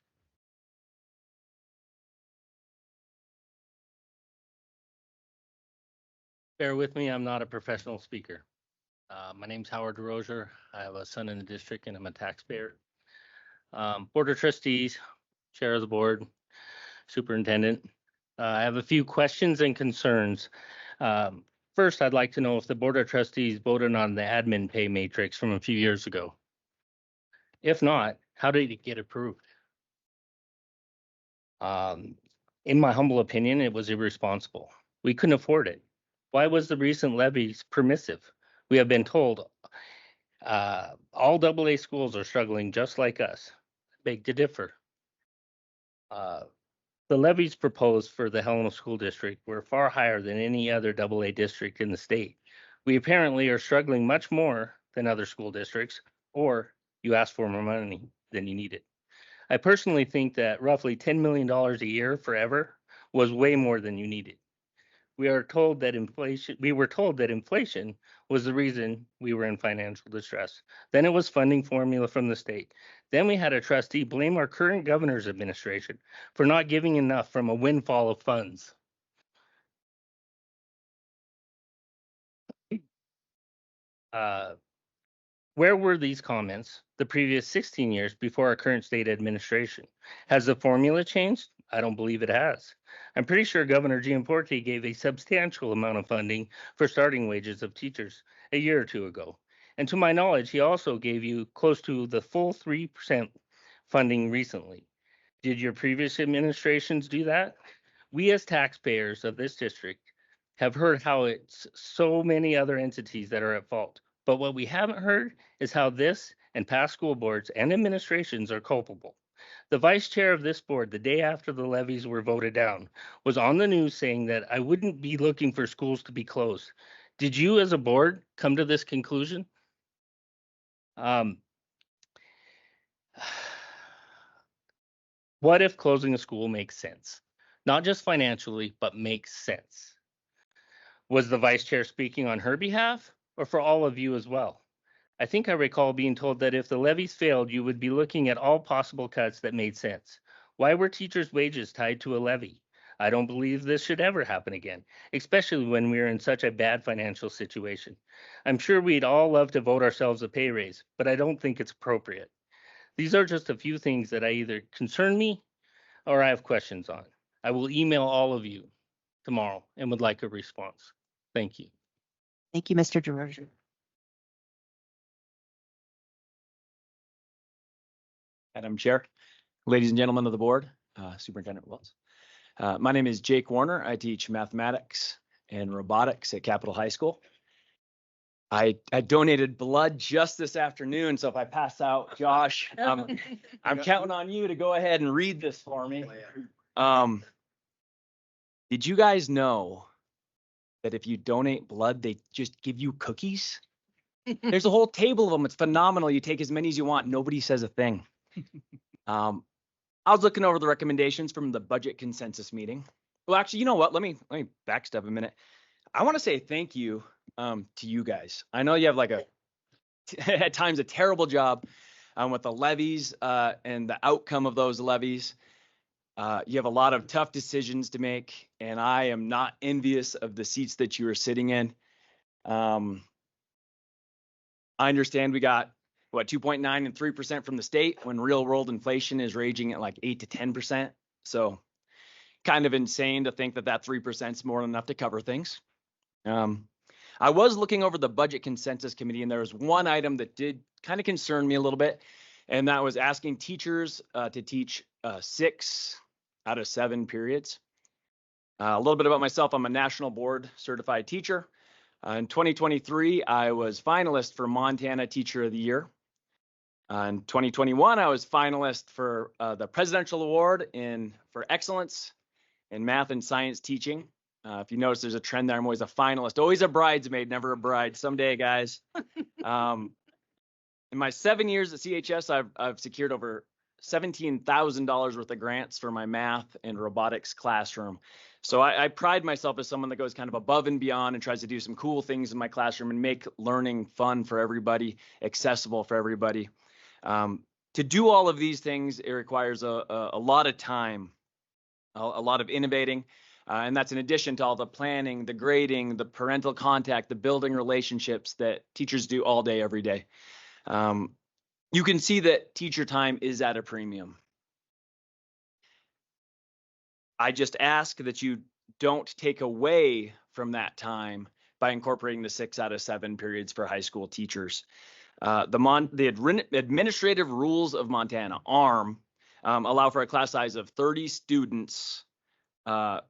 Bear with me, I'm not a professional speaker. My name's Howard DeRozier. I have a son in the district and I'm a taxpayer. Board of Trustees, Chair of the Board, Superintendent. I have a few questions and concerns. First, I'd like to know if the Board of Trustees voted on the admin pay matrix from a few years ago. If not, how did it get approved? In my humble opinion, it was irresponsible. We couldn't afford it. Why was the recent levies permissive? We have been told all AA schools are struggling just like us. Beg to differ. The levies proposed for the Helena School District were far higher than any other AA district in the state. We apparently are struggling much more than other school districts, or you ask for more money than you needed. I personally think that roughly $10 million a year forever was way more than you needed. We were told that inflation was the reason we were in financial distress. Then it was funding formula from the state. Then we had a trustee blame our current governor's administration for not giving enough from a windfall of funds. Where were these comments the previous 16 years before our current state administration? Has the formula changed? I don't believe it has. I'm pretty sure Governor Gianforte gave a substantial amount of funding for starting wages of teachers a year or 2 ago. And to my knowledge, he also gave you close to the full 3% funding recently. Did your previous administrations do that? We as taxpayers of this district have heard how it's so many other entities that are at fault. But what we haven't heard is how this and past school boards and administrations are culpable. The vice chair of this board, the day after the levies were voted down, was on the news saying that I wouldn't be looking for schools to be closed. Did you as a board come to this conclusion? What if closing a school makes sense? Not just financially, but makes sense. Was the vice chair speaking on her behalf or for all of you as well? I think I recall being told that if the levies failed, you would be looking at all possible cuts that made sense. Why were teachers' wages tied to a levy? I don't believe this should ever happen again, especially when we're in such a bad financial situation. I'm sure we'd all love to vote ourselves a pay raise, but I don't think it's appropriate. These are just a few things that either concern me or I have questions on. I will email all of you tomorrow and would like a response. Thank you. Thank you, Mr. DeRozier. Madam Chair, ladies and gentlemen of the board, Superintendent Wells. My name is Jake Warner. I teach mathematics and robotics at Capitol High School. I donated blood just this afternoon, so if I pass out, Josh, I'm counting on you to go ahead and read this for me. Did you guys know that if you donate blood, they just give you cookies? There's a whole table of them. It's phenomenal. You take as many as you want. Nobody says a thing. I was looking over the recommendations from the budget consensus meeting. Well, actually, you know what? Let me backstep a minute. I want to say thank you to you guys. I know you have like at times a terrible job with the levies and the outcome of those levies. You have a lot of tough decisions to make, and I am not envious of the seats that you are sitting in. I understand we got 2.9 and 3% from the state when real world inflation is raging at like 8 to 10%. So kind of insane to think that 3% is more than enough to cover things. I was looking over the budget consensus committee, and there was one item that did kind of concern me a little bit, and that was asking teachers to teach 6 out of 7 periods. A little bit about myself. I'm a national board certified teacher. In 2023, I was finalist for Montana Teacher of the Year. In 2021, I was finalist for the Presidential Award for Excellence in Math and Science Teaching. If you notice, there's a trend there. I'm always a finalist, always a bridesmaid, never a bride. Someday, guys. In my 7 years at CHS, I've secured over $17,000 worth of grants for my math and robotics classroom. So I pride myself as someone that goes kind of above and beyond and tries to do some cool things in my classroom and make learning fun for everybody, accessible for everybody. To do all of these things, it requires a lot of time, a lot of innovating. And that's in addition to all the planning, the grading, the parental contact, the building relationships that teachers do all day, every day. You can see that teacher time is at a premium. I just ask that you don't take away from that time by incorporating the 6 out of 7 periods for high school teachers. The administrative rules of Montana, ARM, allow for a class size of 30 students for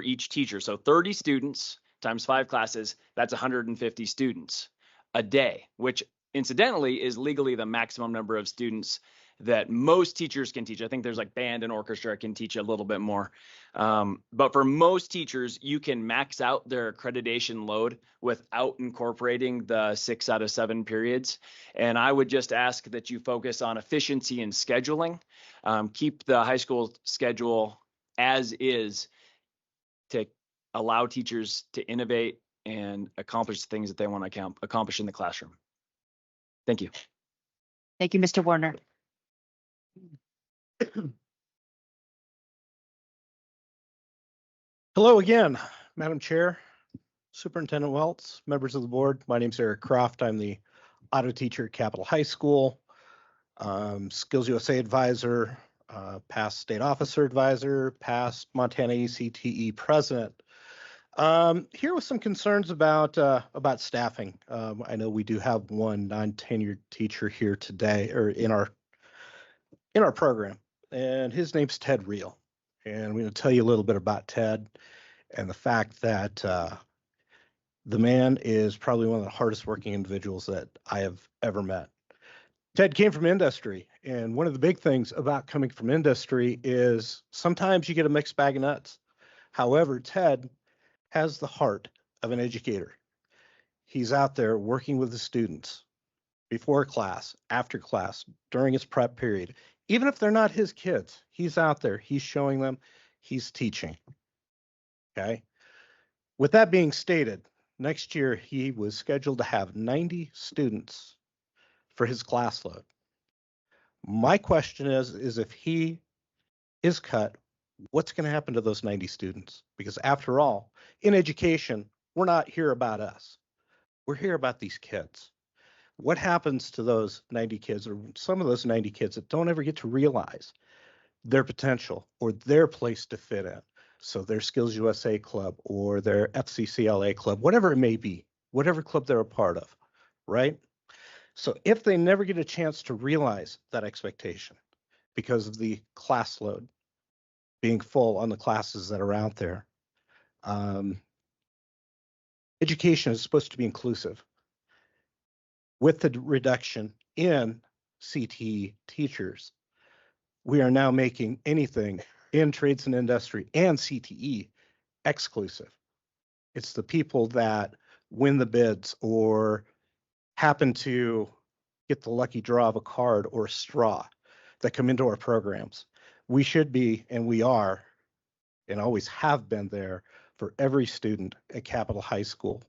each teacher. So 30 students times 5 classes, that's 150 students a day, which incidentally is legally the maximum number of students that most teachers can teach. I think there's like band and orchestra can teach a little bit more. But for most teachers, you can max out their accreditation load without incorporating the 6 out of 7 periods. And I would just ask that you focus on efficiency and scheduling. Keep the high school schedule as is to allow teachers to innovate and accomplish the things that they want to accomplish in the classroom. Thank you. Thank you, Mr. Warner. Hello again, Madam Chair, Superintendent Welts, members of the board. My name is Eric Croft. I'm the auto teacher at Capitol High School, Skills USA advisor, past state officer advisor, past Montana ECTE president. Here with some concerns about staffing. I know we do have one non-tenured teacher here today, or in our program, and his name's Ted Reel. And I'm going to tell you a little bit about Ted and the fact that the man is probably one of the hardest working individuals that I have ever met. Ted came from industry, and one of the big things about coming from industry is sometimes you get a mixed bag of nuts. However, Ted has the heart of an educator. He's out there working with the students before class, after class, during his prep period. Even if they're not his kids, he's out there, he's showing them, he's teaching. Okay. With that being stated, next year he was scheduled to have 90 students for his class load. My question is if he is cut, what's going to happen to those 90 students? Because after all, in education, we're not here about us. We're here about these kids. What happens to those 90 kids, or some of those 90 kids that don't ever get to realize their potential or their place to fit in? So their Skills USA club or their FCCLA club, whatever it may be, whatever club they're a part of, right? So if they never get a chance to realize that expectation because of the class load being full on the classes that are out there, education is supposed to be inclusive. With the reduction in CTE teachers, we are now making anything in trades and industry and CTE exclusive. It's the people that win the bids or happen to get the lucky draw of a card or a straw that come into our programs. We should be, and we are, and always have been there for every student at Capitol High School.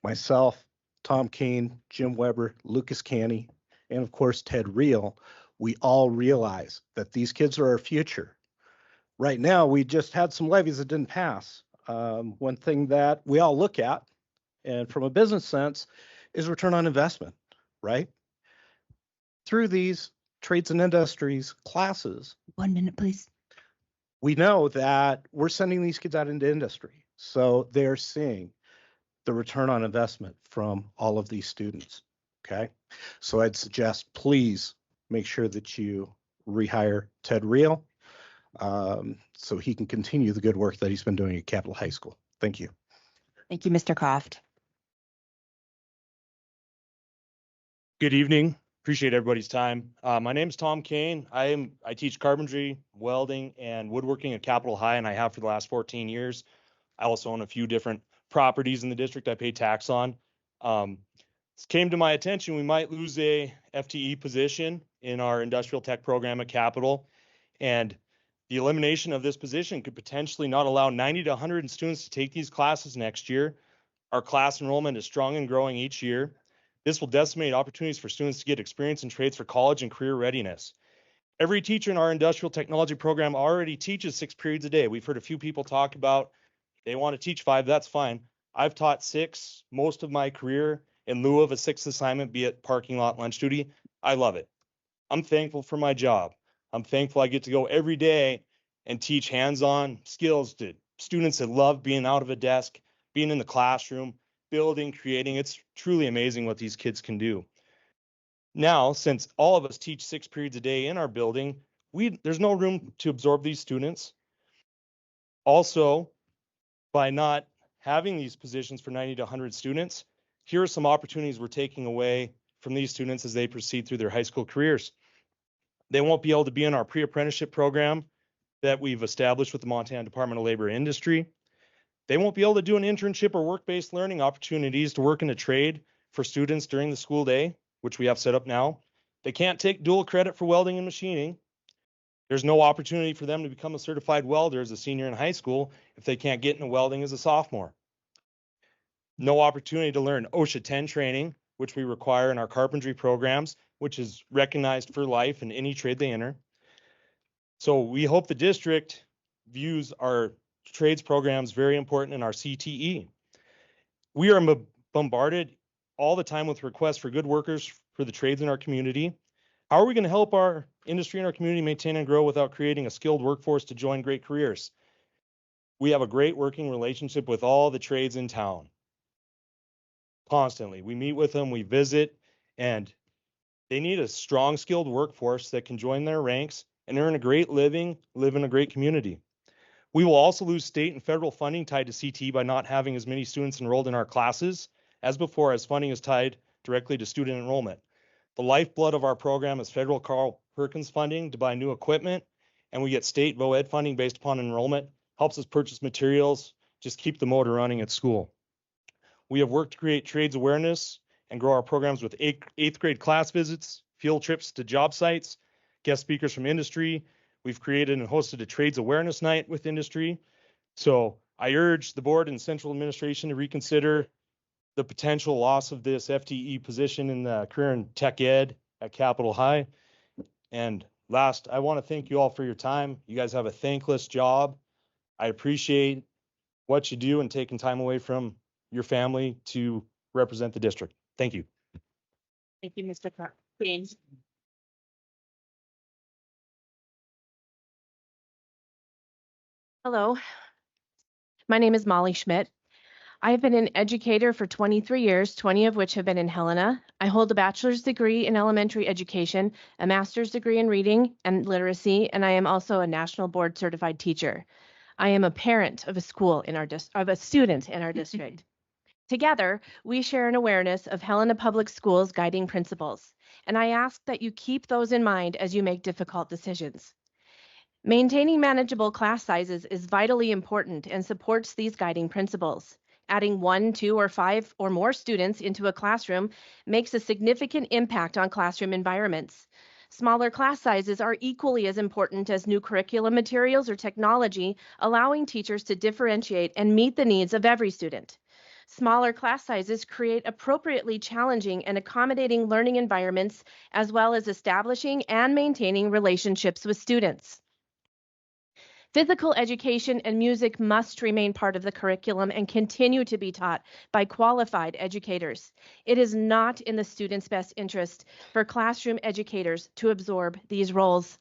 Myself, Tom Kane, Jim Weber, Lucas Canny, and of course, Ted Reel, we all realize that these kids are our future. Right now, we just had some levies that didn't pass. One thing that we all look at, and from a business sense, is return on investment, right? Through these trades and industries classes. 1 minute, please. We know that we're sending these kids out into industry. So they're seeing the return on investment from all of these students, okay? So I'd suggest please make sure that you rehire Ted Reel so he can continue the good work that he's been doing at Capitol High School. Thank you. Thank you, Mr. Croft. Good evening. Appreciate everybody's time. My name's Tom Kane. I teach carpentry, welding, and woodworking at Capitol High, and I have for the last 14 years. I also own a few different properties in the district I pay tax on. It came to my attention we might lose a FTE position in our industrial tech program at Capitol, and the elimination of this position could potentially not allow 90 to 100 students to take these classes next year. Our class enrollment is strong and growing each year. This will decimate opportunities for students to get experience in trades for college and career readiness. Every teacher in our industrial technology program already teaches 6 periods a day. We've heard a few people talk about they want to teach 5, that's fine. I've taught 6 most of my career in lieu of a 6th assignment, be it parking lot lunch duty. I love it. I'm thankful for my job. I'm thankful I get to go every day and teach hands-on skills to students that love being out of a desk, being in the classroom, building, creating. It's truly amazing what these kids can do. Now, since all of us teach 6 periods a day in our building, there's no room to absorb these students. Also, by not having these positions for 90 to 100 students, here are some opportunities we're taking away from these students as they proceed through their high school careers. They won't be able to be in our pre-apprenticeship program that we've established with the Montana Department of Labor and Industry. They won't be able to do an internship or work-based learning opportunities to work in a trade for students during the school day, which we have set up now. They can't take dual credit for welding and machining. There's no opportunity for them to become a certified welder as a senior in high school if they can't get into welding as a sophomore. No opportunity to learn OSHA 10 training, which we require in our carpentry programs, which is recognized for life in any trade they enter. So we hope the district views our trades programs very important in our CTE. We are bombarded all the time with requests for good workers for the trades in our community. How are we going to help our industry and our community maintain and grow without creating a skilled workforce to join great careers? We have a great working relationship with all the trades in town. Constantly, we meet with them, we visit, and they need a strong, skilled workforce that can join their ranks and earn a great living, live in a great community. We will also lose state and federal funding tied to CTE by not having as many students enrolled in our classes as before, as funding is tied directly to student enrollment. The lifeblood of our program is federal Carl Perkins funding to buy new equipment, and we get state VOED funding based upon enrollment, helps us purchase materials, just keep the motor running at school. We have worked to create trades awareness and grow our programs with 8th grade class visits, field trips to job sites, guest speakers from industry. We've created and hosted a trades awareness night with industry. So I urge the board and central administration to reconsider the potential loss of this FTE position in the career and tech ed at Capitol High. And last, I want to thank you all for your time. You guys have a thankless job. I appreciate what you do and taking time away from your family to represent the district. Thank you. Thank you, Mr. James. Hello, my name is Molly Schmidt. I've been an educator for 23 years, 20 of which have been in Helena. I hold a bachelor's degree in elementary education, a master's degree in reading and literacy, and I am also a national board certified teacher. I am a parent of a student in our district. Together, we share an awareness of Helena Public Schools guiding principles, and I ask that you keep those in mind as you make difficult decisions. Maintaining manageable class sizes is vitally important and supports these guiding principles. Adding 1, 2, or 5 or more students into a classroom makes a significant impact on classroom environments. Smaller class sizes are equally as important as new curriculum materials or technology, allowing teachers to differentiate and meet the needs of every student. Smaller class sizes create appropriately challenging and accommodating learning environments, as well as establishing and maintaining relationships with students. Physical education and music must remain part of the curriculum and continue to be taught by qualified educators. It is not in the students' best interest for classroom educators to absorb these roles.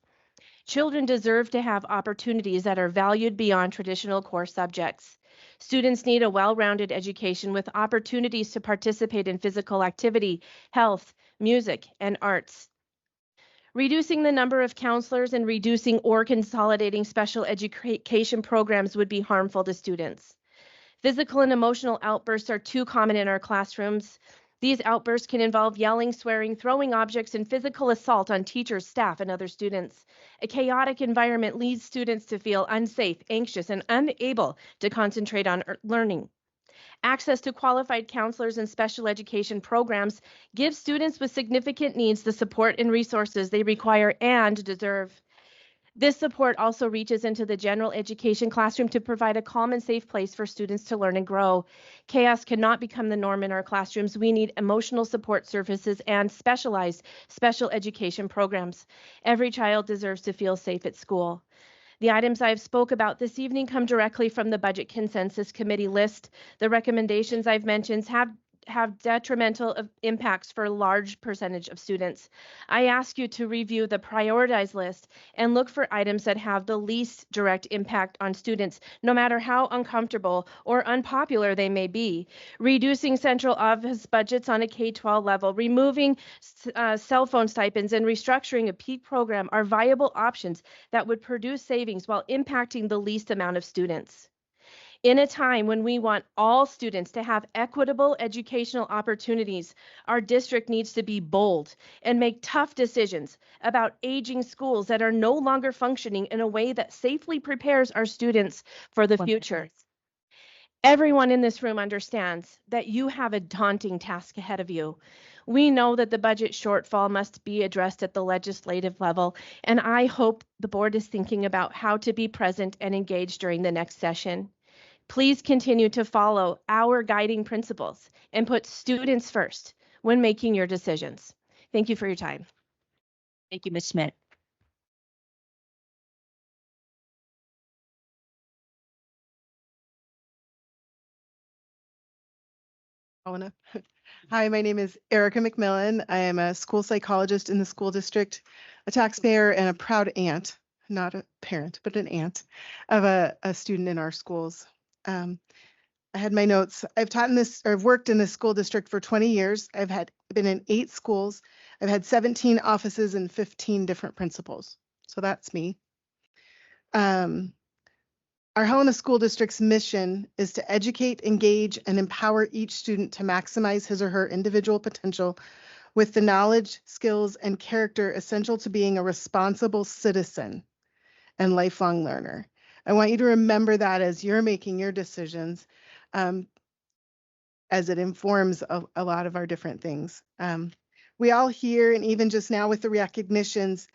Children deserve to have opportunities that are valued beyond traditional core subjects. Students need a well-rounded education with opportunities to participate in physical activity, health, music, and arts. Reducing the number of counselors and reducing or consolidating special education programs would be harmful to students. Physical and emotional outbursts are too common in our classrooms. These outbursts can involve yelling, swearing, throwing objects, and physical assault on teachers, staff, and other students. A chaotic environment leads students to feel unsafe, anxious, and unable to concentrate on learning. Access to qualified counselors and special education programs gives students with significant needs the support and resources they require and deserve. This support also reaches into the general education classroom to provide a calm and safe place for students to learn and grow. Chaos cannot become the norm in our classrooms. We need emotional support services and specialized special education programs. Every child deserves to feel safe at school. The items I've spoke about this evening come directly from the Budget Consensus Committee list. The recommendations I've mentioned have detrimental impacts for a large percentage of students. I ask you to review the prioritized list and look for items that have the least direct impact on students, no matter how uncomfortable or unpopular they may be. Reducing central office budgets on a K-12 level, removing cell phone stipends, and restructuring a peak program are viable options that would produce savings while impacting the least amount of students. In a time when we want all students to have equitable educational opportunities, our district needs to be bold and make tough decisions about aging schools that are no longer functioning in a way that safely prepares our students for the future. Everyone in this room understands that you have a daunting task ahead of you. We know that the budget shortfall must be addressed at the legislative level, and I hope the board is thinking about how to be present and engaged during the next session. Please continue to follow our guiding principles and put students first when making your decisions. Thank you for your time. Thank you, Ms. Schmidt. Hi, my name is Erica McMillan. I am a school psychologist in the school district, a taxpayer, and a proud aunt, not a parent, but an aunt of a student in our schools. I had my notes. I've worked in this school district for 20 years. I've been in 8 schools. I've had 17 offices and 15 different principals. So that's me. Our Helena School District's mission is to educate, engage, and empower each student to maximize his or her individual potential with the knowledge, skills, and character essential to being a responsible citizen and lifelong learner. I want you to remember that as you're making your decisions, as it informs a lot of our different things. We all hear, and even just now with the recognitions,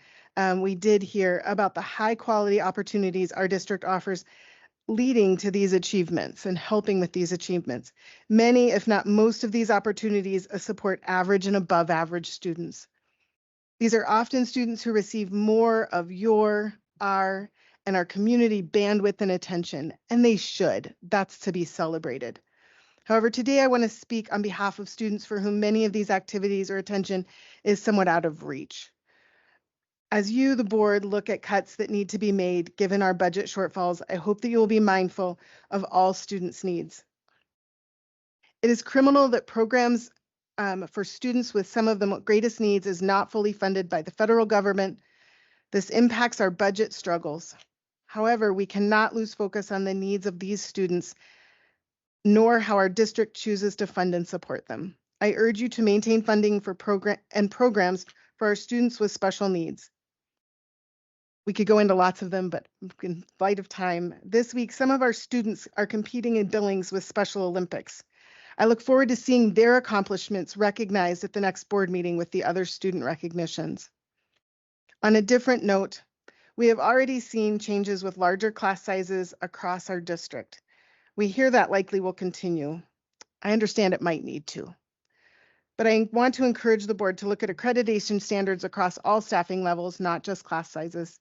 we did hear about the high quality opportunities our district offers leading to these achievements and helping with these achievements. Many, if not most of these opportunities support average and above average students. These are often students who receive more of your, our, and our community bandwidth and attention, and they should. That's to be celebrated. However, today I want to speak on behalf of students for whom many of these activities or attention is somewhat out of reach. As you, the board, look at cuts that need to be made given our budget shortfalls, I hope that you will be mindful of all students' needs. It is criminal that programs for students with some of the greatest needs is not fully funded by the federal government. This impacts our budget struggles. However, we cannot lose focus on the needs of these students, nor how our district chooses to fund and support them. I urge you to maintain funding for programs for our students with special needs. We could go into lots of them, but in light of time, this week, some of our students are competing in Billings with Special Olympics. I look forward to seeing their accomplishments recognized at the next board meeting with the other student recognitions. On a different note, we have already seen changes with larger class sizes across our district. We hear that likely will continue. I understand it might need to. But I want to encourage the board to look at accreditation standards across all staffing levels, not just class sizes.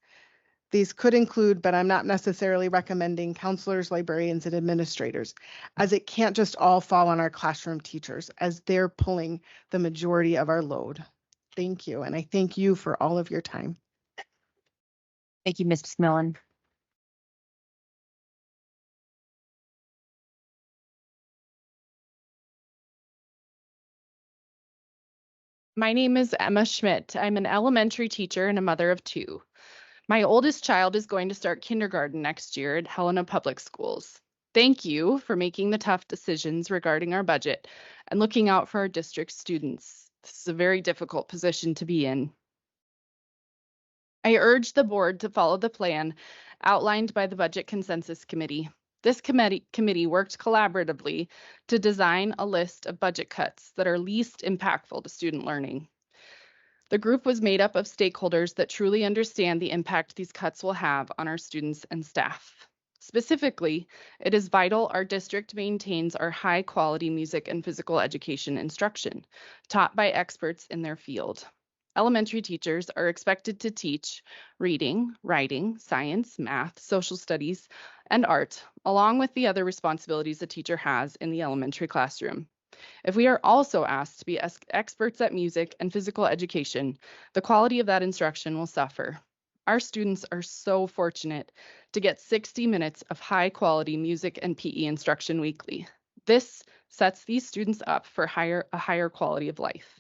These could include, but I'm not necessarily recommending, counselors, librarians, and administrators, as it can't just all fall on our classroom teachers, as they're pulling the majority of our load. Thank you, and I thank you for all of your time. Thank you, Ms. McMillan. My name is Emma Schmidt. I'm an elementary teacher and a mother of two. My oldest child is going to start kindergarten next year at Helena Public Schools. Thank you for making the tough decisions regarding our budget and looking out for our district students. This is a very difficult position to be in. I urge the board to follow the plan outlined by the Budget Consensus Committee. This committee worked collaboratively to design a list of budget cuts that are least impactful to student learning. The group was made up of stakeholders that truly understand the impact these cuts will have on our students and staff. Specifically, it is vital our district maintains our high-quality music and physical education instruction, taught by experts in their field. Elementary teachers are expected to teach reading, writing, science, math, social studies, and art, along with the other responsibilities a teacher has in the elementary classroom. If we are also asked to be experts at music and physical education, the quality of that instruction will suffer. Our students are so fortunate to get 60 minutes of high quality music and PE instruction weekly. This sets these students up for a higher quality of life.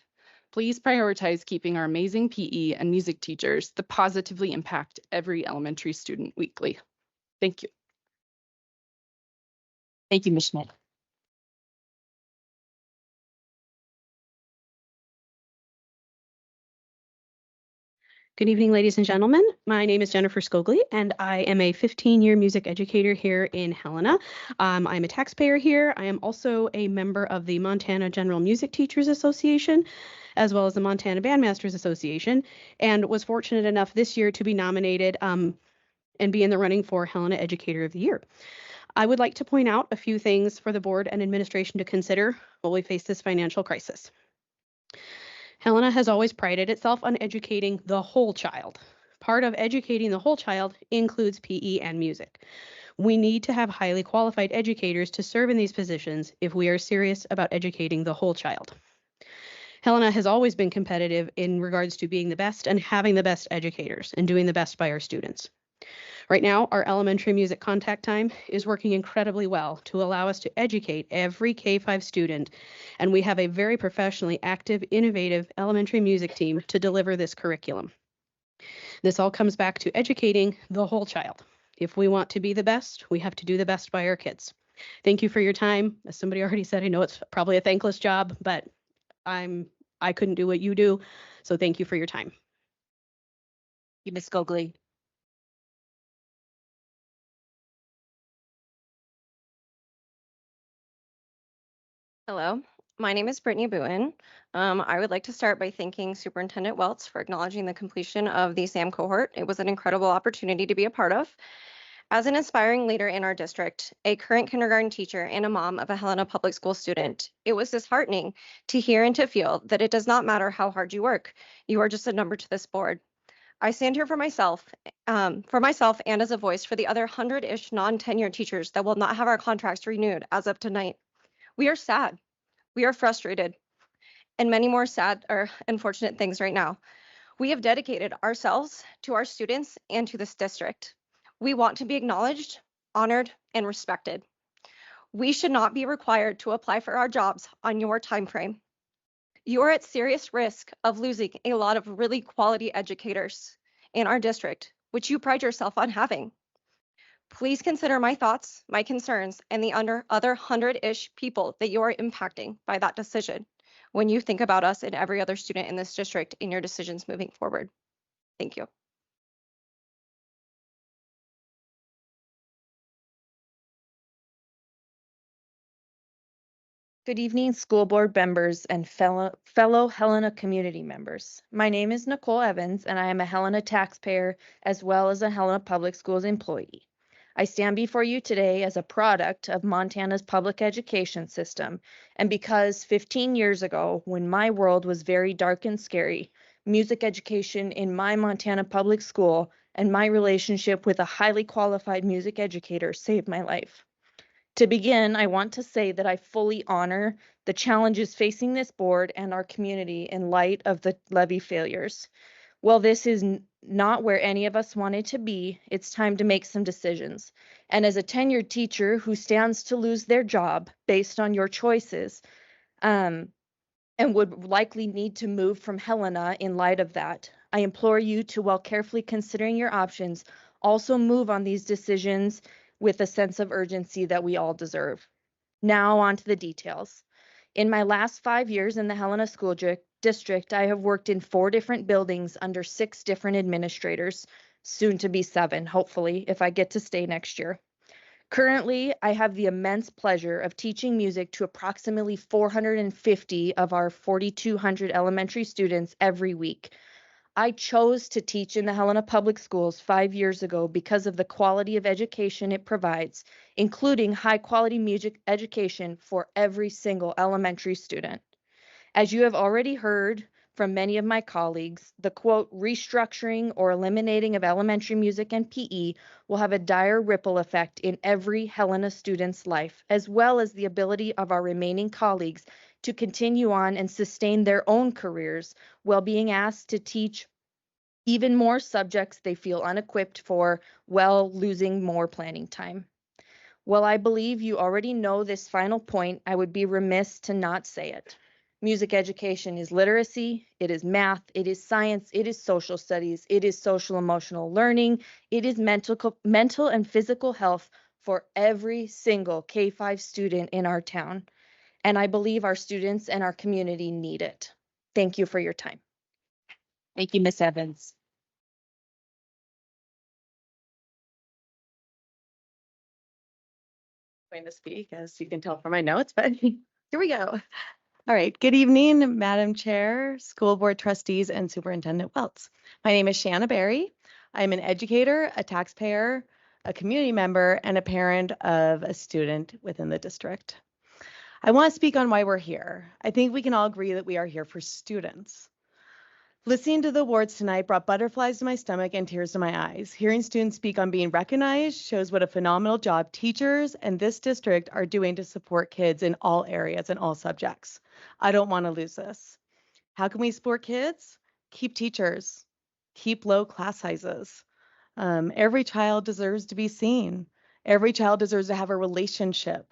Please prioritize keeping our amazing PE and music teachers that positively impact every elementary student weekly. Thank you. Thank you, Ms. Schmidt. Good evening, ladies and gentlemen. My name is Jennifer Scogli, and I am a 15-year music educator here in Helena. I'm a taxpayer here. I am also a member of the Montana General Music Teachers Association, as well as the Montana Bandmasters Association, and was fortunate enough this year to be nominated and be in the running for Helena Educator of the Year. I would like to point out a few things for the board and administration to consider while we face this financial crisis. Helena has always prided itself on educating the whole child. Part of educating the whole child includes PE and music. We need to have highly qualified educators to serve in these positions if we are serious about educating the whole child. Helena has always been competitive in regards to being the best and having the best educators and doing the best by our students. Right now, our elementary music contact time is working incredibly well to allow us to educate every K-5 student, and we have a very professionally active, innovative elementary music team to deliver this curriculum. This all comes back to educating the whole child. If we want to be the best, we have to do the best by our kids. Thank you for your time. As somebody already said, I know it's probably a thankless job, but I couldn't do what you do, so thank you for your time. Thank you, Ms. Scogli. Hello, my name is Brittany Bowen. I would like to start by thanking Superintendent Welts for acknowledging the completion of the SAM cohort. It was an incredible opportunity to be a part of. As an aspiring leader in our district, a current kindergarten teacher, and a mom of a Helena Public School student, it was disheartening to hear and to feel that it does not matter how hard you work. You are just a number to this board. I stand here for myself and as a voice for the other 100-ish non-tenured teachers that will not have our contracts renewed as of tonight. We are sad. We are frustrated, and many more sad or unfortunate things right now. We have dedicated ourselves to our students and to this district. We want to be acknowledged, honored, and respected. We should not be required to apply for our jobs on your time frame. You are at serious risk of losing a lot of really quality educators in our district, which you pride yourself on having. Please consider my thoughts, my concerns, and the other 100-ish people that you are impacting by that decision when you think about us and every other student in this district in your decisions moving forward. Thank you. Good evening, school board members and fellow Helena community members. My name is Nicole Evans, and I am a Helena taxpayer as well as a Helena Public Schools employee. I stand before you today as a product of Montana's public education system, and because 15 years ago, when my world was very dark and scary, music education in my Montana public school and my relationship with a highly qualified music educator saved my life. To begin, I want to say that I fully honor the challenges facing this board and our community in light of the levy failures. While this is not where any of us wanted to be, it's time to make some decisions. And as a tenured teacher who stands to lose their job based on your choices, and would likely need to move from Helena in light of that, I implore you to, while carefully considering your options, also move on these decisions with a sense of urgency that we all deserve. Now on to the details. In my last 5 years in the Helena School District, I have worked in 4 different buildings under 6 different administrators, soon to be 7, hopefully, if I get to stay next year. Currently, I have the immense pleasure of teaching music to approximately 450 of our 4,200 elementary students every week. I chose to teach in the Helena Public Schools 5 years ago because of the quality of education it provides, including high quality music education for every single elementary student. As you have already heard from many of my colleagues, the quote, restructuring or eliminating of elementary music and PE will have a dire ripple effect in every Helena student's life, as well as the ability of our remaining colleagues to continue on and sustain their own careers while being asked to teach even more subjects they feel unequipped for, while losing more planning time. While I believe you already know this final point, I would be remiss to not say it. Music education is literacy, it is math, it is science, it is social studies, it is social emotional learning, it is mental and physical health for every single K-5 student in our town. And I believe our students and our community need it. Thank you for your time. Thank you, Ms. Evans. Going to speak, as you can tell from my notes, but here we go. All right. Good evening, Madam Chair, School Board Trustees, and Superintendent Welts. My name is Shanna Berry. I'm an educator, a taxpayer, a community member, and a parent of a student within the district. I want to speak on why we're here. I think we can all agree that we are here for students. Listening to the awards tonight brought butterflies to my stomach and tears to my eyes. Hearing students speak on being recognized shows what a phenomenal job teachers and this district are doing to support kids in all areas and all subjects. I don't want to lose this. How can we support kids? Keep teachers. Keep low class sizes. Every child deserves to be seen. Every child deserves to have a relationship.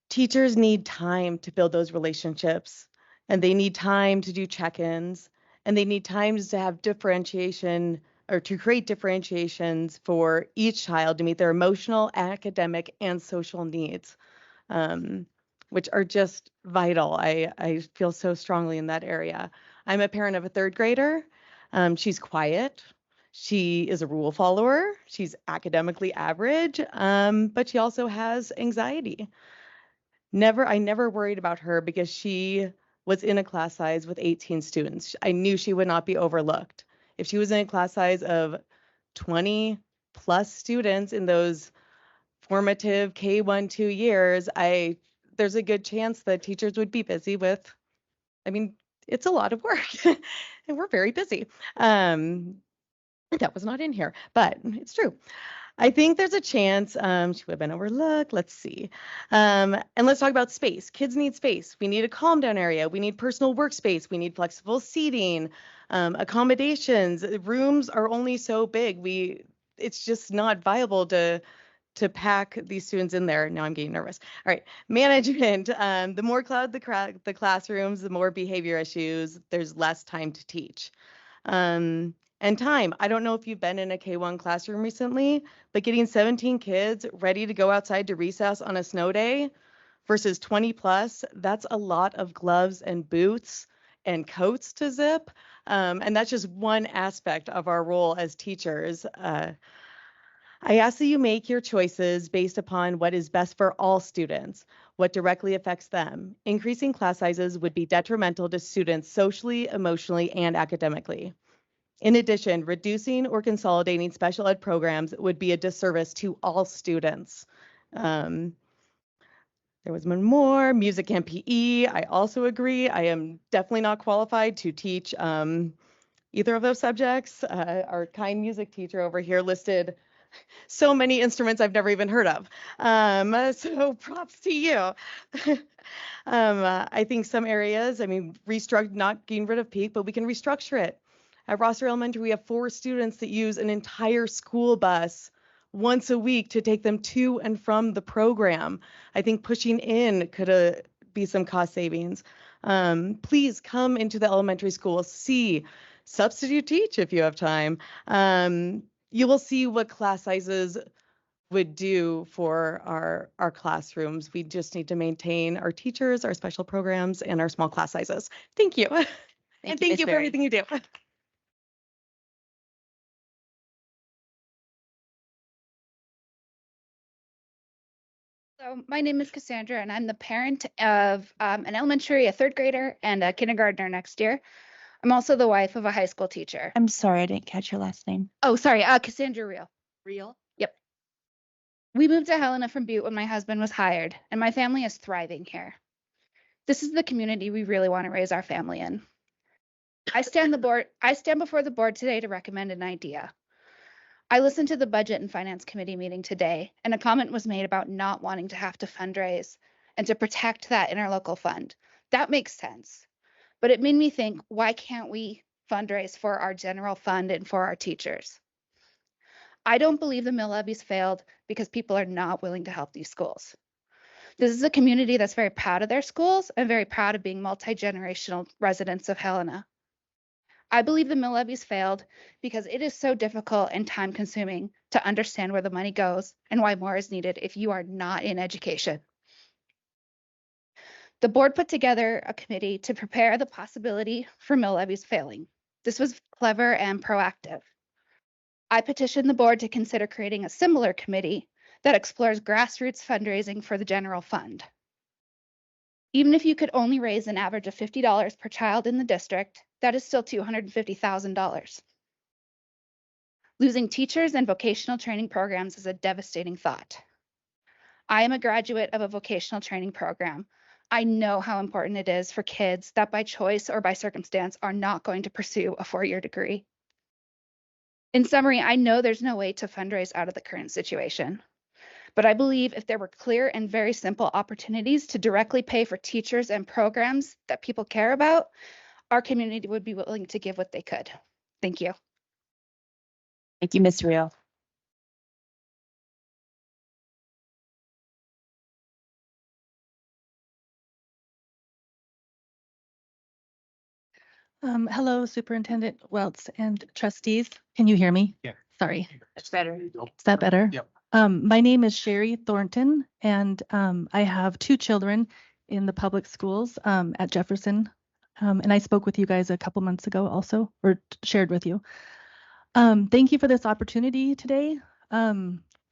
Teachers need time to build those relationships, and they need time to do check-ins, and they need times to have differentiation or to create differentiations for each child to meet their emotional, academic, and social needs, which are just vital. I feel so strongly in that area. I'm a parent of a 3rd grader. She's quiet. She is a rule follower. She's academically average, but she also has anxiety. I never worried about her because she was in a class size with 18 students. I knew she would not be overlooked. If she was in a class size of 20, plus students in those formative K1, 2 years, there's a good chance that teachers would be busy with, I mean, it's a lot of work and we're very busy. That was not in here, but it's true. I think there's a chance she would have been overlooked. Let's see. And let's talk about space. Kids need space. We need a calm down area. We need personal workspace. We need flexible seating, accommodations. Rooms are only so big. It's just not viable to pack these students in there. Now I'm getting nervous. All right, management. The more crowded the classrooms, the more behavior issues. There's less time to teach. And time. I don't know if you've been in a K1 classroom recently, but getting 17 kids ready to go outside to recess on a snow day versus 20 plus, that's a lot of gloves and boots and coats to zip. And that's just one aspect of our role as teachers. I ask that you make your choices based upon what is best for all students, what directly affects them. Increasing class sizes would be detrimental to students socially, emotionally, and academically. In addition, reducing or consolidating special ed programs would be a disservice to all students. There was one more, music and PE. I also agree. I am definitely not qualified to teach either of those subjects. Our kind music teacher over here listed so many instruments I've never even heard of. So props to you. I think some areas, not getting rid of peak, but we can restructure it. At Rosser Elementary, we have 4 students that use an entire school bus once a week to take them to and from the program. I think pushing in could be some cost savings. Please come into the elementary school, substitute teach if you have time. You will see what class sizes would do for our classrooms. We just need to maintain our teachers, our special programs, and our small class sizes. Thank you. And thank you for everything you do. So my name is Cassandra, and I'm the parent of an elementary, a 3rd grader, and a kindergartner next year. I'm also the wife of a high school teacher. I'm sorry, I didn't catch your last name. Oh, sorry, Cassandra Real. Real? Yep. We moved to Helena from Butte when my husband was hired, and my family is thriving here. This is the community we really want to raise our family in. I stand before the board today to recommend an idea. I listened to the Budget and Finance Committee meeting today, and a comment was made about not wanting to have to fundraise and to protect that interlocal fund. That makes sense. But it made me think, why can't we fundraise for our general fund and for our teachers? I don't believe the mill levies failed because people are not willing to help these schools. This is a community that's very proud of their schools and very proud of being multi-generational residents of Helena. I believe the mill levies failed because it is so difficult and time consuming to understand where the money goes and why more is needed if you are not in education. The board put together a committee to prepare the possibility for mill levies failing. This was clever and proactive. I petitioned the board to consider creating a similar committee that explores grassroots fundraising for the general fund. Even if you could only raise an average of $50 per child in the district, that is still $250,000. Losing teachers and vocational training programs is a devastating thought. I am a graduate of a vocational training program. I know how important it is for kids that by choice or by circumstance are not going to pursue a 4-year degree. In summary, I know there's no way to fundraise out of the current situation. But I believe if there were clear and very simple opportunities to directly pay for teachers and programs that people care about, our community would be willing to give what they could. Thank you. Thank you, Ms. Real. Hello, Superintendent Welts and trustees. Can you hear me? Yeah. Sorry. That's better. Is that better? Yep. My name is Sherry Thornton, and I have 2 children in the public schools at Jefferson. And I spoke with you guys a couple months ago also, or shared with you. Thank you for this opportunity today.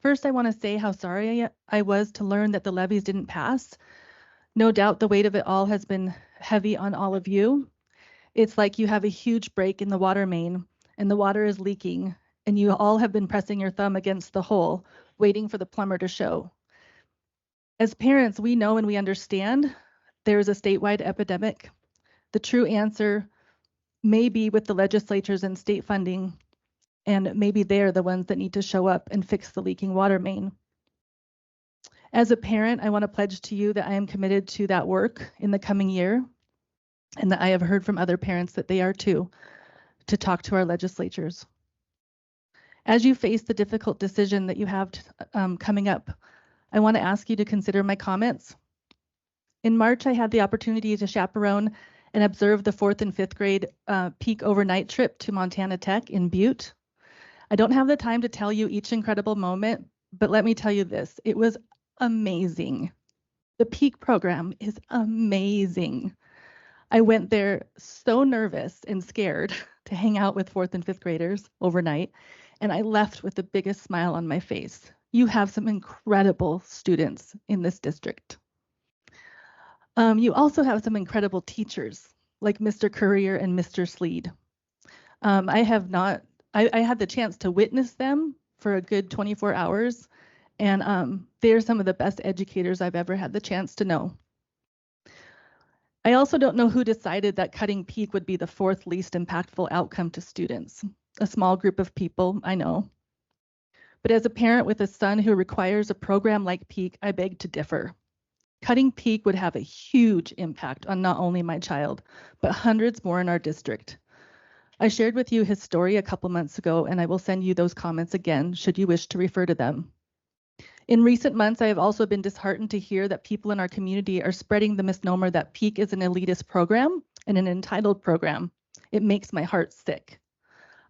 First, I want to say how sorry I was to learn that the levies didn't pass. No doubt the weight of it all has been heavy on all of you. It's like you have a huge break in the water main and the water is leaking and you all have been pressing your thumb against the hole, waiting for the plumber to show. As parents, we know and we understand there is a statewide epidemic. The true answer may be with the legislatures and state funding, and maybe they're the ones that need to show up and fix the leaking water main. As a parent, I want to pledge to you that I am committed to that work in the coming year, and that I have heard from other parents that they are too, to talk to our legislatures. As you face the difficult decision that you have coming up, I want to ask you to consider my comments. In March, I had the opportunity to chaperone and observe the 4th and 5th grade peak overnight trip to Montana Tech in Butte. I don't have the time to tell you each incredible moment, but let me tell you this, it was amazing. The peak program is amazing. I went there so nervous and scared to hang out with 4th and 5th graders overnight, and I left with the biggest smile on my face. You have some incredible students in this district. You also have some incredible teachers like Mr. Courier and Mr. Sleed. I had the chance to witness them for a good 24 hours, and they're some of the best educators I've ever had the chance to know. I also don't know who decided that cutting peak would be the 4th least impactful outcome to students. A small group of people, I know. But as a parent with a son who requires a program like peak, I beg to differ. Cutting peak would have a huge impact on not only my child, but hundreds more in our district. I shared with you his story a couple months ago, and I will send you those comments again should you wish to refer to them. In recent months, I have also been disheartened to hear that people in our community are spreading the misnomer that peak is an elitist program and an entitled program. It makes my heart sick.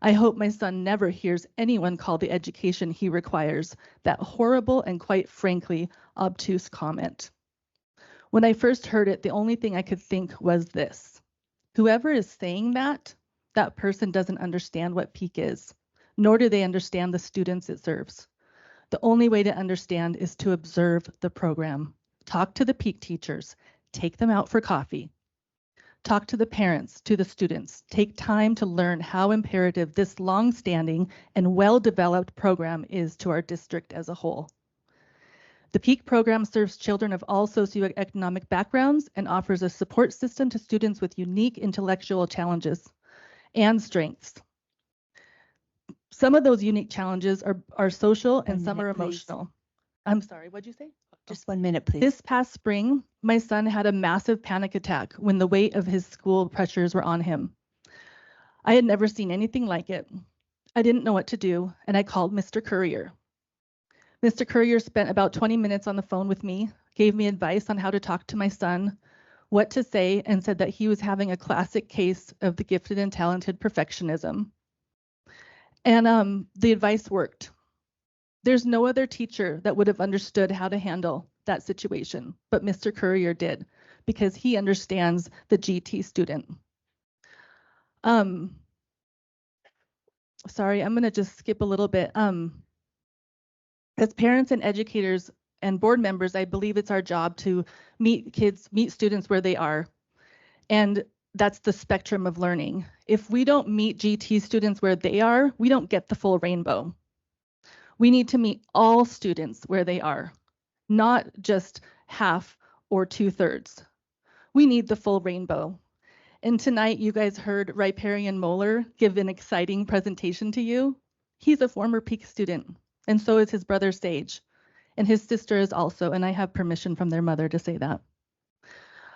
I hope my son never hears anyone call the education he requires that horrible and quite frankly obtuse comment. When I first heard it, the only thing I could think was this: whoever is saying that person doesn't understand what peak is, nor do they understand the students it serves. The only way to understand is to observe the program. Talk to the peak teachers, take them out for coffee. Talk to the parents, to the students. Take time to learn how imperative this long-standing and well-developed program is to our district as a whole. The peak program serves children of all socioeconomic backgrounds and offers a support system to students with unique intellectual challenges and strengths. Some of those unique challenges are social and some are emotional. I'm sorry, what'd you say? Just 1 minute, please. This past spring, my son had a massive panic attack when the weight of his school pressures were on him. I had never seen anything like it. I didn't know what to do, and I called Mr. Courier. Mr. Courier spent about 20 minutes on the phone with me, gave me advice on how to talk to my son, what to say, and said that he was having a classic case of the gifted and talented perfectionism. And the advice worked. There's no other teacher that would have understood how to handle that situation, but Mr. Courier did, because he understands the GT student. Sorry, I'm gonna just skip a little bit. As parents and educators and board members, I believe it's our job to meet students where they are. And that's the spectrum of learning. If we don't meet GT students where they are, we don't get the full rainbow. We need to meet all students where they are, not just half or 2/3. We need the full rainbow. And tonight you guys heard Riparian Moeller give an exciting presentation to you. He's a former Peak student, and so is his brother Sage. And his sister is also, and I have permission from their mother to say that.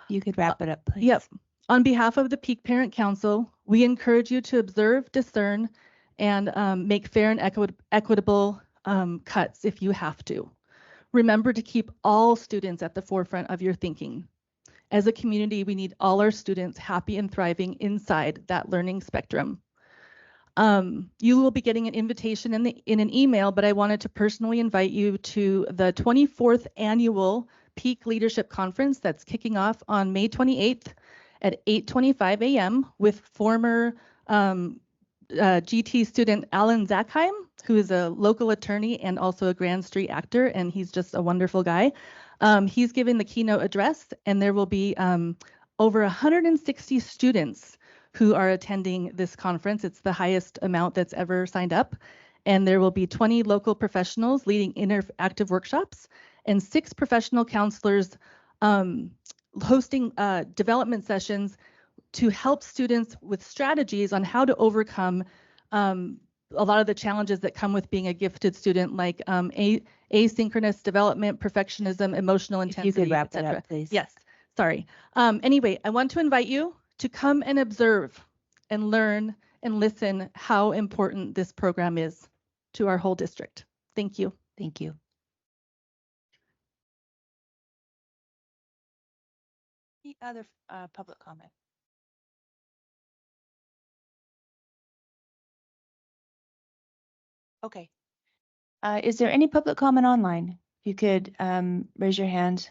You could wrap it up, please. Yep. On behalf of the Peak Parent Council, we encourage you to observe, discern, and make fair and equitable cuts if you have to. Remember to keep all students at the forefront of your thinking. As a community, we need all our students happy and thriving inside that learning spectrum. You will be getting an invitation in an email, but I wanted to personally invite you to the 24th annual Peak Leadership Conference that's kicking off on May 28th at 8:25 a.m. with former GT student Alan Zackheim, who is a local attorney and also a Grand Street actor, and he's just a wonderful guy. He's giving the keynote address, and there will be over 160 students who are attending this conference. It's the highest amount that's ever signed up. and there will be 20 local professionals leading interactive workshops and 6 professional counselors hosting development sessions to help students with strategies on how to overcome a lot of the challenges that come with being a gifted student, like asynchronous development, perfectionism, emotional intensity, If you could wrap that etc. up, please. Yes, sorry. Anyway, I want to invite you to come and observe and learn and listen how important this program is to our whole district. Thank you. Thank you. Any other public comment? Okay. Is there any public comment online? If you could raise your hand.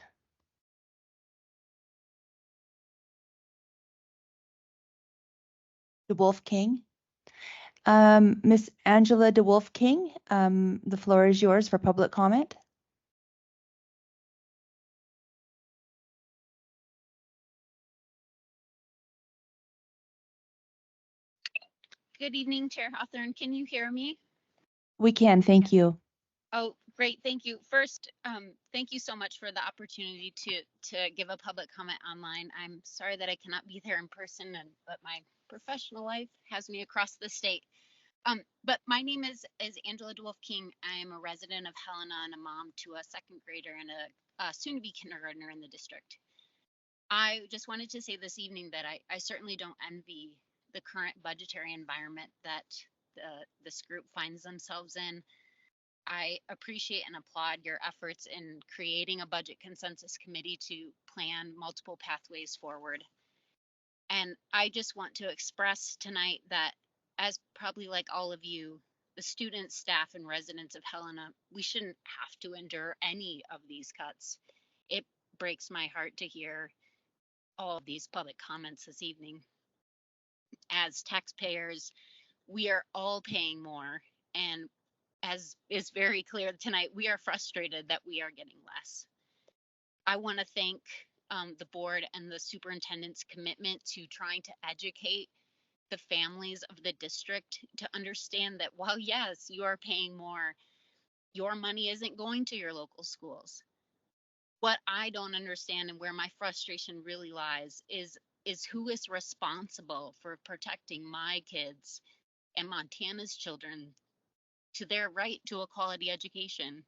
DeWolf King. Miss Angela DeWolf King, the floor is yours for public comment. Good evening, Chair Hawthorne. Can you hear me? We can, thank you. Oh, great. Thank you. First, thank you so much for the opportunity to give a public comment online. I'm sorry that I cannot be there in person, but my professional life has me across the state. But my name is Angela DeWolf King. I am a resident of Helena and a mom to a second grader and a soon-to-be kindergartner in the district. I just wanted to say this evening that I certainly don't envy the current budgetary environment that this group finds themselves in. I appreciate and applaud your efforts in creating a budget consensus committee to plan multiple pathways forward. And I just want to express tonight that, as probably like all of you, the students, staff, and residents of Helena, we shouldn't have to endure any of these cuts. It breaks my heart to hear all of these public comments this evening. As taxpayers, we are all paying more, and as is very clear tonight, we are frustrated that we are getting less. I want to thank the board and the superintendent's commitment to trying to educate the families of the district to understand that while yes, you are paying more, your money isn't going to your local schools. What I don't understand and where my frustration really lies is who is responsible for protecting my kids and Montana's children to their right to a quality education.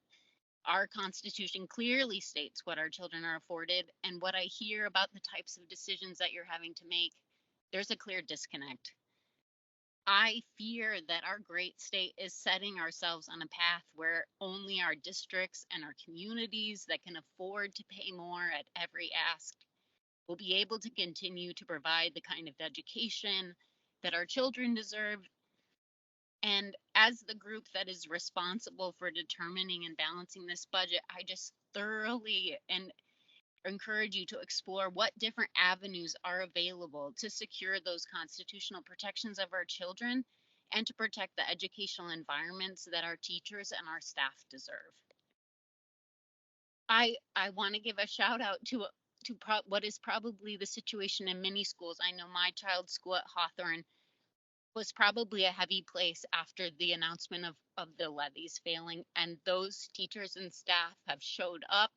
Our Constitution clearly states what our children are afforded, and what I hear about the types of decisions that you're having to make, there's a clear disconnect. I fear that our great state is setting ourselves on a path where only our districts and our communities that can afford to pay more at every ask will be able to continue to provide the kind of education that our children deserve. And as the group that is responsible for determining and balancing this budget, I just thoroughly and encourage you to explore what different avenues are available to secure those constitutional protections of our children and to protect the educational environments that our teachers and our staff deserve. I want to give a shout out to what is probably the situation in many schools. I know my child's school at Hawthorne was probably a heavy place after the announcement of the levies failing, and those teachers and staff have showed up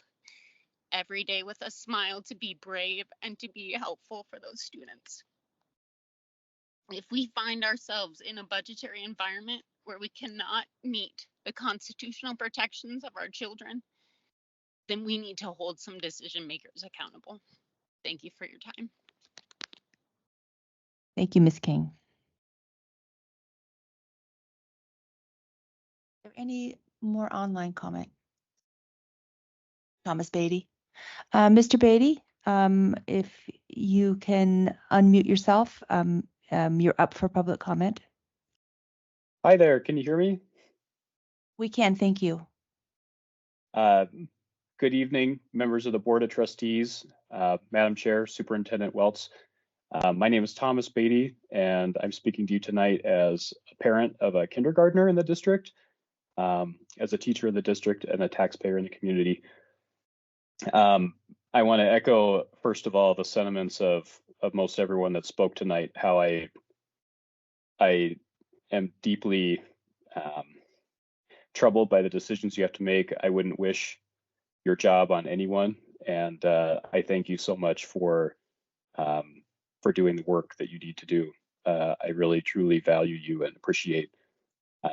every day with a smile to be brave and to be helpful for those students. If we find ourselves in a budgetary environment where we cannot meet the constitutional protections of our children, then we need to hold some decision makers accountable. Thank you for your time. Thank you, Ms. King. Is there any more online comment? Thomas Beatty. Mr. Beatty, if you can unmute yourself, you're up for public comment. Hi there, can you hear me? We can, thank you. Good evening, members of the Board of Trustees, Madam Chair, Superintendent Welts. My name is Thomas Beatty, and I'm speaking to you tonight as a parent of a kindergartner in the district, as a teacher in the district, and a taxpayer in the community. I want to echo, first of all, the sentiments of most everyone that spoke tonight, how I am deeply troubled by the decisions you have to make. I wouldn't wish your job on anyone, and I thank you so much for doing the work that you need to do. I really truly value you and appreciate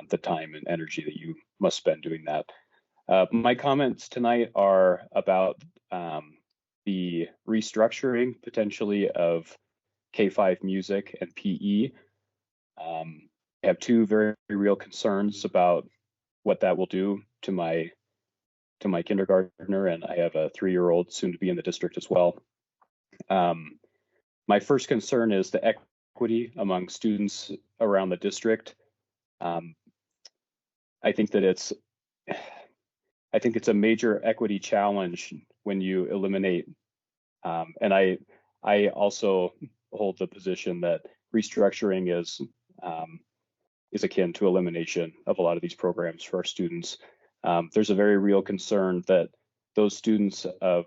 the time and energy that you must spend doing that. My comments tonight are about the restructuring potentially of K-5 music and PE. I have two very real concerns about what that will do to my kindergartner, and I have a 3-year-old soon to be in the district as well. My first concern is the equity among students around the district. I think it's a major equity challenge when you eliminate, and I also hold the position that restructuring is akin to elimination of a lot of these programs for our students. There's a very real concern that those students of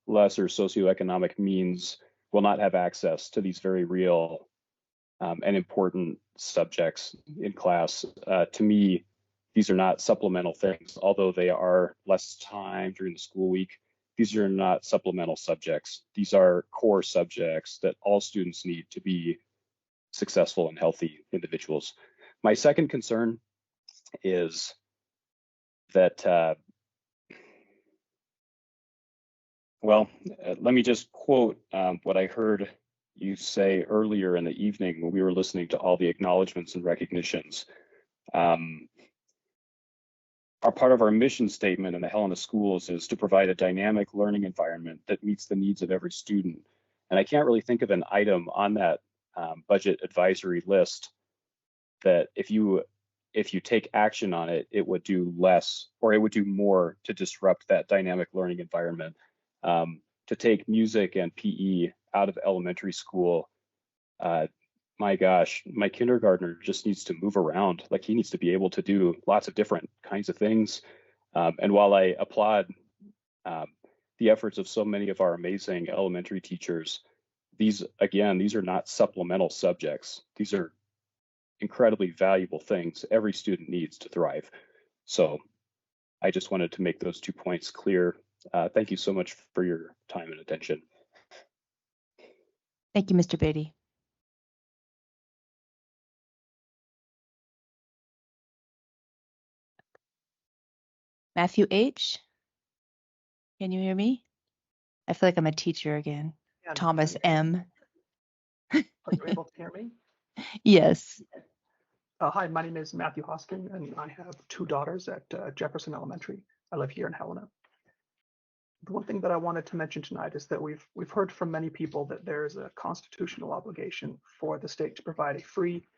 lesser socioeconomic means will not have access to these very real and important subjects in class. To me, these are not supplemental things, although they are less time during the school week. These are not supplemental subjects. These are core subjects that all students need to be successful and healthy individuals. My second concern is that, let me just quote what I heard you say earlier in the evening when we were listening to all the acknowledgements and recognitions. Part of our mission statement in the Helena schools is to provide a dynamic learning environment that meets the needs of every student. And I can't really think of an item on that budget advisory list that if you take action on it, it would do less or it would do more to disrupt that dynamic learning environment. To take music and PE out of elementary school, my gosh, my kindergartner just needs to move around. Like, he needs to be able to do lots of different kinds of things. And while I applaud the efforts of so many of our amazing elementary teachers, these are not supplemental subjects. These are incredibly valuable things every student needs to thrive. So I just wanted to make those 2 points clear. Thank you so much for your time and attention. Thank you, Mr. Beatty. Matthew H. Can you hear me? I feel like I'm a teacher again. Yeah, Thomas M. Are you able to hear me? Yes. Hi, my name is Matthew Hoskin, and I have 2 daughters at Jefferson Elementary. I live here in Helena. The one thing that I wanted to mention tonight is that we've heard from many people that there is a constitutional obligation for the state to provide a free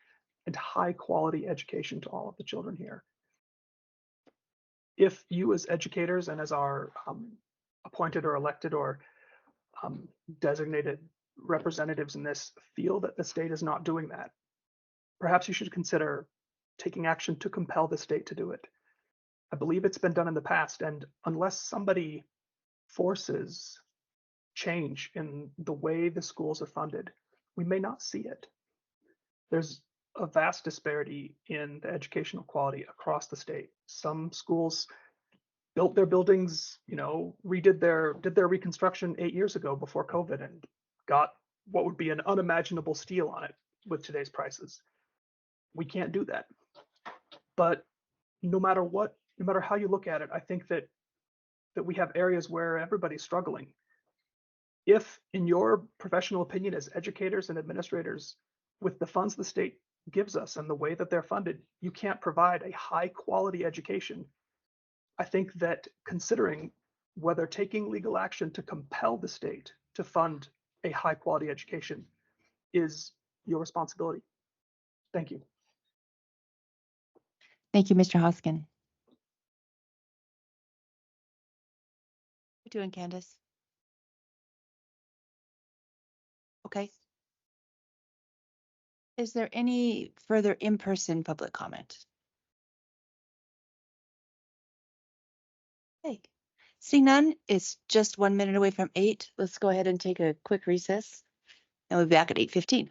and high quality education to all of the children here. If you as educators and as our appointed or elected or designated representatives in this feel that the state is not doing that, perhaps you should consider taking action to compel the state to do it. I believe it's been done in the past, and unless somebody forces change in the way the schools are funded, we may not see it. There's a vast disparity in the educational quality across the state. Some schools built their buildings, did their reconstruction 8 years ago before COVID and got what would be an unimaginable steal on it with today's prices. We can't do that. But no matter how you look at it, I think that we have areas where everybody's struggling. If, in your professional opinion as educators and administrators, with the funds the state gives us and the way that they're funded, you can't provide a high quality education, I think that considering whether taking legal action to compel the state to fund a high quality education is your responsibility. Thank you. Thank you, Mr. Hoskin. What are you doing, Candace? Okay. Is there any further in-person public comment? Okay. Seeing none, it's just 1 minute away from 8. Let's go ahead and take a quick recess, and we'll be back at 8:15.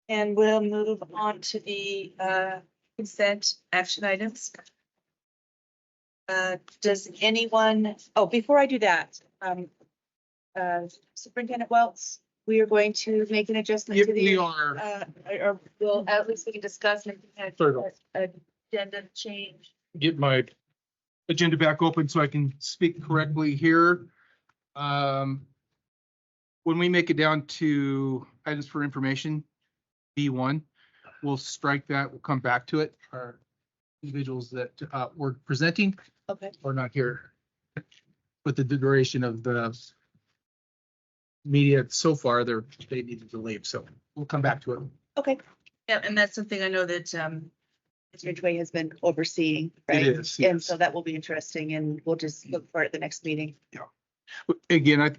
And we'll move on to the consent action items. Does anyone, oh, before I do that, Superintendent Welts, we are going to make an adjustment to the. We are. Or we'll, at least we can discuss making an agenda change. Get my agenda back open so I can speak correctly here. When we make it down to items for information, B1, we'll strike that. We'll come back to it. Our individuals that were presenting are not here. But the duration of the media so far, they needed to leave. So we'll come back to it. Okay. Yeah, and that's something I know that Mr. Ridgway has been overseeing, right? It is, And yes. so that will be interesting, and we'll just look for it at the next meeting. Again,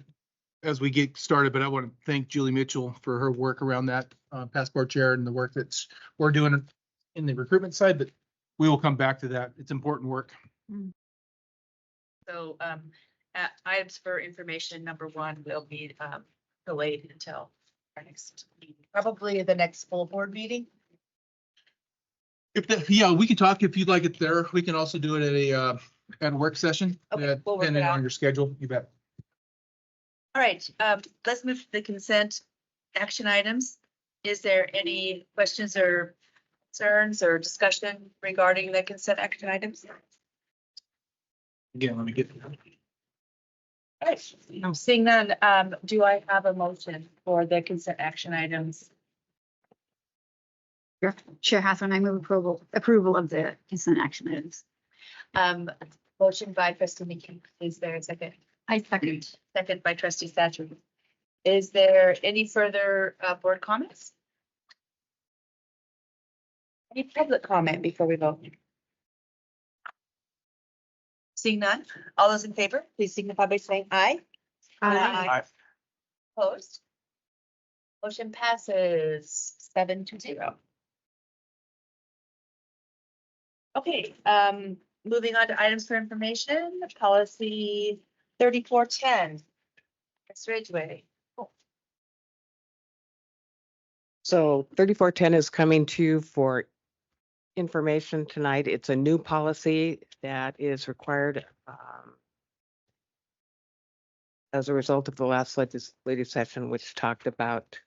as we get started, but I want to thank Julie Mitchell for her work around that passport chair and the work that we're doing in the recruitment side, but we will come back to that. It's important work. So items for information, number 1 will be delayed until our next meeting, probably the next full board meeting. Yeah, we can talk if you'd like it there. We can also do it at a work session. Okay, we'll work it depending out. on your schedule. You bet. All right, let's move to the consent action items. Is there any questions or concerns or discussion regarding the consent action items? Again, let me get. All right, seeing none, do I have a motion for the consent action items? Chair Hathorn, I move approval of the consent action items. Motion by trustee McKee. Is there a second? I second. Second by trustee Thatcher. Is there any further board comments? Any public comment before we vote? Seeing none, all those in favor, please signify by saying aye. Aye. Opposed? Motion passes 7-0. Okay, moving on to items for information, policy 3410. Ms. Ridgway. So 3410 is coming to you for information tonight. It's a new policy that is required as a result of the last legislative session, which talked about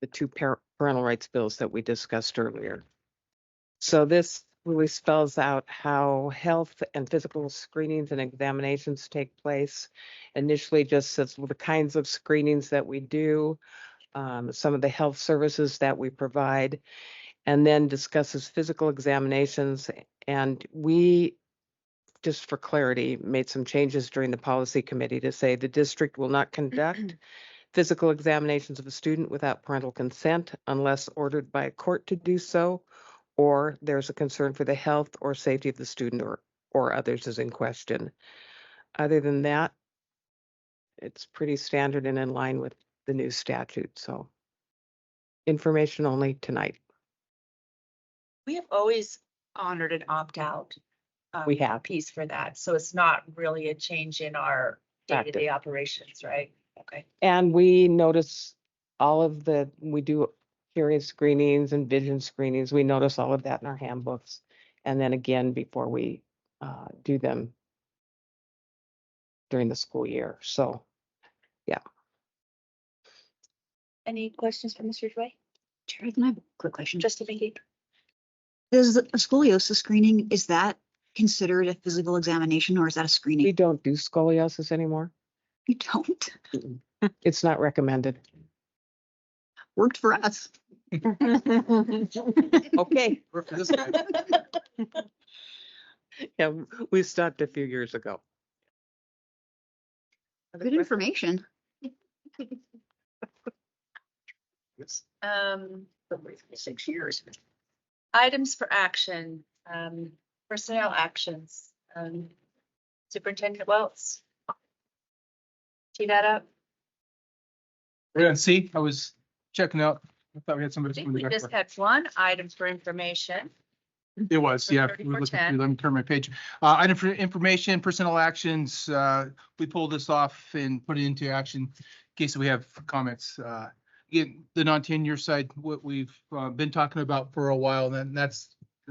the 2 parental rights bills that we discussed earlier. So this really spells out how health and physical screenings and examinations take place. Initially just says the kinds of screenings that we do, some of the health services that we provide, and then discusses physical examinations. And we, just for clarity, made some changes during the policy committee to say the district will not conduct physical examinations of a student without parental consent unless ordered by a court to do so, or there's a concern for the health or safety of the student or others is in question. Other than that, it's pretty standard and in line with the new statute. So information only tonight. We have always honored an opt-out. We have. Piece for that, so it's not really a change in our day-to-day operations, right? Okay. And we notice we do hearing screenings and vision screenings. We notice all of that in our handbooks. And then again, before we do them during the school year. So, yeah. Any questions for Mr. Ridgway? Chair, I have a quick question. Trustee McKee. Does a scoliosis screening, is that considered a physical examination or is that a screening? We don't do scoliosis anymore. You don't? It's not recommended. Worked for us. Okay. Work for this guy. Yeah, we stopped a few years ago. Good information. Yes. 6 years. Items for action, personnel actions. Superintendent Welts. Tee that up. We're on C. I was checking out. I thought we had somebody. We just had one, items for information. It was, yeah. 3410. Let me turn my page. Item for information, personnel actions. We pulled this off and put it into action in case we have comments again, the non-tenure side, what we've been talking about for a while, and then that's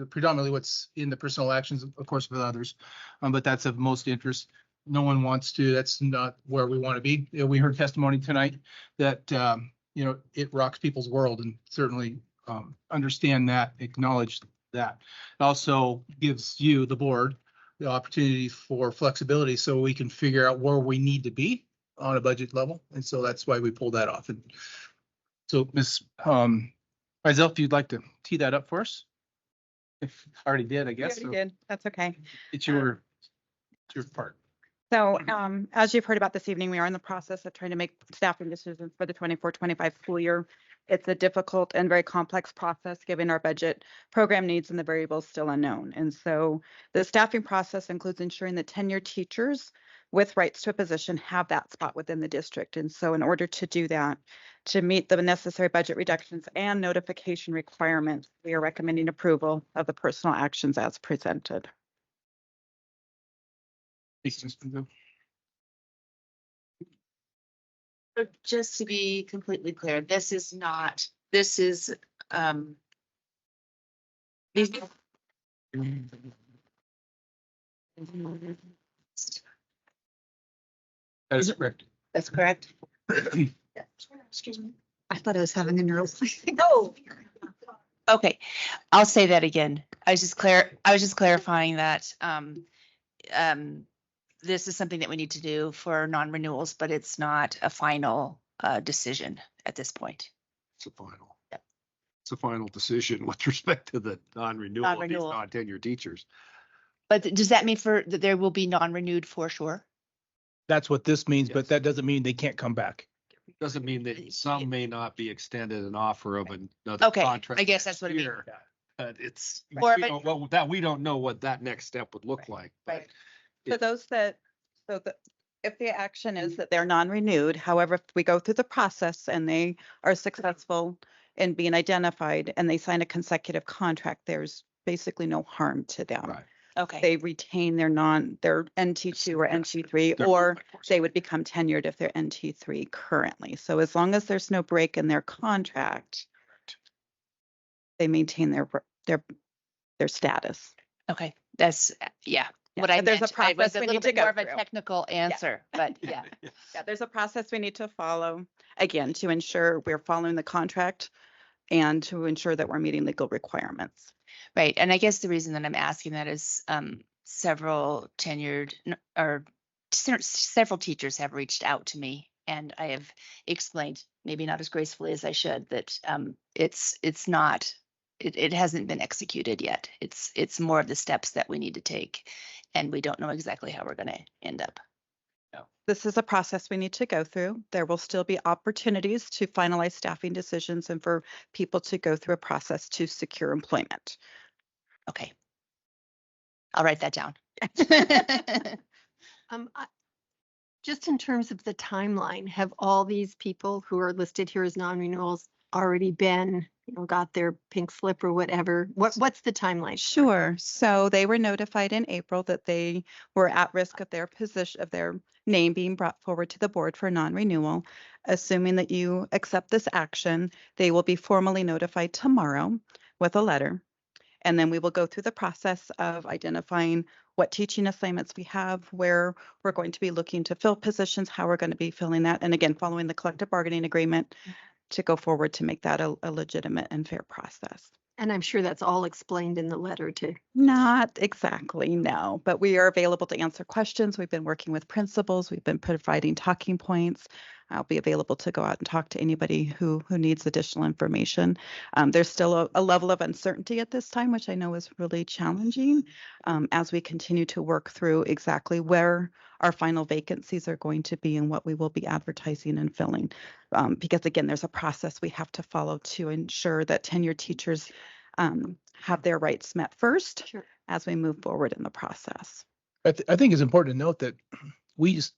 predominantly what's in the personal actions, of course, with others. But that's of most interest. No one wants to, that's not where we want to be. You know, we heard testimony tonight that, you know, it rocks people's world, and certainly understand that, acknowledge that. It also gives you, the board, the opportunity for flexibility so we can figure out where we need to be on a budget level. And so that's why we pulled that off. And so Ms. Mizell, if you'd like to tee that up for us. If I already did, I guess. You already did. That's okay. It's your part. So, as you've heard about this evening, we are in the process of trying to make staffing decisions for the 24-25 school year. It's a difficult and very complex process, given our budget, program needs, and the variables still unknown. And so the staffing process includes ensuring that tenured teachers with rights to a position have that spot within the district. And so in order to do that, to meet the necessary budget reductions and notification requirements, we are recommending approval of the personal actions as presented. So just to be completely clear, this is not, this is, these. That is correct. That's correct. Excuse me. I thought I was having a neural. No. Okay, I'll say that again. I was just clarifying that, this is something that we need to do for non-renewals, but it's not a final decision at this point. It's a final. Yep. It's a final decision with respect to the non-renewal of these Non-renewal. non-tenured teachers. But does that mean that there will be non-renewed for sure? That's what this means, but that doesn't mean they can't come back. Doesn't mean that some may not be extended an offer of another Okay, contract. I guess that's what it means. year. But it's, Or we if it- don't, well, that we don't know what that next step would look like. Right. For those that, if the action is that they're non-renewed, however, if we go through the process and they are successful in being identified and they sign a consecutive contract, there's basically no harm to them. Okay. They retain their NT2 or NT3, or they would become tenured if they're NT3 currently. So as long as there's no break in their contract, they maintain their status. Okay, that's, yeah. Yeah, What I but there's a meant, I was process a we little need to bit go more of a through. technical answer, but yeah. Yeah, there's a process we need to follow, again, to ensure we're following the contract and to ensure that we're meeting legal requirements. Right, and I guess the reason that I'm asking that is several tenured or several teachers have reached out to me, and I have explained, maybe not as gracefully as I should, that it's not, it hasn't been executed yet. It's more of the steps that we need to take, and we don't know exactly how we're going to end up. This is a process we need to go through. There will still be opportunities to finalize staffing decisions and for people to go through a process to secure employment. Okay. I'll write that down. Just in terms of the timeline, have all these people who are listed here as non-renewals already been, got their pink slip or whatever? What's the timeline? Sure. So they were notified in April that they were at risk of their position, of their name being brought forward to the board for non-renewal. Assuming that you accept this action, they will be formally notified tomorrow with a letter. And then we will go through the process of identifying what teaching assignments we have, where we're going to be looking to fill positions, how we're going to be filling that. And again, following the collective bargaining agreement to go forward to make that a legitimate and fair process. And I'm sure that's all explained in the letter too. Not exactly, no, but we are available to answer questions. We've been working with principals. We've been providing talking points. I'll be available to go out and talk to anybody who needs additional information. There's still a level of uncertainty at this time, which I know is really challenging as we continue to work through exactly where our final vacancies are going to be and what we will be advertising and filling. Because again, there's a process we have to follow to ensure that tenured teachers have their rights met first as we move forward in the process. I think it's important to note that we just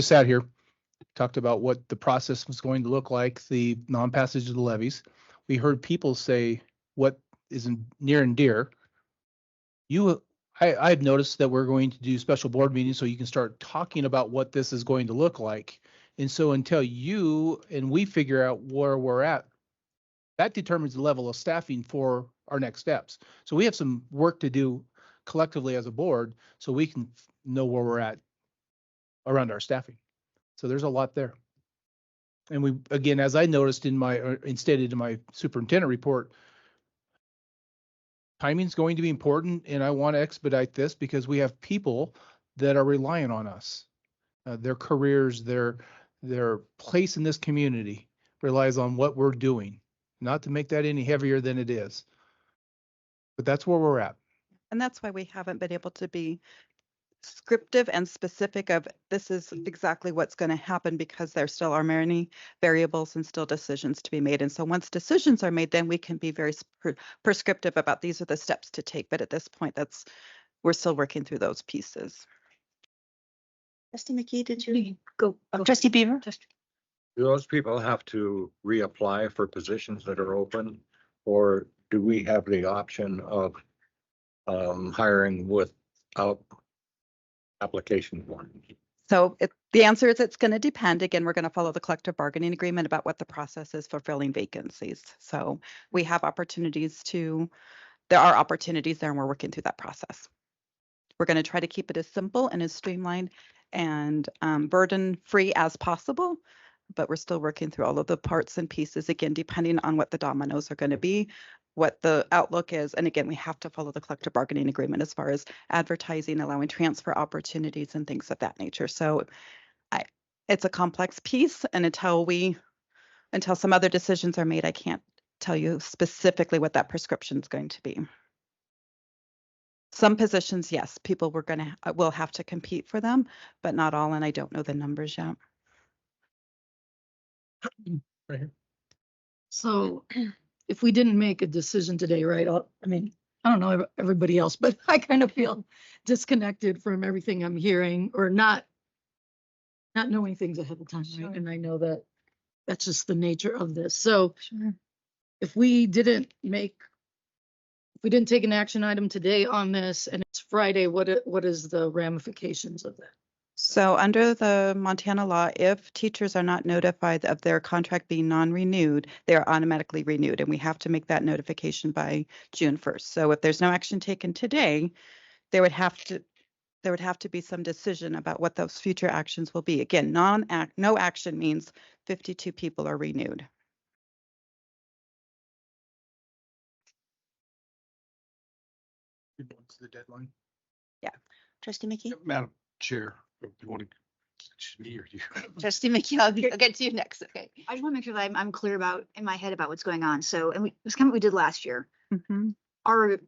sat here, talked about what the process was going to look like, the non-passage of the levies. We heard people say what is near and dear. I've noticed that we're going to do special board meetings so you can start talking about what this is going to look like And so until you and we figure out where we're at, that determines the level of staffing for our next steps. So we have some work to do collectively as a board so we can know where we're at around our staffing. So there's a lot there. And we, again, as I noticed and stated in my superintendent report, timing's going to be important, and I want to expedite this because we have people that are relying on us. Their careers, their place in this community relies on what we're doing. Not to make that any heavier than it is, but that's where we're at. And that's why we haven't been able to be scriptive and specific of this is exactly what's going to happen, because there still are many variables and still decisions to be made. And so once decisions are made, then we can be very prescriptive about these are the steps to take. But at this point, we're still working through those pieces. Trustee McKee, did you go? Trustee Beaver? Do those people have to reapply for positions that are open, or do we have the option of hiring without application form? So the answer is it's going to depend. Again, we're going to follow the collective bargaining agreement about what the process is for filling vacancies. So we have opportunities there are opportunities there, and we're working through that process. We're going to try to keep it as simple and as streamlined and burden-free as possible, but we're still working through all of the parts and pieces, again, depending on what the dominoes are going to be, what the outlook is. And again, we have to follow the collective bargaining agreement as far as advertising, allowing transfer opportunities and things of that nature. So it's a complex piece, and until some other decisions are made, I can't tell you specifically what that prescription is going to be. Some positions, yes, people will have to compete for them, but not all, and I don't know the numbers yet. Right here. So if we didn't make a decision today, right? I mean, I don't know everybody else, but I kind of feel disconnected from everything I'm hearing, or not knowing things ahead of time, right? And I know that that's just the nature of this. So if we didn't take an action item today on this and it's Friday, what is the ramifications of that? So under the Montana law, if teachers are not notified of their contract being non-renewed, they are automatically renewed, and we have to make that notification by June 1st. So if there's no action taken today, there would have to be some decision about what those future actions will be. Again, no action means 52 people are renewed. What's the deadline? Yeah. Trustee McKee? Madam Chair, if you want to, me or you? Trustee McKee, I'll get to you next. Okay. I just want to make sure that I'm clear in my head about what's going on. So, and it's kind of what we did last year. Mm-hmm. Our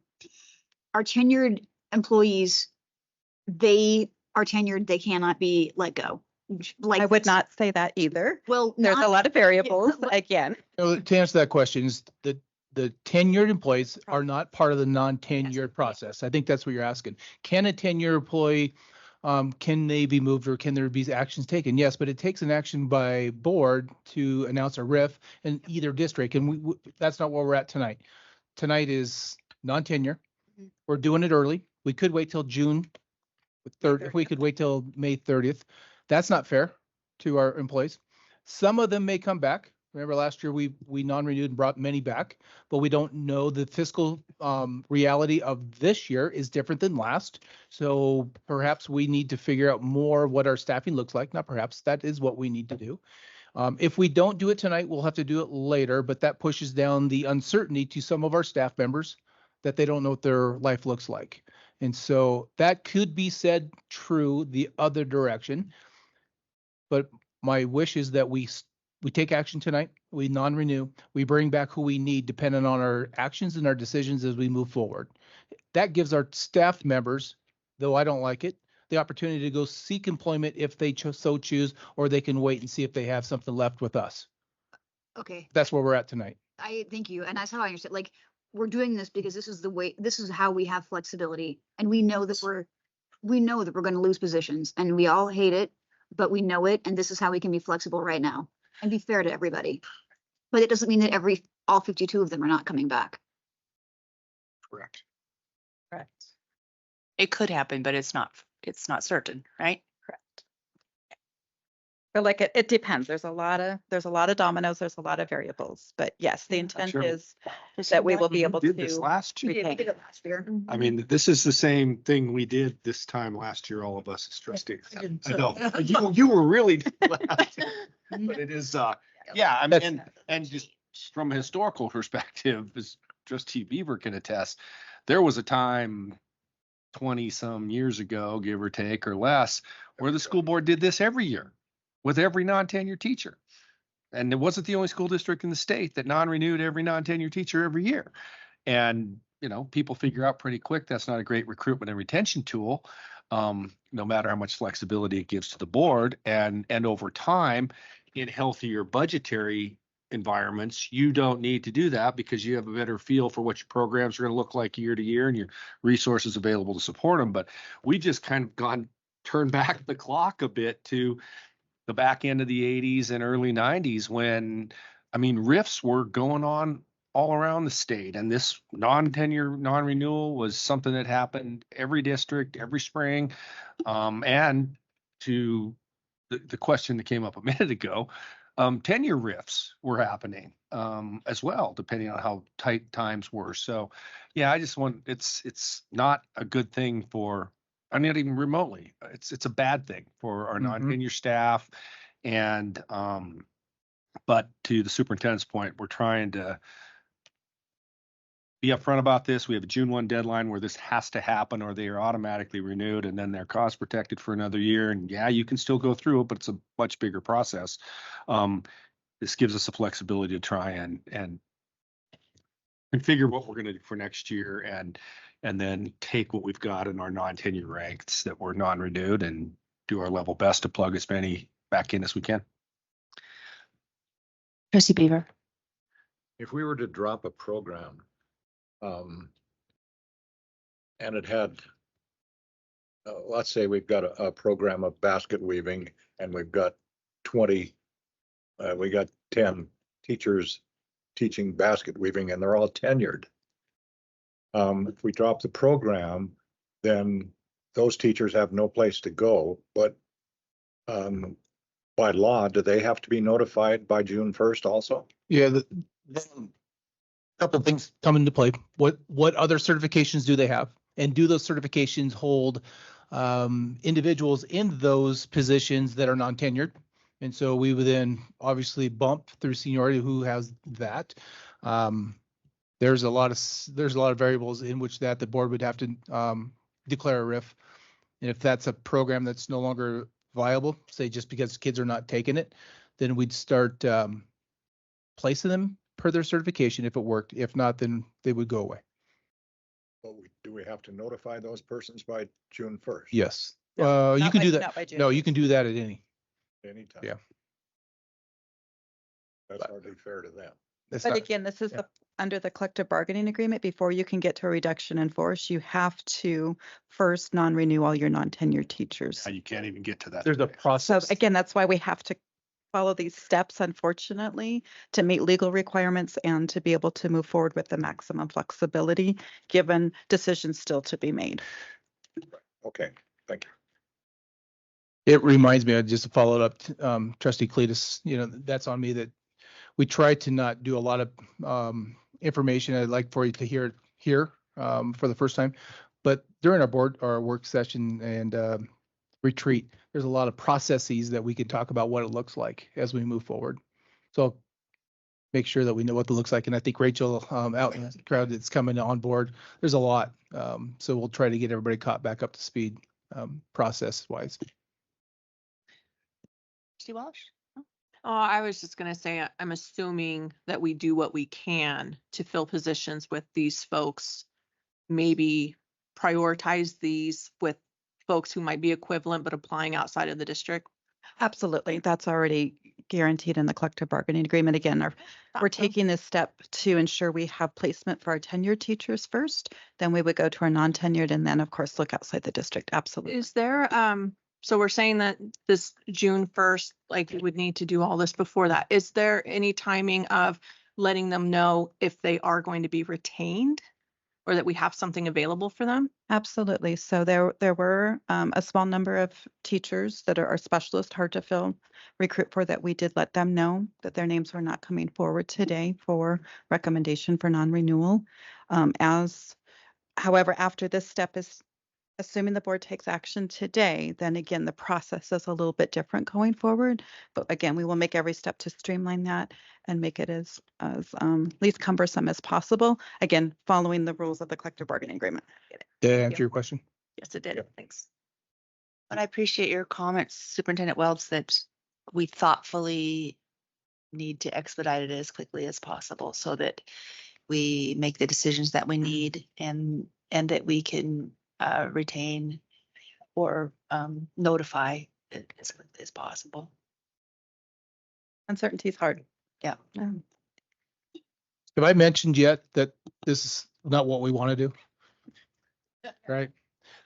tenured employees, they are tenured, they cannot be let go. I would not say that either. Well, there's a lot of variables again. To answer that question, is the tenured employees are not part of the non-tenured process. I think that's what you're asking. Can a tenured employee, can they be moved, or can there be actions taken? Yes, but it takes an action by board to announce a RIF in either district, and that's not where we're at tonight. Tonight is non-tenure. We're doing it early. We could wait till June 3rd. We could wait till May 30th. That's not fair to our employees. Some of them may come back. Remember last year we non-renewed and brought many back, but we don't know the fiscal reality of this year is different than last. So perhaps we need to figure out more what our staffing looks like. Not perhaps, that is what we need to do. If we don't do it tonight, we'll have to do it later, but that pushes down the uncertainty to some of our staff members that they don't know what their life looks like. And so that could be said true the other direction. But my wish is that we take action tonight, we non-renew, we bring back who we need depending on our actions and our decisions as we move forward. That gives our staff members, though I don't like it, the opportunity to go seek employment if they so choose, or they can wait and see if they have something left with us. Okay. That's where we're at tonight. I thank you. And that's how I understand. Like, we're doing this because this is how we have flexibility. And we know that we're going to lose positions, and we all hate it, but we know it. And this is how we can be flexible right now and be fair to everybody. But it doesn't mean that all 52 of them are not coming back. Correct. Correct. It could happen, but it's not certain, right? Correct. But like it depends. There's a lot of dominoes, there's a lot of variables. But yes, the intent Sure. is that we will be able Did this to last year. retain. We did it last year. I mean, this is the same thing we did this time last year, all of us as trustees. I know, you were really last year, but it is, yeah, I mean, and just from a historical perspective, as trustee Beaver can attest, there was a time 20 some years ago, give or take or less, where the school board did this every year with every non-tenured teacher. And it wasn't the only school district in the state that non-renewed every non-tenured teacher every year. And, you know, people figure out pretty quick that's not a great recruitment and retention tool, no matter how much flexibility it gives to the board. And over time, in healthier budgetary environments, you don't need to do that because you have a better feel for what your programs are going to look like year to year and your resources available to support them. But we just kind of turned back the clock a bit to the back end of the 80s and early 90s when, I mean, RIFs were going on all around the state. And this non-tenure, non-renewal was something that happened every district, every spring. And to the question that came up a minute ago, tenure RIFs were happening as well, depending on how tight times were. So, yeah, I just want, it's not a good thing for, I'm not even remotely. It's a bad thing for our non-tenure staff. And, but to the superintendent's point, we're trying to be upfront about this. We have a June 1 deadline where this has to happen or they are automatically renewed and then they're cost protected for another year. And yeah, you can still go through it, but it's a much bigger process. This gives us the flexibility to try and configure what we're going to do for next year and then take what we've got in our non-tenure ranks that were non-renewed and do our level best to plug as many back in as we can. Trustee Beaver. If we were to drop a program, and it had, let's say we've got a program of basket weaving and we've got 20, we got 10 teachers teaching basket weaving and they're all tenured. If we drop the program, then those teachers have no place to go, but by law, do they have to be notified by June 1st also? Yeah, couple things come into play. What other certifications do they have? And do those certifications hold individuals in those positions that are non-tenured? And so we would then obviously bump through seniority who has that. There's a lot of variables in which the board would have to declare a RIF. And if that's a program that's no longer viable, say just because kids are not taking it, then we'd start placing them per their certification if it worked. If not, then they would go away. But do we have to notify those persons by June 1st? Yes. You can do that. No, you can do that at anytime. Yeah. That's hardly fair to them. But again, this is under the collective bargaining agreement. Before you can get to a reduction in force, you have to first non-renew all your non-tenured teachers. You can't even get to that. There's a process. So again, that's why we have to follow these steps, unfortunately, to meet legal requirements and to be able to move forward with the maximum flexibility, given decisions still to be made. Okay, thank you. It reminds me, just to follow it up, Trustee Cletus, that's on me that we try to not do a lot of information I'd like for you to hear here for the first time. But during our work session and retreat, there's a lot of processes that we can talk about what it looks like as we move forward. So make sure that we know what it looks like. And I think Rachel out in the crowd that's coming on board, there's a lot. So we'll try to get everybody caught back up to speed process wise. Trustee Walsh? I was just going to say, I'm assuming that we do what we can to fill positions with these folks, maybe prioritize these with folks who might be equivalent but applying outside of the district. Absolutely. That's already guaranteed in the collective bargaining agreement. Again, we're taking this step to ensure we have placement for our tenured teachers first. Then we would go to our non-tenured and then, of course, look outside the district. Absolutely. Is there, so we're saying that this June 1st, like we would need to do all this before that. Is there any timing of letting them know if they are going to be retained? or that we have something available for them? Absolutely. So there were a small number of teachers that are our specialist, hard to fill recruit for that we did let them know that their names were not coming forward today for recommendation for non-renewal. However, after this step is, assuming the board takes action today, then again, the process is a little bit different going forward. But again, we will make every step to streamline that and make it as least cumbersome as possible. Again, following the rules of the collective bargaining agreement. Did I answer your question? Yes, it did. Thanks. But I appreciate your comments, Superintendent Wells, that we thoughtfully need to expedite it as quickly as possible so that we make the decisions that we need and that we can retain or notify it as quickly as possible. Uncertainty is hard. Yeah. Have I mentioned yet that this is not what we want to do? Right?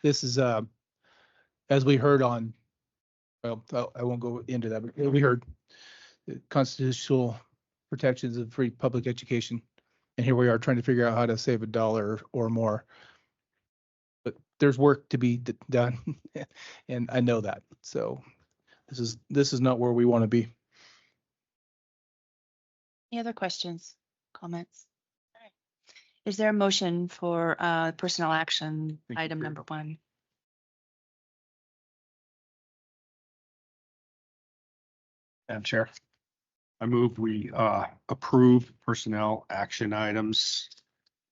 This is, as we heard on, well, I won't go into that, but we heard the constitutional protections of free public education. And here we are trying to figure out how to save $1 or more. But there's work to be done, and I know that. So this is not where we want to be. Any other questions, comments? All right. Is there a motion for personnel action item number 1? Madam Chair, I move we approve personnel action items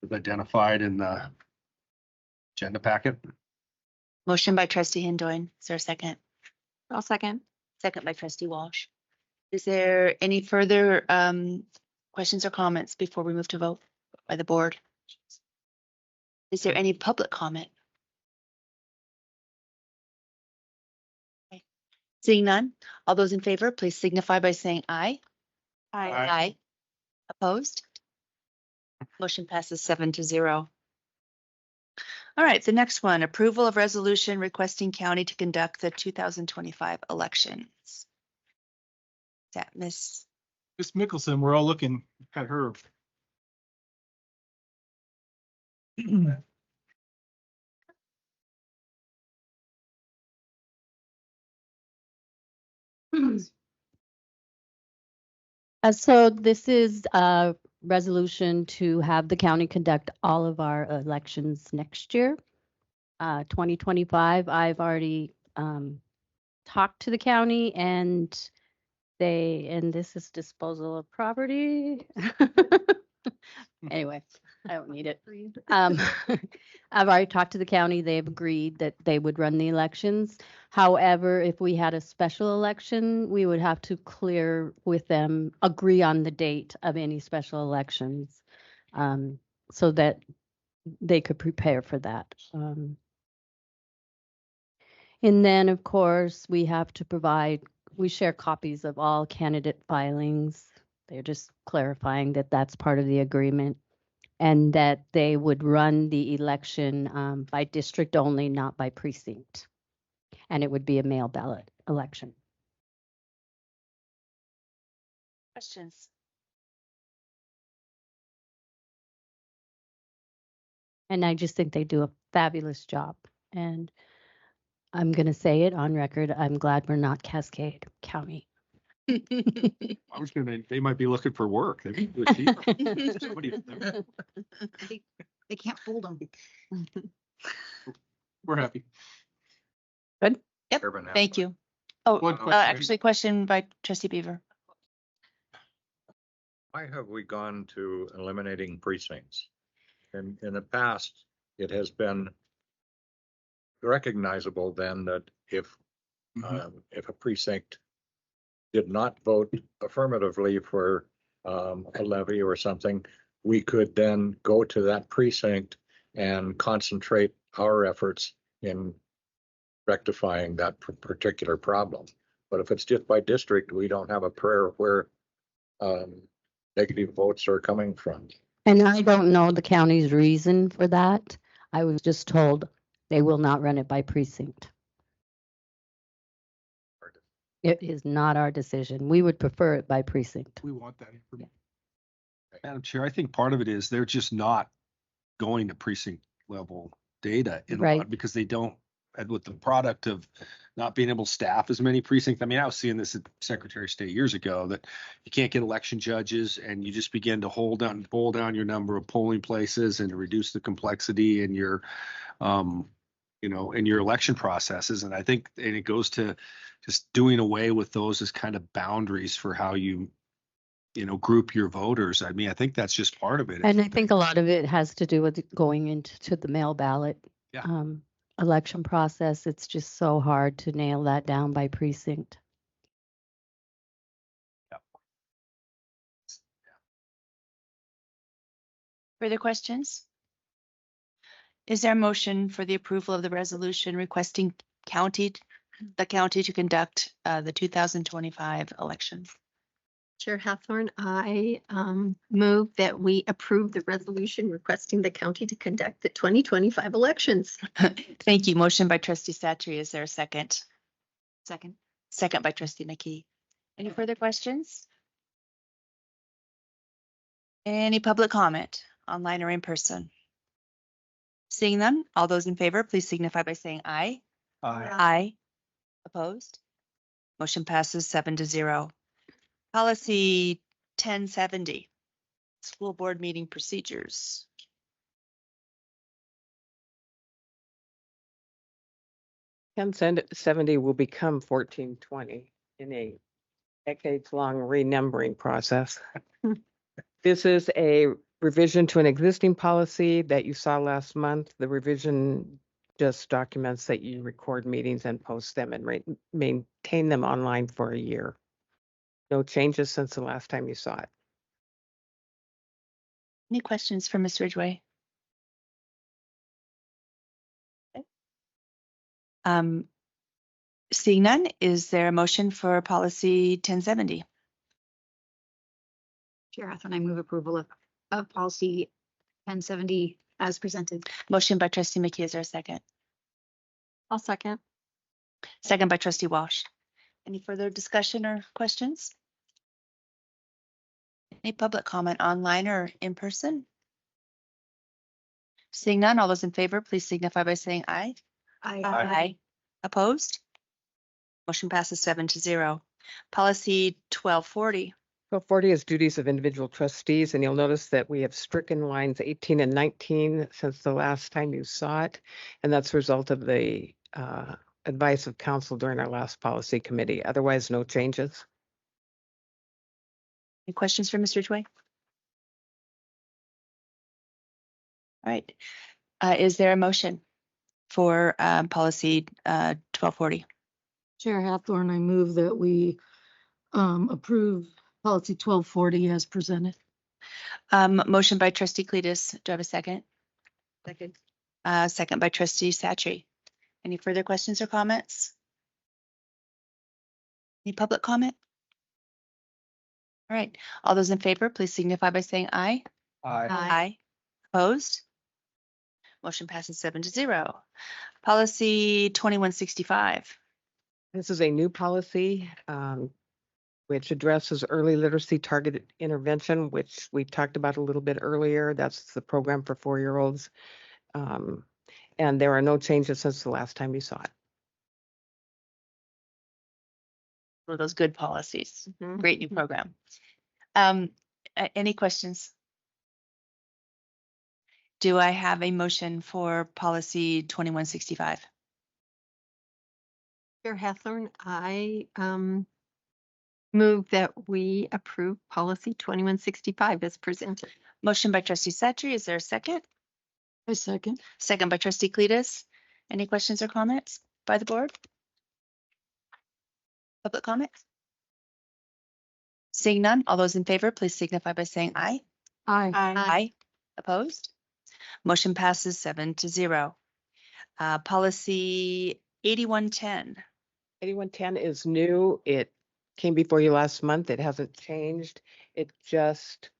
as identified in the agenda packet. Motion by trustee Hindoin. Is there a second? I'll second. Second by trustee Walsh. Is there any further questions or comments before we move to vote by the board? Is there any public comment? Okay. Seeing none, all those in favor, please signify by saying aye. Aye. Aye. Opposed? Motion passes 7-0. All right, the next one, approval of resolution requesting county to conduct the 2025 elections. Is that Miss? Miss Mickelson, we're all looking at her. So this is a resolution to have the county conduct all of our elections next year. 2025, I've already talked to the county and this is disposal of property. Anyway, I don't need it. I've already talked to the county. They've agreed that they would run the elections. However, if we had a special election, we would have to clear with them, agree on the date of any special elections, so that they could prepare for that. And then, of course, we have to we share copies of all candidate filings. They're just clarifying that that's part of the agreement and that they would run the election by district only, not by precinct. And it would be a mail ballot election. Questions? And I just think they do a fabulous job. And I'm going to say it on record. I'm glad we're not Cascade County. I was gonna, they might be looking for work. They can't fold them. We're happy. Good. Yep. Urban Thank you. Oh, One question. actually, question by trustee Beaver. Why have we gone to eliminating precincts? In the past, it has been recognizable then that if a precinct did not vote affirmatively for a levy or something, we could then go to that precinct and concentrate our efforts in rectifying that particular problem. But if it's just by district, we don't have a prayer where negative votes are coming from. And I don't know the county's reason for that. I was just told they will not run it by precinct. It is not our decision. We would prefer it by precinct. We want that information. Madam Chair, I think part of it is they're just not going to precinct level data in a Right. lot because they don't, and with the product of not being able to staff as many precincts. I mean, I was seeing this at Secretary of State years ago that you can't get election judges and you just begin to boil down your number of polling places and reduce the complexity in your, in your election processes. And I think, and it goes to just doing away with those as kind of boundaries for how you group your voters. I mean, I think that's just part of it. And I think a lot of it has to do with going into the mail ballot Yeah. election process. It's just so hard to nail that down by precinct. Further questions? Is there a motion for the approval of the resolution requesting the county to conduct the 2025 elections? Chair Hathorn, I move that we approve the resolution requesting the county to conduct the 2025 elections. Thank you. Motion by trustee Satchery. Is there a second? Second. Second by trustee McKee. Any further questions? Any public comment, online or in person? Seeing none, all those in favor, please signify by saying aye. Aye. Aye. Opposed? Motion passes 7-0. Policy 1070, school board meeting procedures. 1070 will become 1420 in a decades-long renumbering process. This is a revision to an existing policy that you saw last month. The revision just documents that you record meetings and post them and maintain them online for a year. No changes since the last time you saw it. Any questions for Ms. Ridgway? Okay. Seeing none, is there a motion for policy 1070? Chair Hathorn, I move approval of policy 1070 as presented. Motion by trustee McKee, is there a second? I'll second. Second by trustee Walsh. Any further discussion or questions? Any public comment online or in person? Seeing none, all those in favor, please signify by saying aye. Aye. Aye. Opposed? Motion passes 7-0. Policy 1240. 1240 is duties of individual trustees, and you'll notice that we have stricken lines 18 and 19 since the last time you saw it. And that's a result of the advice of council during our last policy committee. Otherwise, no changes. Any questions for Ms. Ridgway? All right. Is there a motion for policy 1240? Chair Hathorn, I move that we approve policy 1240 as presented. Motion by trustee Cletus. Do I have a second? Second. Second by trustee Satchery. Any further questions or comments? Any public comment? All right. All those in favor, please signify by saying aye. Aye. Aye. Opposed? Motion passes 7-0. Policy 2165. This is a new policy which addresses early literacy targeted intervention, which we talked about a little bit earlier. That's the program for 4-year-olds. And there are no changes since the last time you saw it. One of those good policies. Great new program. Any questions? Do I have a motion for policy 2165? Chair Hathorn, I move that we approve policy 2165 as presented. Motion by trustee Satchery. Is there a second? I second. Second by trustee Cletus. Any questions or comments by the board? Public comments? Seeing none, all those in favor, please signify by saying aye. Aye. Aye. Opposed? Motion passes 7-0. Policy 8110. 8110 is new. It came before you last month. It hasn't changed. It just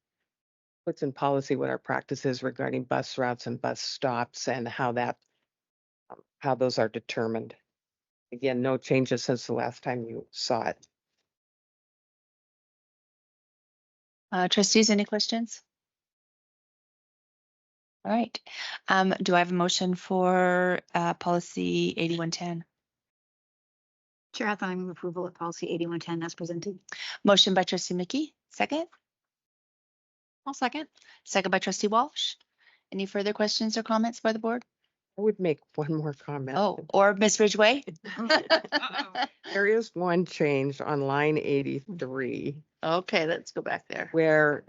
puts in policy what our practice is regarding bus routes and bus stops and how those are determined. Again, no changes since the last time you saw it. Trustees, any questions? All right. Do I have a motion for policy 8110? Chair Hathaway, I move approval of policy 8110 as presented. Motion by trustee Mickey, second. I'll second. Second by trustee Walsh. Any further questions or comments by the board? I would make one more comment. Oh, or Ms. Ridgway? There is one change on line 83 Okay, let's go back there. where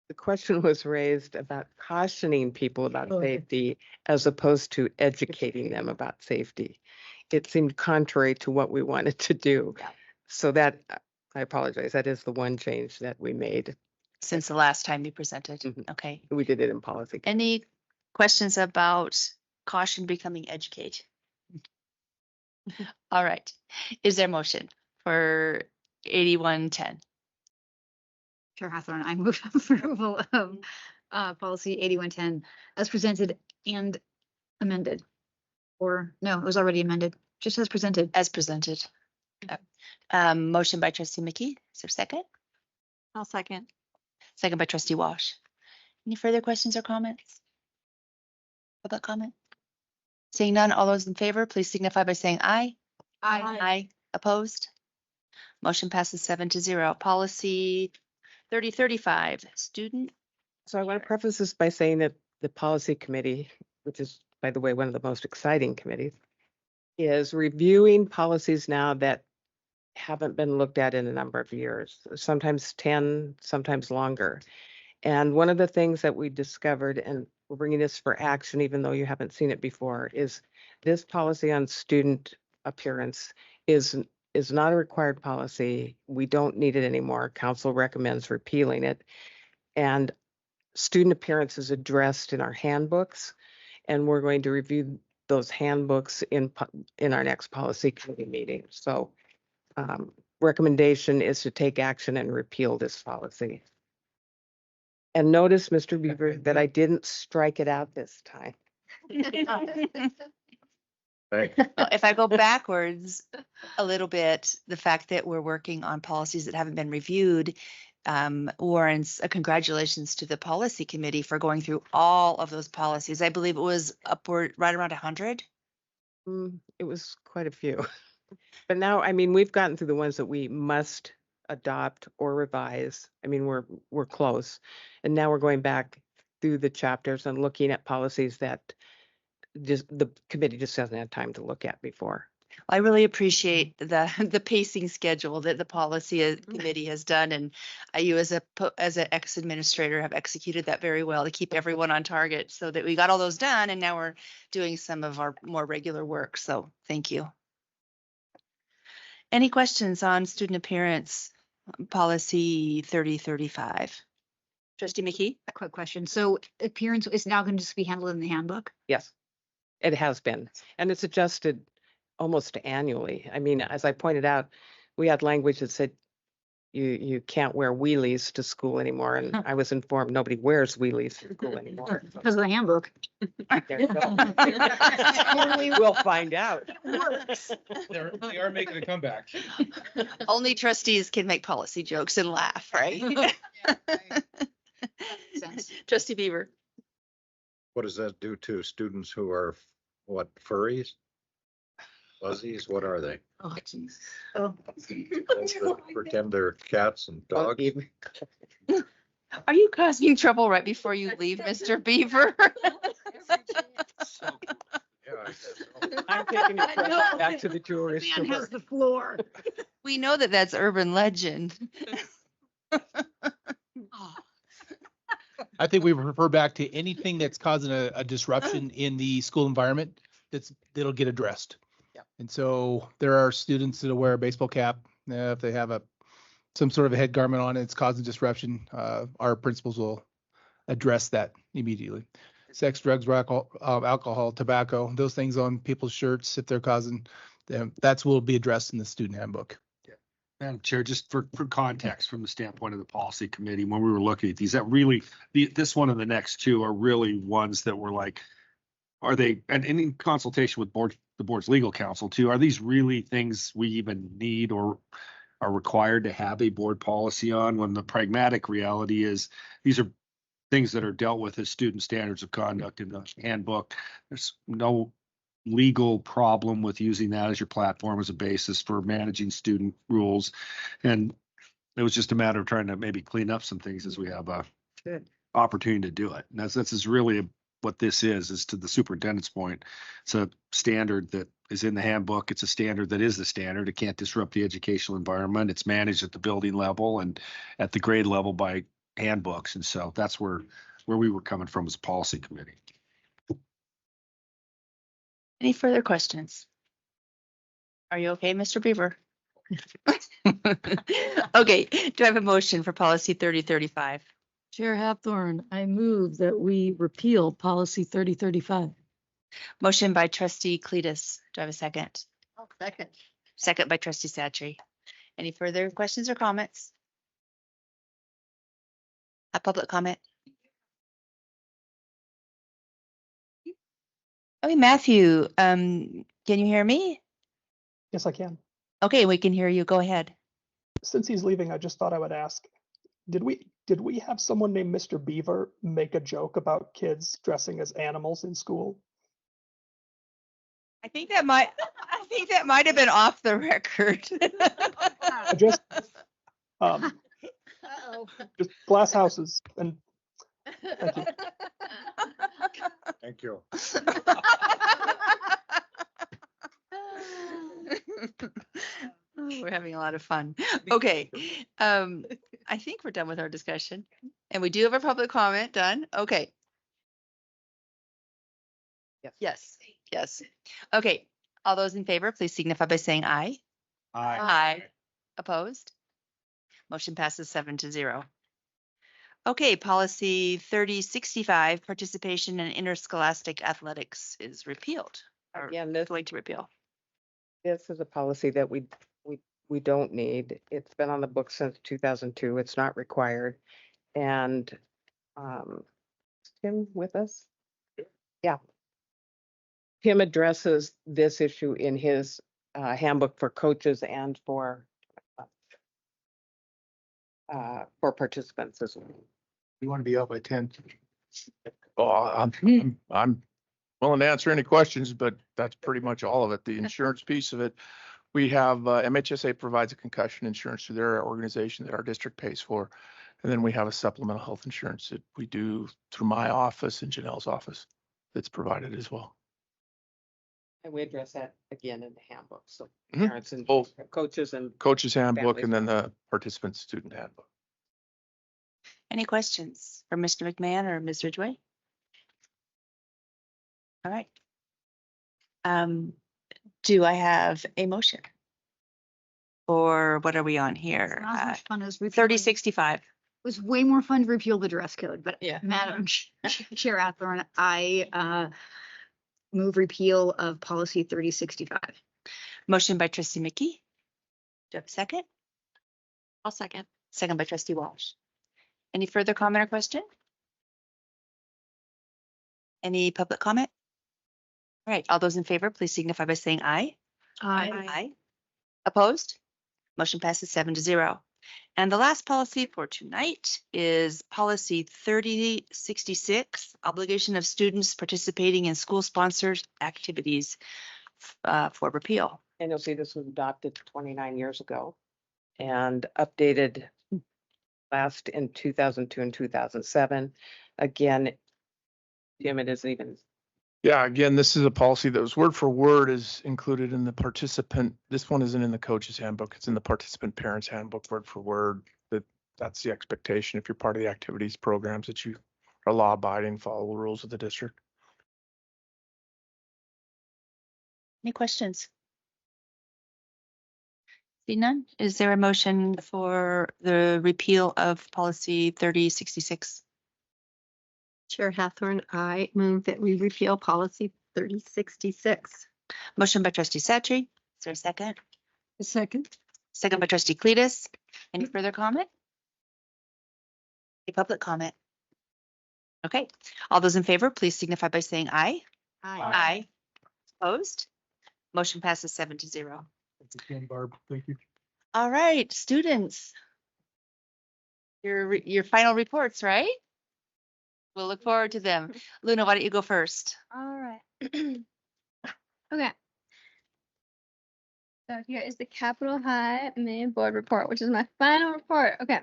the question was raised about cautioning people about Oh, okay. safety as opposed to educating them about safety. It seemed contrary to what we wanted to do. So that, I apologize, that is the one change that we made. Since the last time you presented. Mhm. Okay. We did it in policy. Any questions about caution becoming educate? All right. Is there a motion for 8110? Chair Hathaway, I move approval of policy 8110 as presented and amended. Or no, it was already amended, just as presented. As presented. Motion by trustee Mickey. Is there a second? I'll second. Second by trustee Wash. Any further questions or comments? Public comment? Seeing none, all those in favor, please signify by saying aye. Aye. Aye. Opposed? Motion passes 7-0. Policy 3035, student. So I want to preface this by saying that the policy committee, which is, by the way, one of the most exciting committees, is reviewing policies now that haven't been looked at in a number of years, sometimes 10, sometimes longer. And one of the things that we discovered, and we're bringing this for action, even though you haven't seen it before, is this policy on student appearance is not a required policy. We don't need it anymore. Council recommends repealing it. And student appearance is addressed in our handbooks, and we're going to review those handbooks in our next policy committee meeting. So recommendation is to take action and repeal this policy. And notice, Mr. Beaver, that I didn't strike it out this time. Thanks. Well, if I go backwards a little bit, the fact that we're working on policies that haven't been reviewed warrants a congratulations to the policy committee for going through all of those policies. I believe it was upward right around 100. It was quite a few. But now, I mean, we've gotten through the ones that we must adopt or revise. I mean, we're close. And now we're going back through the chapters and looking at policies that just the committee just hasn't had time to look at before. I really appreciate the pacing schedule that the policy committee has done, and you as an ex-administrator have executed that very well to keep everyone on target, so that we got all those done, and now we're doing some of our more regular work. So thank you. Any questions on student appearance policy 3035? Trustee McKee? A quick question. So appearance is now going to just be handled in the handbook? Yes, it has been. And it's adjusted almost annually. I mean, as I pointed out, we had language that said you can't wear wheelies to school anymore. And I was informed nobody wears wheelies to school anymore. Because of the handbook. There you go. We'll find out. They are making a comeback. Only trustees can make policy jokes and laugh, right? Trustee Beaver. What does that do to students who are, what, furries? Fuzzies, what are they? Oh, jeez. Those that pretend they're cats and dogs? Are you causing trouble right before you leave, Mr. Beaver? I'm taking it back to the jewelry store. Man has the floor. We know that that's urban legend. I think we refer back to anything that's causing a disruption in the school environment that'll get addressed. And so there are students that'll wear a baseball cap if they have some sort of a head garment on, it's causing disruption. Our principals will address that immediately. Sex, drugs, alcohol, tobacco, those things on people's shirts, if they're causing them, that's will be addressed in the student handbook. Madam Chair, just for context, from the standpoint of the policy committee, when we were looking at these, that really, this one and the next two are really ones that were like, are they, and in consultation with the board's legal counsel too, are these really things we even need or are required to have a board policy on, when the pragmatic reality is these are things that are dealt with as student standards of conduct in the handbook. There's no legal problem with using that as your platform as a basis for managing student rules. And it was just a matter of trying to maybe clean up some things as we have a Good. opportunity to do it. And that's is really what this is to the superintendent's point. It's a standard that is in the handbook. It's a standard that is the standard. It can't disrupt the educational environment. It's managed at the building level and at the grade level by handbooks. And so that's where we were coming from as a policy committee. Any further questions? Are you okay, Mr. Beaver? Okay, do I have a motion for policy 3035? Chair Hathorn, I move that we repeal policy 3035. Motion by trustee Cletus. Do I have a second? Second. Second by trustee Satry. Any further questions or comments? A public comment? Okay, Matthew, can you hear me? Yes, I can. Okay, we can hear you. Go ahead. Since he's leaving, I just thought I would ask, did we have someone named Mr. Beaver make a joke about kids dressing as animals in school? I think that might have been off the record. Just just glass houses and thank you. Thank you. We're having a lot of fun. Okay. I think we're done with our discussion. And we do have a public comment done. Okay. Yes. Yes. Okay. All those in favor, please signify by saying aye. Aye. Aye. Opposed? Motion passes 7-0. Okay, policy 3065, participation in interscholastic athletics is repealed. Or Again, this going to repeal. This is a policy that we don't need. It's been on the books since 2002. It's not required. And is Tim with us? Yeah. Tim addresses this issue in his handbook for coaches and for participants as well. You want to be out by 10. Oh, I'm willing to answer any questions, but that's pretty much all of it. The insurance piece of it, we have MHSA provides a concussion insurance through their organization that our district pays for. And then we have a supplemental health insurance that we do through my office and Janelle's office that's provided as well. And we address that again in the handbook. So Mhm. parents and Both. coaches and Coach's handbook families. and then the participant student handbook. Any questions for Mr. McMahon or Ms. Ridgway? All right. Do I have a motion? Or what are we on here? Not as much fun as repealing. 3065. It was way more fun to repeal the dress code, but Yeah. Madam Chair Hathorn, I move repeal of policy 3065. Motion by trustee Mickey. Do you have a second? I'll second. Second by trustee Walsh. Any further comment or question? Any public comment? All right, all those in favor, please signify by saying aye. Aye. Opposed? Motion passes 7-0. And the last policy for tonight is policy 3066, obligation of students participating in school-sponsored activities for repeal. And you'll see this was adopted 29 years ago and updated last in 2002 and 2007. Again, Jim, it isn't even. Yeah, again, this is a policy that was word for word is included in the participant. This one isn't in the coach's handbook. It's in the participant parents handbook, word for word. That's the expectation if you're part of the activities programs that you are law abiding, follow the rules of the district. Any questions? See none? Is there a motion for the repeal of policy 3066? Chair Hathorn, I move that we repeal policy 3066. Motion by trustee Satry. Is there a second? A second. Second by trustee Cletus. Any further comment? A public comment? Okay. All those in favor, please signify by saying aye. Aye. Opposed? Motion passes 7-0. Again, Barb, thank you. All right, students. Your final reports, right? We'll look forward to them. Luna, why don't you go first? All right. Okay. So here is the Capitol High main board report, which is my final report. Okay.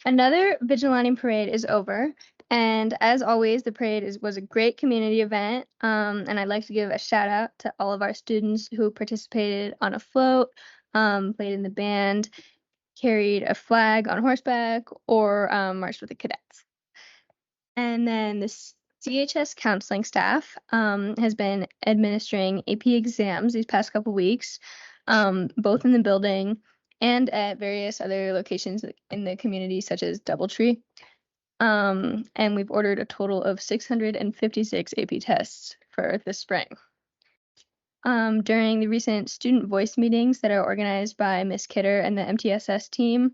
Another Vigilante parade is over. And as always, the parade was a great community event. And I'd like to give a shout out to all of our students who participated on a float, played in the band, carried a flag on horseback, or marched with the cadets. And then the CHS counseling staff has been administering AP exams these past couple weeks, both in the building and at various other locations in the community, such as Doubletree. And we've ordered a total of 656 AP tests for this spring. During the recent student voice meetings that are organized by Ms. Kidder and the MTSS team,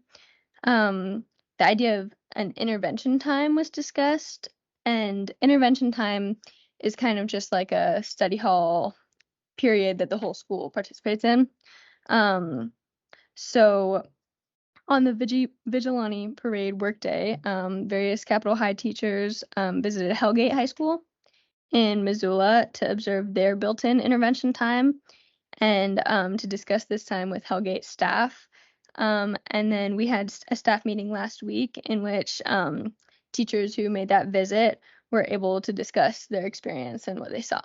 the idea of an intervention time was discussed, and intervention time is kind of just like a study hall period that the whole school participates in. So on the Vigilante Parade workday, various Capitol High teachers visited Hellgate High School in Missoula to observe their built-in intervention time and to discuss this time with Hellgate staff. And then we had a staff meeting last week in which teachers who made that visit were able to discuss their experience and what they saw.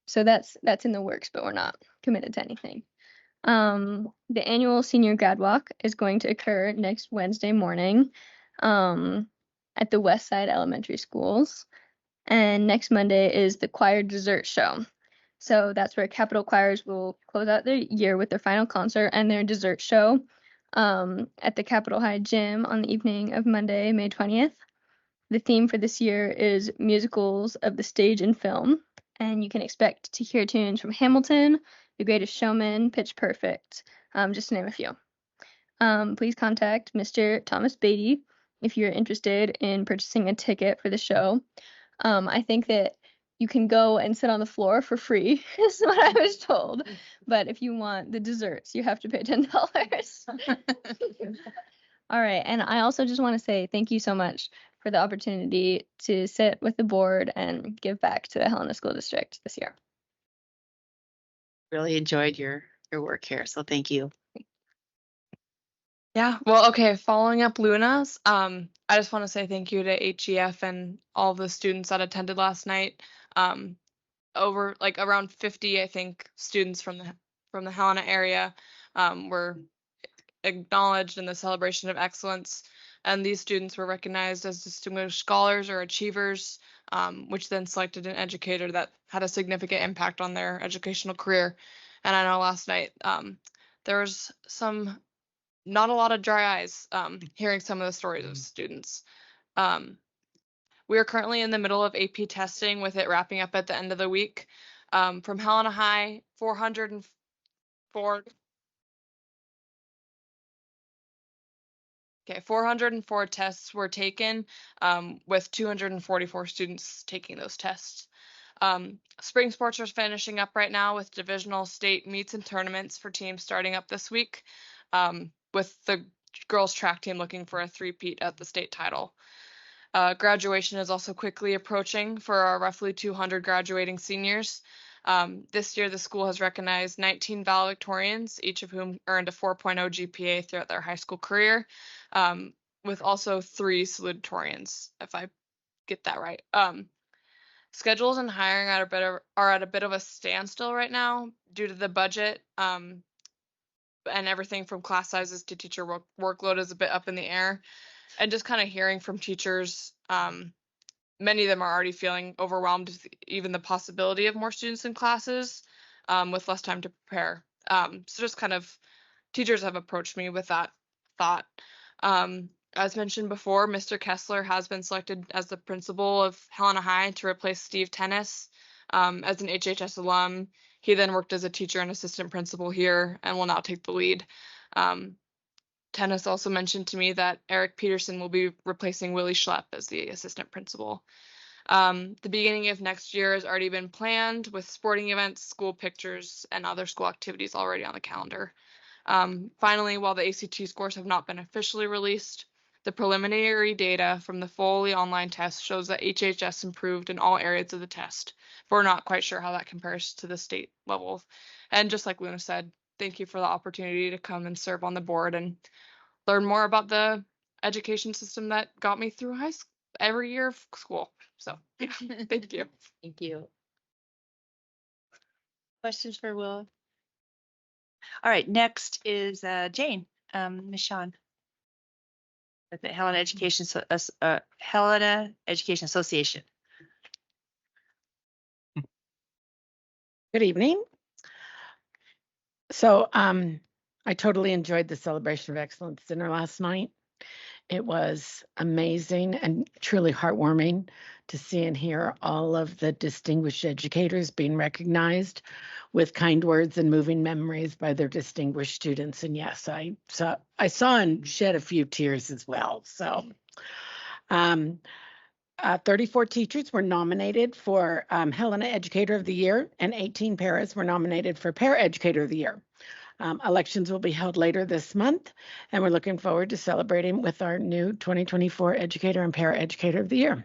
So that's in the works, but we're not committed to anything. The annual senior grad walk is going to occur next Wednesday morning at the West Side Elementary Schools. And next Monday is the choir dessert show. So that's where Capitol choirs will close out their year with their final concert and their dessert show at the Capitol High Gym on the evening of Monday, May 20th. The theme for this year is musicals of the stage and film, and you can expect to hear tunes from Hamilton, The Greatest Showman, Pitch Perfect, just to name a few. Please contact Mr. Thomas Beatty if you're interested in purchasing a ticket for the show. I think that you can go and sit on the floor for free, is what I was told. But if you want the desserts, you have to pay $10. All right. And I also just want to say thank you so much for the opportunity to sit with the board and give back to the Helena School District this year. Really enjoyed your work here, so thank you. Yeah, well, okay, following up Luna's, I just want to say thank you to HEF and all the students that attended last night. Over like around 50, I think, students from the Helena area were acknowledged in the celebration of excellence, and these students were recognized as distinguished scholars or achievers, which then selected an educator that had a significant impact on their educational career. And I know last night there was not a lot of dry eyes hearing some of the stories of students. We are currently in the middle of AP testing, with it wrapping up at the end of the week. From Helena High, 404 tests were taken, with 244 students taking those tests. Spring sports are finishing up right now, with divisional state meets and tournaments for teams starting up this week, with the girls track team looking for a three-peat at the state title. Graduation is also quickly approaching for our roughly 200 graduating seniors. This year, the school has recognized 19 valedictorians, each of whom earned a 4.0 GPA throughout their high school career, with also 3 salutatorians, if I get that right. Schedules and hiring are at a bit of a standstill right now due to the budget, and everything from class sizes to teacher workload is a bit up in the air. And just kind of hearing from teachers, many of them are already feeling overwhelmed with even the possibility of more students in classes, with less time to prepare. So just kind of teachers have approached me with that thought. As mentioned before, Mr. Kessler has been selected as the principal of Helena High to replace Steve Tennis. As an HHS alum, he then worked as a teacher and assistant principal here and will now take the lead. Tennis also mentioned to me that Eric Peterson will be replacing Willie Schlepp as the assistant principal. The beginning of next year has already been planned, with sporting events, school pictures, and other school activities already on the calendar. Finally, while the ACT scores have not been officially released, The preliminary data from the fully online test shows that HHS improved in all areas of the test. But we're not quite sure how that compares to the state level. And just like Luna said, thank you for the opportunity to come and serve on the board and learn more about the education system that got me through high school every year of school. So yeah, thank you. Thank you. Questions for Will? All right, next is Jane, Ms. Shawn. At the Helena Education Association. Good evening. So I totally enjoyed the Celebration of Excellence dinner last night. It was amazing and truly heartwarming to see and hear all of the distinguished educators being recognized with kind words and moving memories by their distinguished students. And yes, I saw and shed a few tears as well. So 34 teachers were nominated for Helena Educator of the Year, and 18 paras were nominated for Para Educator of the Year. Elections will be held later this month, and we're looking forward to celebrating with our new 2024 Educator and Para Educator of the Year.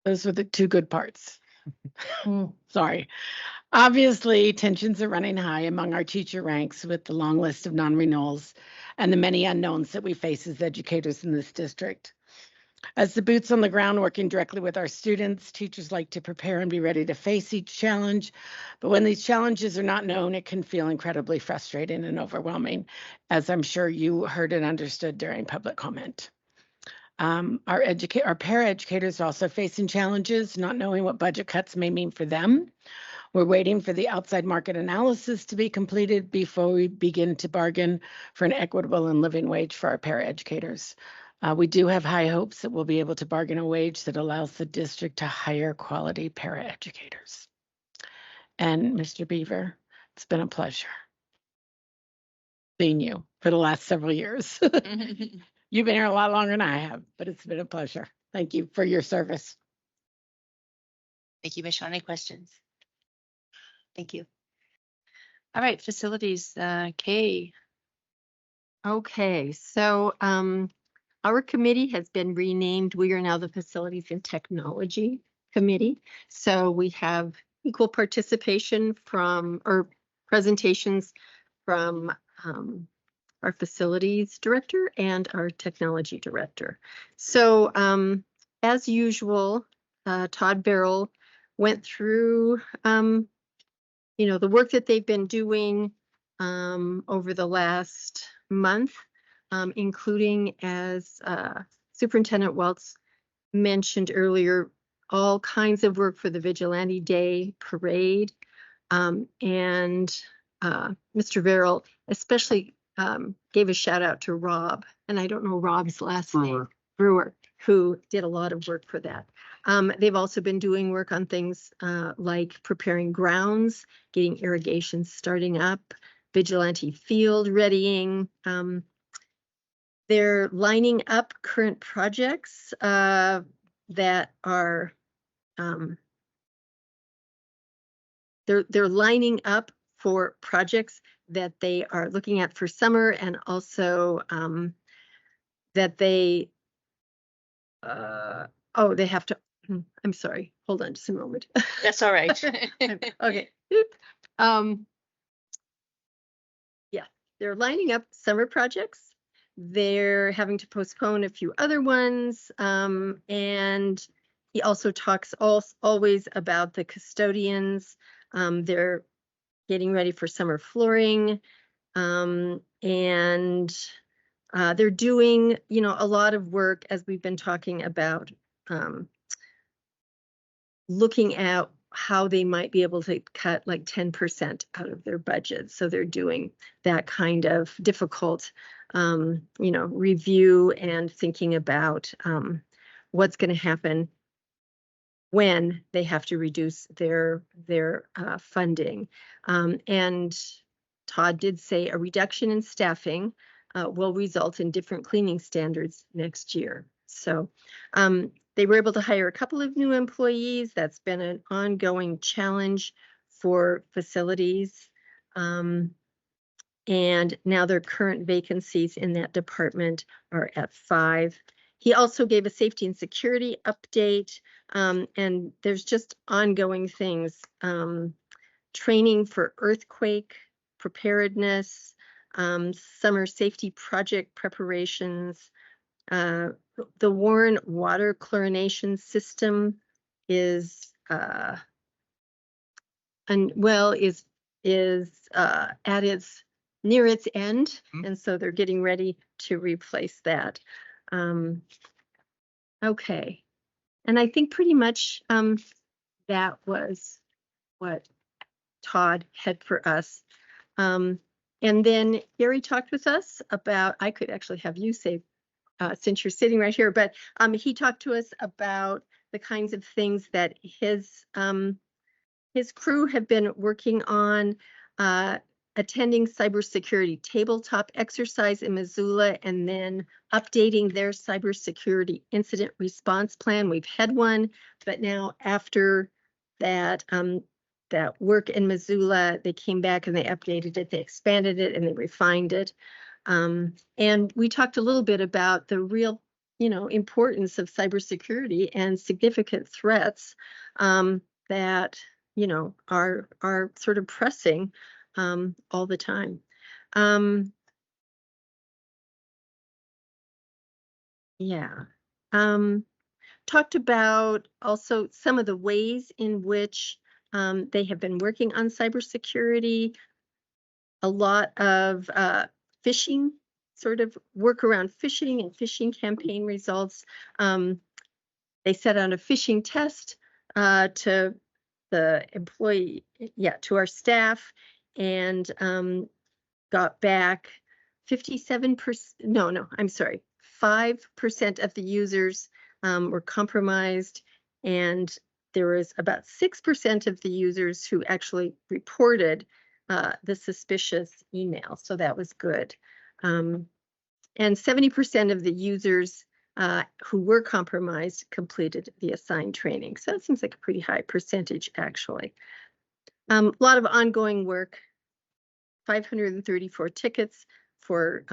Those were the two good parts. Sorry. Obviously, tensions are running high among our teacher ranks with the long list of non-renewals and the many unknowns that we face as educators in this district. As the boots on the ground working directly with our students, teachers like to prepare and be ready to face each challenge. But when these challenges are not known, it can feel incredibly frustrating and overwhelming, as I'm sure you heard and understood during public comment. Our para-educators are also facing challenges, not knowing what budget cuts may mean for them. We're waiting for the outside market analysis to be completed before we begin to bargain for an equitable and living wage for our para-educators. We do have high hopes that we'll be able to bargain a wage that allows the district to hire quality para-educators. And Mr. Beaver, it's been a pleasure seeing you for the last several years. You've been here a lot longer than I have, but it's been a pleasure. Thank you for your service. Thank you, Ms. Shawn. Any questions? Thank you. All right, facilities, Kay. Okay, so our committee has been renamed. We are now the Facilities and Technology Committee. So we have equal participation from, or presentations from our facilities director and our technology director. So as usual, Todd Barrell went through, the work that they've been doing over the last month, including, as Superintendent Welts mentioned earlier, all kinds of work for the Vigilante Day parade. And Mr. Barrell especially gave a shout out to Rob, and I don't know Rob's last name, Brewer, who did a lot of work for that. They've also been doing work on things like preparing grounds, getting irrigation starting up, Vigilante field readying. They're lining up current projects that are, they're lining up for projects that they are looking at for summer, and also that they, they have to, I'm sorry, hold on just a moment. That's all right. Okay. Yeah, they're lining up summer projects. They're having to postpone a few other ones. And he also talks always about the custodians. They're getting ready for summer flooring. And they're doing, a lot of work, as we've been talking about, looking at how they might be able to cut like 10% out of their budget. So they're doing that kind of difficult, review and thinking about what's going to happen when they have to reduce their funding. And Todd did say a reduction in staffing will result in different cleaning standards next year. So they were able to hire a couple of new employees. That's been an ongoing challenge for facilities. And now their current vacancies in that department are at 5. He also gave a safety and security update, and there's just ongoing things. Training for earthquake preparedness, summer safety project preparations. The Warren water chlorination system is at its near its end, and so they're getting ready to replace that. Okay, and I think pretty much that was what Todd had for us. And then Gary talked with us about, I could actually have you say, since you're sitting right here, but he talked to us about the kinds of things that his crew have been working on, attending cybersecurity tabletop exercise in Missoula, and then updating their cybersecurity incident response plan. We've had one, but now after that, that work in Missoula, they came back and they updated it, they expanded it, and they refined it. And we talked a little bit about the real, importance of cybersecurity and significant threats that, are sort of pressing all the time. Talked about also some of the ways in which they have been working on cybersecurity, a lot of phishing, sort of work around phishing and phishing campaign results. They set out a phishing test to the employee, to our staff, and got back 5% of the users were compromised, and there was about 6% of the users who actually reported the suspicious email. So that was good. And 70% of the users who were compromised completed the assigned training. So that seems like a pretty high percentage, actually. A lot of ongoing work, 534 tickets for,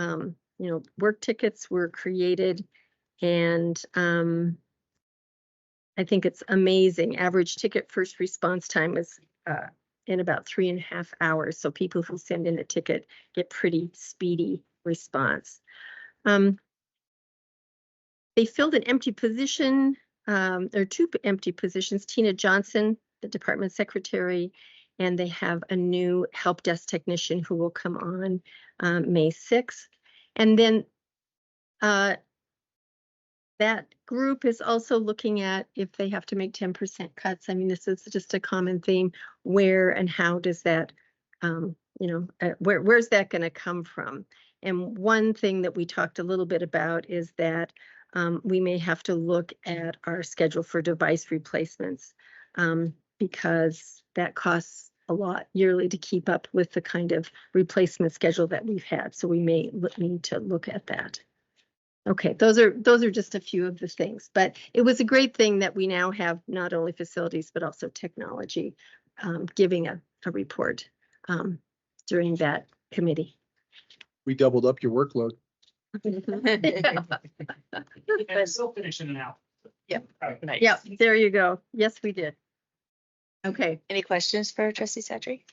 work tickets were created. And I think it's amazing. Average ticket first response time is in about 3.5 hours. So people who send in a ticket get pretty speedy response. They filled an empty position, or 2 empty positions, Tina Johnson, the department secretary, and they have a new help desk technician who will come on May 6th. And then that group is also looking at if they have to make 10% cuts. I mean, this is just a common theme. Where and how does that, where's that going to come from? And one thing that we talked a little bit about is that we may have to look at our schedule for device replacements because that costs a lot yearly to keep up with the kind of replacement schedule that we've had. So we may need to look at that. Okay, those are just a few of the things, but it was a great thing that we now have not only facilities, but also technology giving a report during that committee. We doubled up your workload. Still finishing it out. Yep. Nice. Yep, there you go. Yes, we did. Okay. Any questions for Trustee Satry?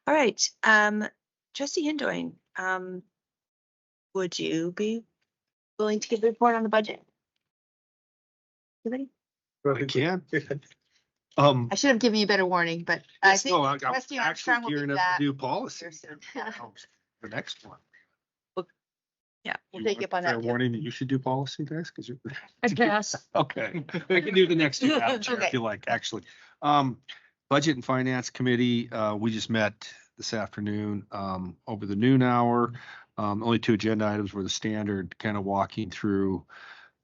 All right, Trustee Hindoin, would you be willing to give a report on the budget? Anybody? I can. I should have given you a better warning, but I think No, I'm Trustee actually Armstrong will gearing do up that. to do policy. here soon. The next one. Yeah, we'll take you up on Fair that. too. warning that you should do policy, guys, because you're. I guess. Okay, I can do the next two, Madam Chair, if you like, actually. Budget and Finance Committee, we just met this afternoon, over the noon hour. Only 2 agenda items were the standard, kind of walking through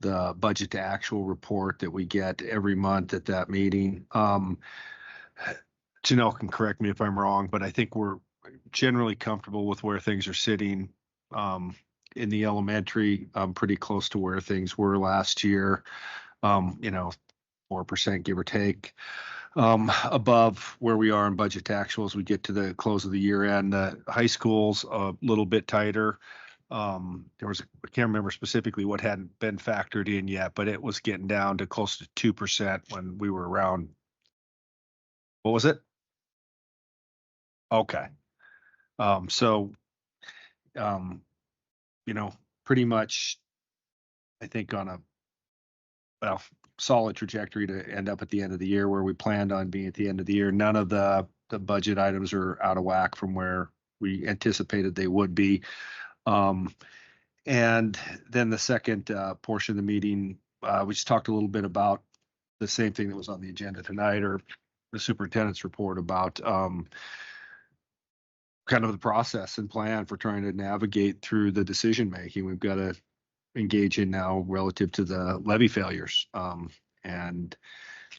the budget to actual report that we get every month at that meeting. Janelle can correct me if I'm wrong, but I think we're generally comfortable with where things are sitting. In the elementary, pretty close to where things were last year, 4% give or take. above where we are in budget to actual as we get to the close of the year end. High school's a little bit tighter. There was, I can't remember specifically what hadn't been factored in yet, but it was getting down to close to 2% when we were around. What was it? Okay. So, pretty much, I think on a, well, solid trajectory to end up at the end of the year where we planned on being at the end of the year. None of the budget items are out of whack from where we anticipated they would be. And then the second portion of the meeting, we just talked a little bit about the same thing that was on the agenda tonight, or the superintendent's report about kind of the process and plan for trying to navigate through the decision making we've got to engage in now relative to the levy failures. And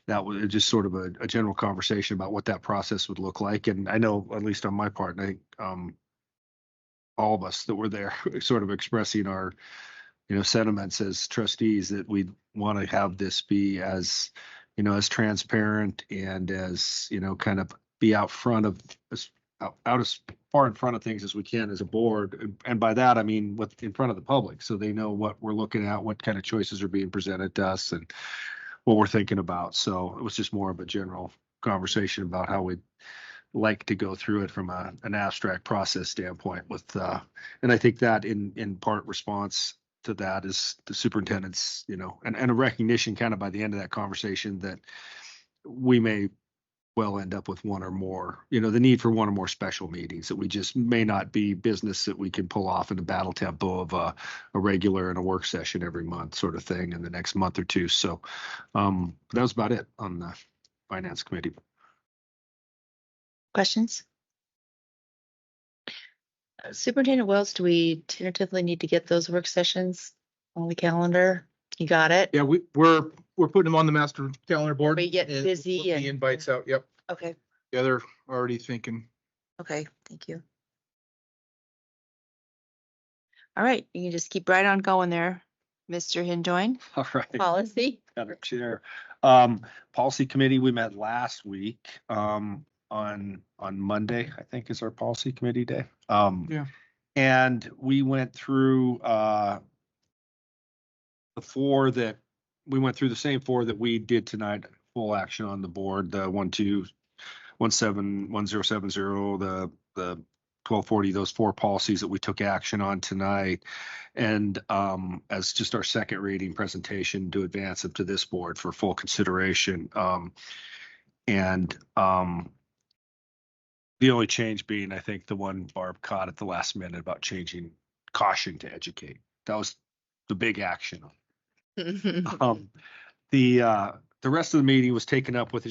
that was just sort of a general conversation about what that process would look like. And I know, at least on my part, and I think all of us that were there sort of expressing our, sentiments as trustees that we want to have this be as, as transparent and as, kind of be out front of out as far in front of things as we can as a board. And by that, I mean, in front of the public, so they know what we're looking at, what kind of choices are being presented to us and what we're thinking about. So it was just more of a general conversation about how we'd like to go through it from an abstract process standpoint with, and I think that in part response to that is the superintendent's, and a recognition kind of by the end of that conversation that we may well end up with one or more, the need for one or more special meetings, that we just may not be business that we can pull off in the battle tempo of a regular and a work session every month sort of thing in the next month or two. So that was about it on the finance committee. Questions? Superintendent Wells, do we tentatively need to get those work sessions on the calendar? You got it? Yeah, we're putting them on the master calendar board. We get and busy we'll put and- the invites out. Yep. Okay, Yeah, they're already thinking. okay, thank you. All right, you can just keep right on going there, Mr. Hindoin. All right. Policy. Madam Chair. Policy committee, we met last week, on Monday, I think is our policy committee day. Yeah. And we went through, we went through the same four that we did tonight, full action on the board, the 12171070, the 1240, those four policies that we took action on tonight. And as just our second reading presentation to advance up to this board for full consideration. The only change being, I think, the one Barb caught at the last minute about changing caution to educate. That was the big action. The rest of the meeting was taken up with,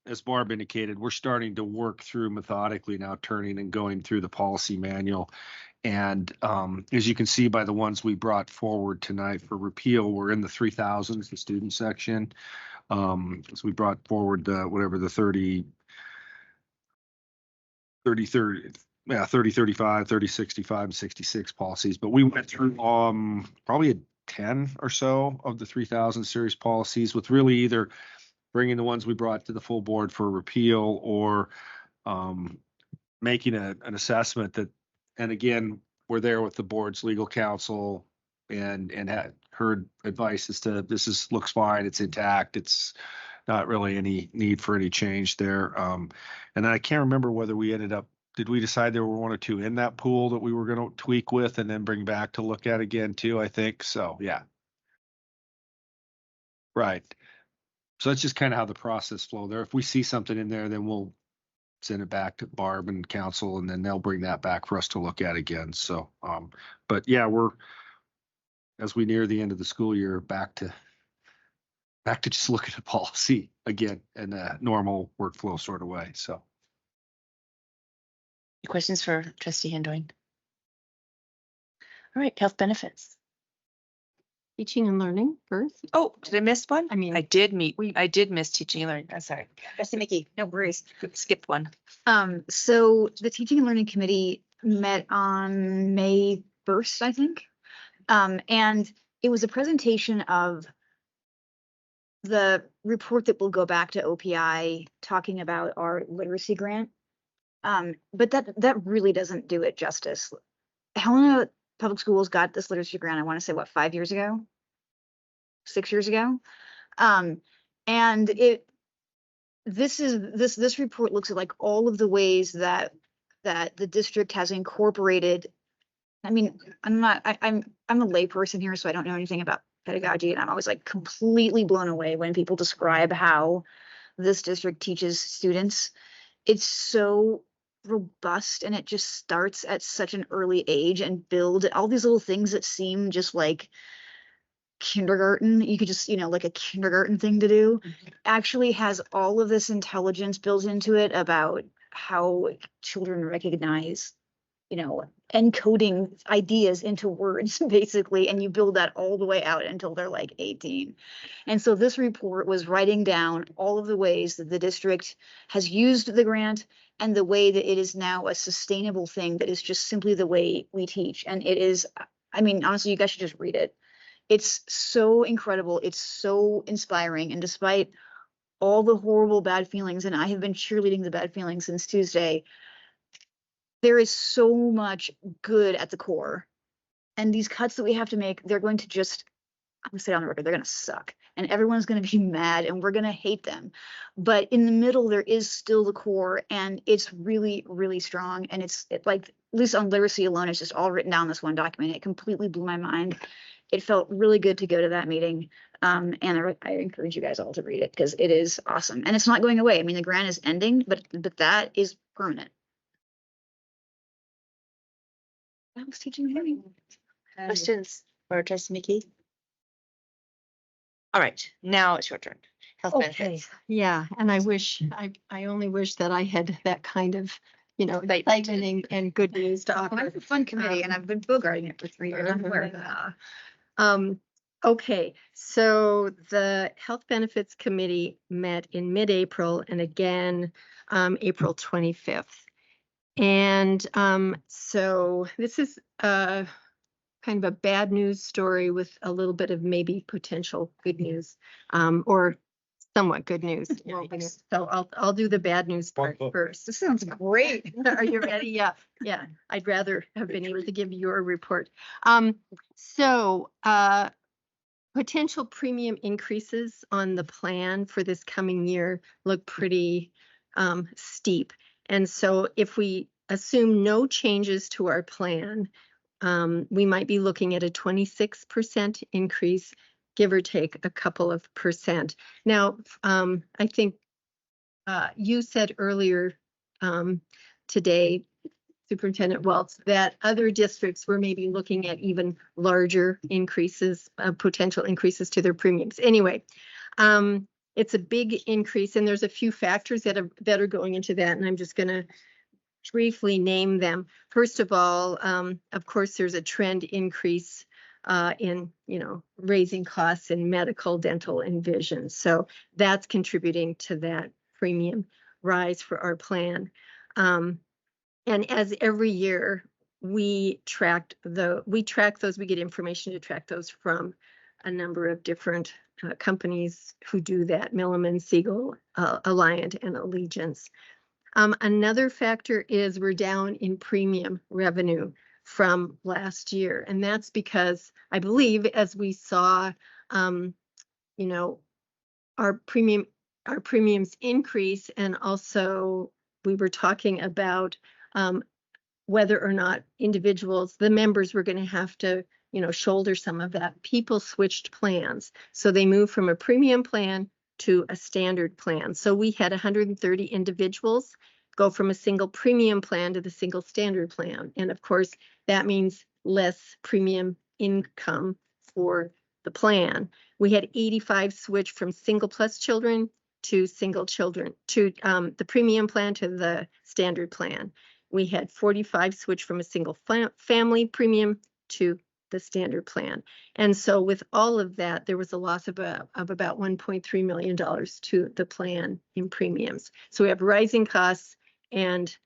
as Barb indicated, we're starting to work through methodically now, turning and going through the policy manual. And as you can see by the ones we brought forward tonight for repeal, we're in the 3000s, the student section. So we brought forward whatever the 30, 35, 30, 65, and 66 policies. But we went through probably 10 or so of the 3000 series policies, with really either bringing the ones we brought to the full board for repeal or making an assessment that, and again, we're there with the board's legal counsel and had heard advice as to looks fine, it's intact, it's not really any need for any change there. And then I can't remember whether did we decide there were one or two in that pool that we were going to tweak with and then bring back to look at again too, I think. So, yeah. Right. So that's just kind of how the process flow there. If we see something in there, then we'll send it back to Barb and council, and then they'll bring that back for us to look at again. So, but yeah, as we near the end of the school year, back to just looking at policy again in a normal workflow sort of way. So. Questions for Trustee Hindoin? All right, health benefits. Teaching and learning first. Oh, did I miss one? I mean, I did miss teaching and learning. I'm sorry. Trustee Mickey. No worries. Skipped one. So the Teaching and Learning Committee met on May 1st, I think. And it was a presentation of the report that will go back to OPI talking about our literacy grant. But that really doesn't do it justice. Helena Public Schools got this literacy grant, I want to say, what, 5 years ago? 6 years ago? And this report looks at like all of the ways that the district has incorporated. I mean, I'm a layperson here, so I don't know anything about pedagogy, and I'm always like completely blown away when people describe how this district teaches students. It's so robust, and it just starts at such an early age and build all these little things that seem just like kindergarten. You could just, like a kindergarten thing to do, actually has all of this intelligence built into it about how children recognize, encoding ideas into words basically, and you build that all the way out until they're like 18. And so this report was writing down all of the ways that the district has used the grant and the way that it is now a sustainable thing that is just simply the way we teach. And it is, I mean, honestly, you guys should just read it. It's so incredible. It's so inspiring. And despite all the horrible bad feelings, and I have been cheerleading the bad feelings since Tuesday, there is so much good at the core. And these cuts that we have to make, they're going to just, I'm gonna say on the record, they're gonna suck. And everyone's gonna be mad and we're gonna hate them. But in the middle, there is still the core, and it's really, really strong. And it's like, at least on literacy alone, it's just all written down in this one document. It completely blew my mind. It felt really good to go to that meeting. And I encourage you guys all to read it because it is awesome. And it's not going away. I mean, the grant is ending, but that is permanent. I was teaching hearing. Questions for Trustee Mickey? All right, now it's your turn. Health Okay, benefits. yeah, and I only wish that I had that kind of, excitement and good news to offer. Well, it's a fun committee, and I've been bogarting it for 3 years. I'm aware of that. Okay, so the Health Benefits Committee met in mid-April and again, April 25th. And so this is kind of a bad news story with a little bit of maybe potential good news, or somewhat good news. So I'll do the bad news part first. This sounds great. Are you ready? Yeah. I'd rather have been able to give you a report. Potential premium increases on the plan for this coming year look pretty steep. And so if we assume no changes to our plan, we might be looking at a 26% increase, give or take a couple of percent. Now, I think you said earlier today, Superintendent Welts, that other districts were maybe looking at even larger increases, potential increases to their premiums. Anyway, it's a big increase, and there's a few factors that are going into that, and I'm just going to briefly name them. First of all, of course, there's a trend increase in, raising costs in medical, dental, and vision. So that's contributing to that premium rise for our plan. And as every year we track those, we get information to track those from a number of different companies who do that: Milliman, Siegel, Alliant, and Allegiance. Another factor is we're down in premium revenue from last year. And that's because I believe, as we saw, our premiums increase, and also we were talking about whether or not individuals, the members, were going to have to, shoulder some of that. People switched plans. So they moved from a premium plan to a standard plan. So we had 130 individuals go from a single premium plan to the single standard plan. And of course, that means less premium income for the plan. We had 85 switch from single plus children to single children, to the premium plan to the standard plan. We had 45 switch from a single family premium to the standard plan. And so with all of that, there was a loss of about $1.3 million to the plan in premiums. So we have rising costs and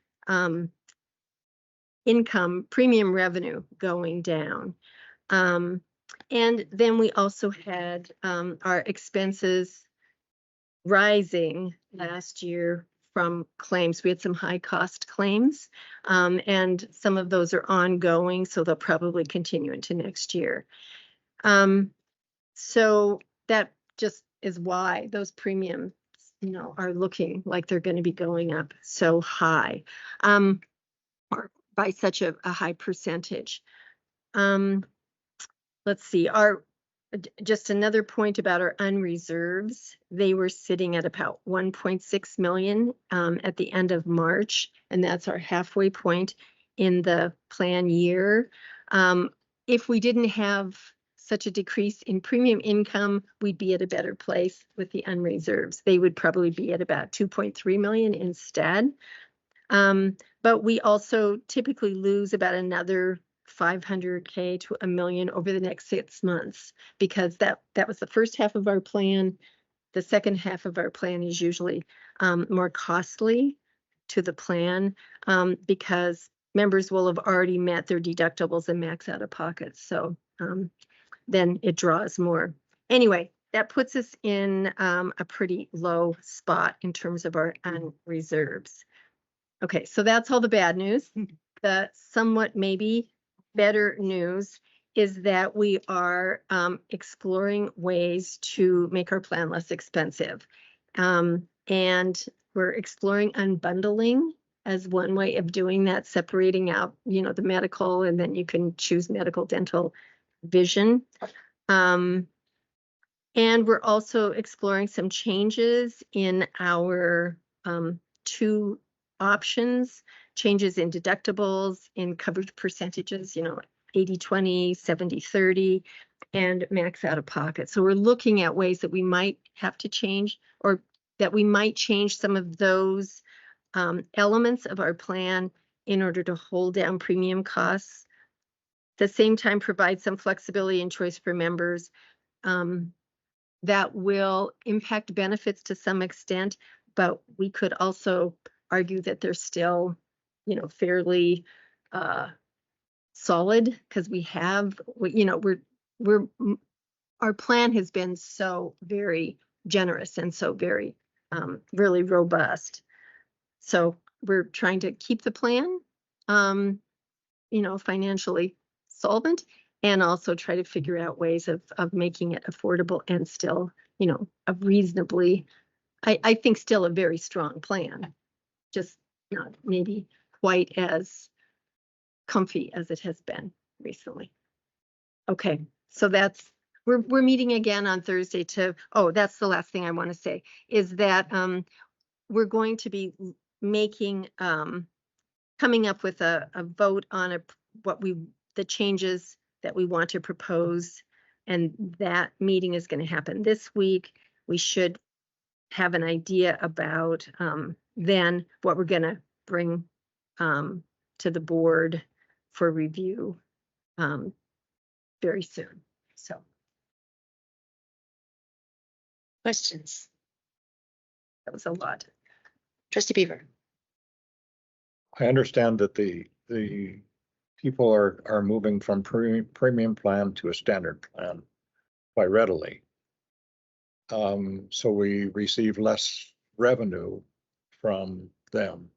income, premium revenue going down. And then we also had our expenses rising last year from claims. We had some high cost claims, and some of those are ongoing, so they'll probably continue into next year. So that just is why those premiums, are looking like they're going to be going up so high, or by such a high percentage. Let's see, just another point about our unreserves. They were sitting at about 1.6 million at the end of March, and that's our halfway point in the plan year. If we didn't have such a decrease in premium income, we'd be at a better place with the unreserves. They would probably be at about 2.3 million instead. But we also typically lose about another 500K to $1 million over the next 6 months, because that was the first half of our plan. The second half of our plan is usually more costly to the plan because members will have already met their deductibles and max out of pocket. So then it draws more. Anyway, that puts us in a pretty low spot in terms of our unreserves. Okay, so that's all the bad news. The somewhat maybe better news is that we are exploring ways to make our plan less expensive. And we're exploring unbundling as one way of doing that, separating out, the medical, and then you can choose medical, dental, vision. And we're also exploring some changes in our 2 options, changes in deductibles, in coverage percentages, 80-20, 70-30, and max out of pocket. So we're looking at ways that we might have to change, or that we might change some of those elements of our plan in order to hold down premium costs. At the same time, provide some flexibility and choice for members that will impact benefits to some extent, but we could also argue that they're still, fairly solid, because we have, our plan has been so very generous and so very really robust. So we're trying to keep the plan, financially solvent, and also try to figure out ways of making it affordable and still, a reasonably, I think still a very strong plan, just not maybe quite as comfy as it has been recently. Okay, so we're meeting again on Thursday that's the last thing I want to say, is that we're going to be making, coming up with a vote on the changes that we want to propose, and that meeting is going to happen this week. We should have an idea about then what we're going to bring to the board for review very soon. So, questions? That was a lot. Trustee Beaver. I understand that the people are moving from premium plan to a standard plan quite readily. So we receive less revenue from them,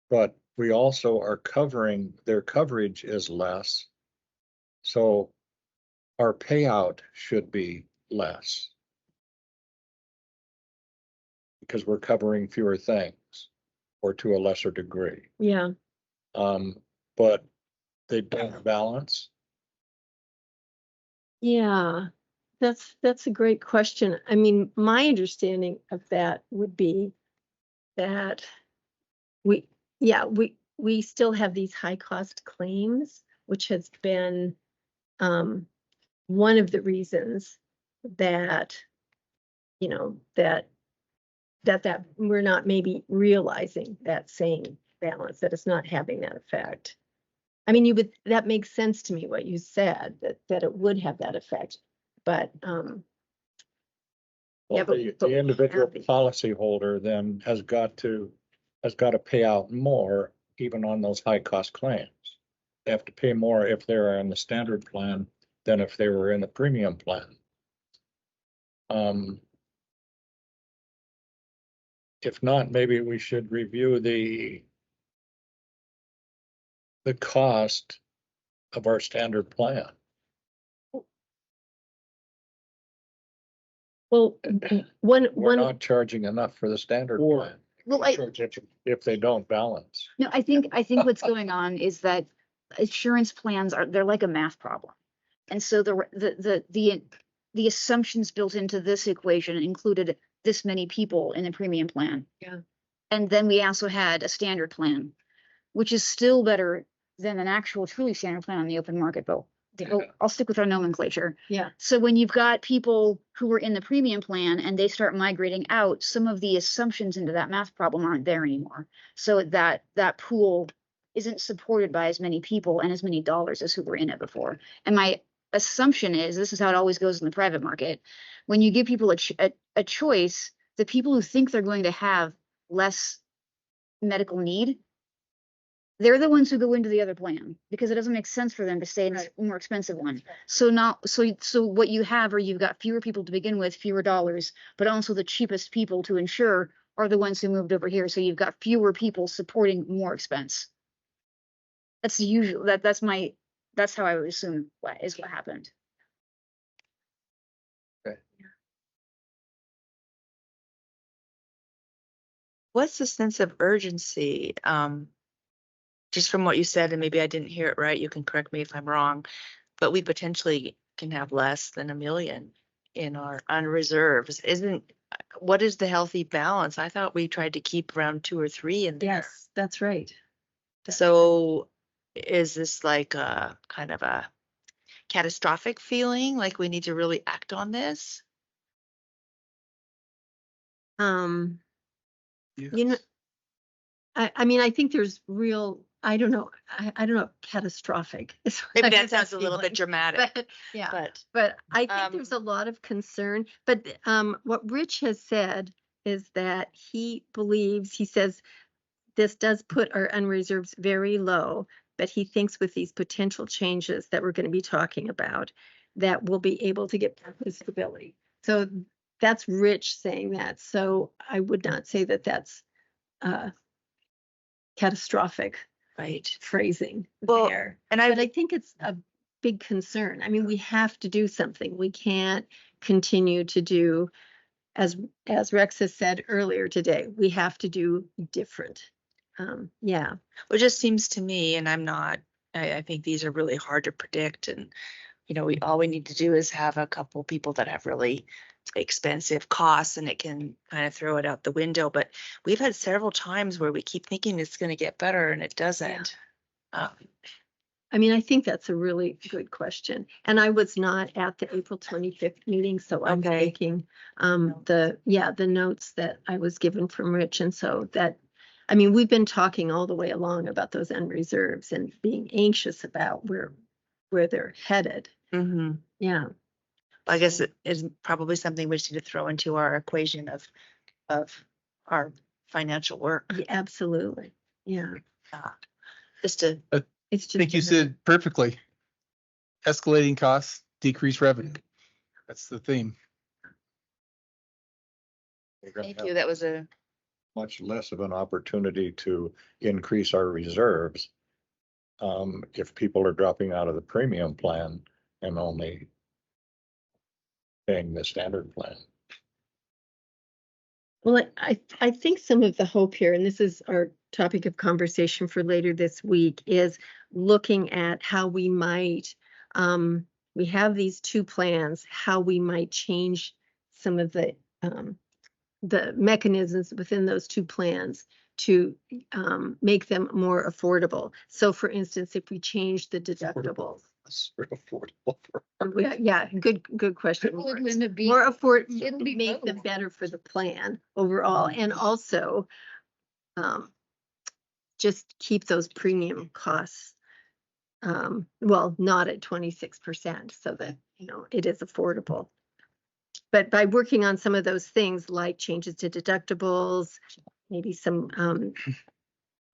but we also are covering, their coverage is less. So our payout should be less because we're covering fewer things, or to a lesser degree. Yeah. But they don't balance. Yeah, that's a great question. I mean, my understanding of that would be that we still have these high cost claims, which has been one of the reasons that, that we're not maybe realizing that same balance, that it's not having that effect. I mean, that makes sense to me what you said, that it would have that effect, but the individual policyholder then has got to pay out more even on those high cost claims. They have to pay more if they're in the standard plan than if they were in the premium plan. If not, maybe we should review the cost of our standard plan. Well, We're one, not charging enough for the standard plan Well, if they don't balance. no, I think what's going on is that insurance plans they're like a math problem. And so the assumptions built into this equation included this many people in the premium plan. Yeah. And then we also had a standard plan, which is still better than an actual truly standard plan on the open market, but I'll stick with our nomenclature. yeah, So when you've got people who are in the premium plan and they start migrating out, some of the assumptions into that math problem aren't there anymore. So that pool isn't supported by as many people and as many dollars as who were in it before. And my assumption is, this is how it always goes in the private market, when you give people a choice, the people who think they're going to have less medical need, they're the ones who go into the other plan because it doesn't make sense for them to stay in this more expensive one. So what you have, or you've got fewer people to begin with, fewer dollars, but also the cheapest people to insure are the ones who moved over here. So you've got fewer people supporting more expense. That's usual. That's how I would assume what happened. What's the sense of urgency? Just from what you said, and maybe I didn't hear it right, you can correct me if I'm wrong, but we potentially can have less than $1 million in our unreserves. What is the healthy balance? I thought we tried to keep around 2 or 3 in there. yes, that's right. So is this like a kind of a catastrophic feeling, like we need to really act on this? You know, I mean, I think there's real, I don't know, catastrophic. is what Maybe I that was sounds a little bit feeling. dramatic, But, yeah, but I think there's a lot of concern. But what Rich has said is that he says this does put our unreserves very low, but he thinks with these potential changes that we're going to be talking about, that we'll be able to get back to stability. So that's Rich saying that. So I would not say that that's catastrophic phrasing there. But I think it's a big concern. I mean, we have to do something. We can't continue to do, as Rex has said earlier today, we have to do different. Yeah. Well, it just seems to me, and I think these are really hard to predict, and all we need to do is have a couple people that have really expensive costs and it can kind of throw it out the window. But we've had several times where we keep thinking it's going to get better and it doesn't. I mean, I think that's a really good question. And I was not at the April 25th meeting, so I'm taking the notes that I was given from Rich. And so I mean, we've been talking all the way along about those unreserves and being anxious about where they're headed. Mm-hmm. Yeah. I guess it is probably something we need to throw into our equation of our financial work. Yeah, absolutely. Yeah. Just to. I think you said perfectly. Escalating costs, decrease revenue. That's the theme. Thank you. That was a much less of an opportunity to increase our reserves if people are dropping out of the premium plan and only paying the standard plan. Well, I think some of the hope here, and this is our topic of conversation for later this week, is looking at how we might, we have these 2 plans, how we might change some of the mechanisms within those 2 plans to make them more affordable. So for instance, if we change the deductibles. Affordable. Yeah, good question. More affordable, make them better for the plan overall, and also just keep those premium costs not at 26%, so that it is affordable. But by working on some of those things like changes to deductibles, maybe some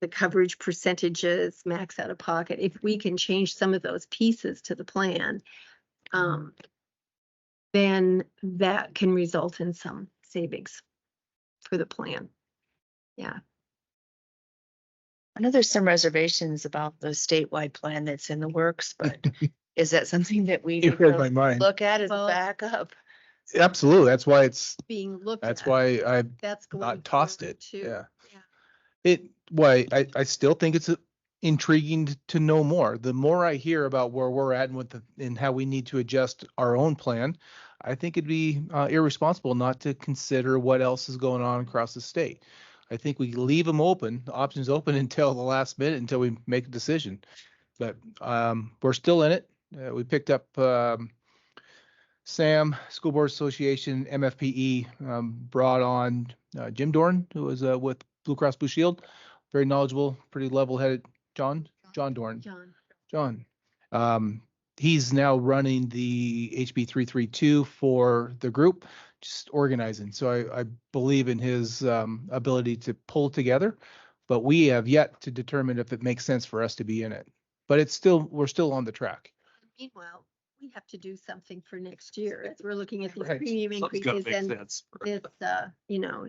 the coverage percentages, max out of pocket, if we can change some of those pieces to the plan, then that can result in some savings for the plan. Yeah. I know there's some reservations about the statewide plan that's in the works, but is that something that we You need read to my mind. look at as a Well, backup? Absolutely. That's why it's, Being looked at. that's why I That's going not tossed forward it. too. Yeah. I still think it's intriguing to know more. The more I hear about where we're at and and how we need to adjust our own plan, I think it'd be irresponsible not to consider what else is going on across the state. I think we leave them open, the options open until the last minute, until we make a decision. But we're still in it. We picked up SAM, School Board Association, MFPE, brought on Jim Dorn, who was with Blue Cross Blue Shield, very knowledgeable, pretty level-headed. John Dorn. John. He's now running the HB 332 for the group, just organizing. So I believe in his ability to pull together, but we have yet to determine if it makes sense for us to be in it. But we're still on the track. Meanwhile, we have to do something for next year as we're looking at these Right. premium Something's gotta increases make and sense. this,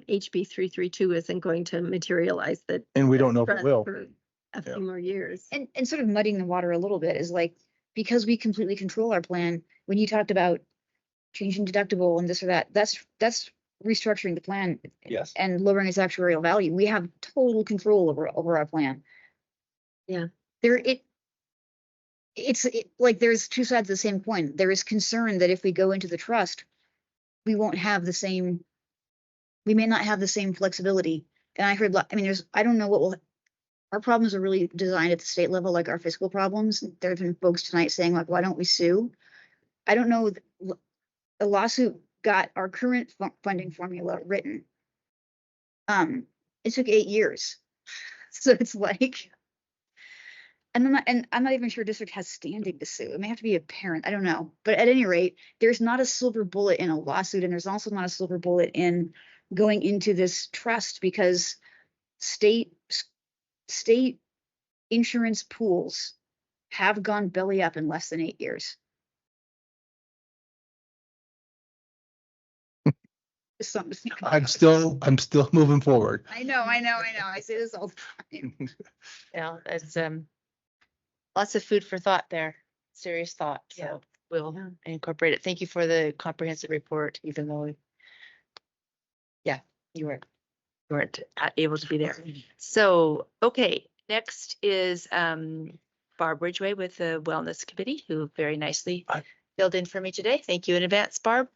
HB 332 isn't going to materialize that. And we don't know if it trust will. for a Yeah. few more years. And sort of muddying the water a little bit is like, because we completely control our plan, when you talked about changing deductible and this or that, that's restructuring the plan. Yes. And lowering its actuarial value. We have total control over our plan. Yeah. It's like there's two sides of the same coin. There is concern that if we go into the trust, we may not have the same flexibility. And I heard, I don't know our problems are really designed at the state level, like our fiscal problems. There have been folks tonight saying like, why don't we sue? I don't know. A lawsuit got our current funding formula written. It took 8 years. So it's like, and I'm not even sure district has standing to sue. It may have to be a parent. I don't know. But at any rate, there's not a silver bullet in a lawsuit. And there's also not a silver bullet in going into this trust, because state insurance pools have gone belly up in less than 8 years. Just something to think about. I'm still moving forward. I know. I say this all the time. Yeah, it's lots of food for thought there, serious thought. So we'll incorporate it. Thank you for the comprehensive report, even though, you weren't able to be there. So, okay, next is Barb Ridgway with the Wellness Committee, who very nicely filled in for me today. Thank you in advance, Barb.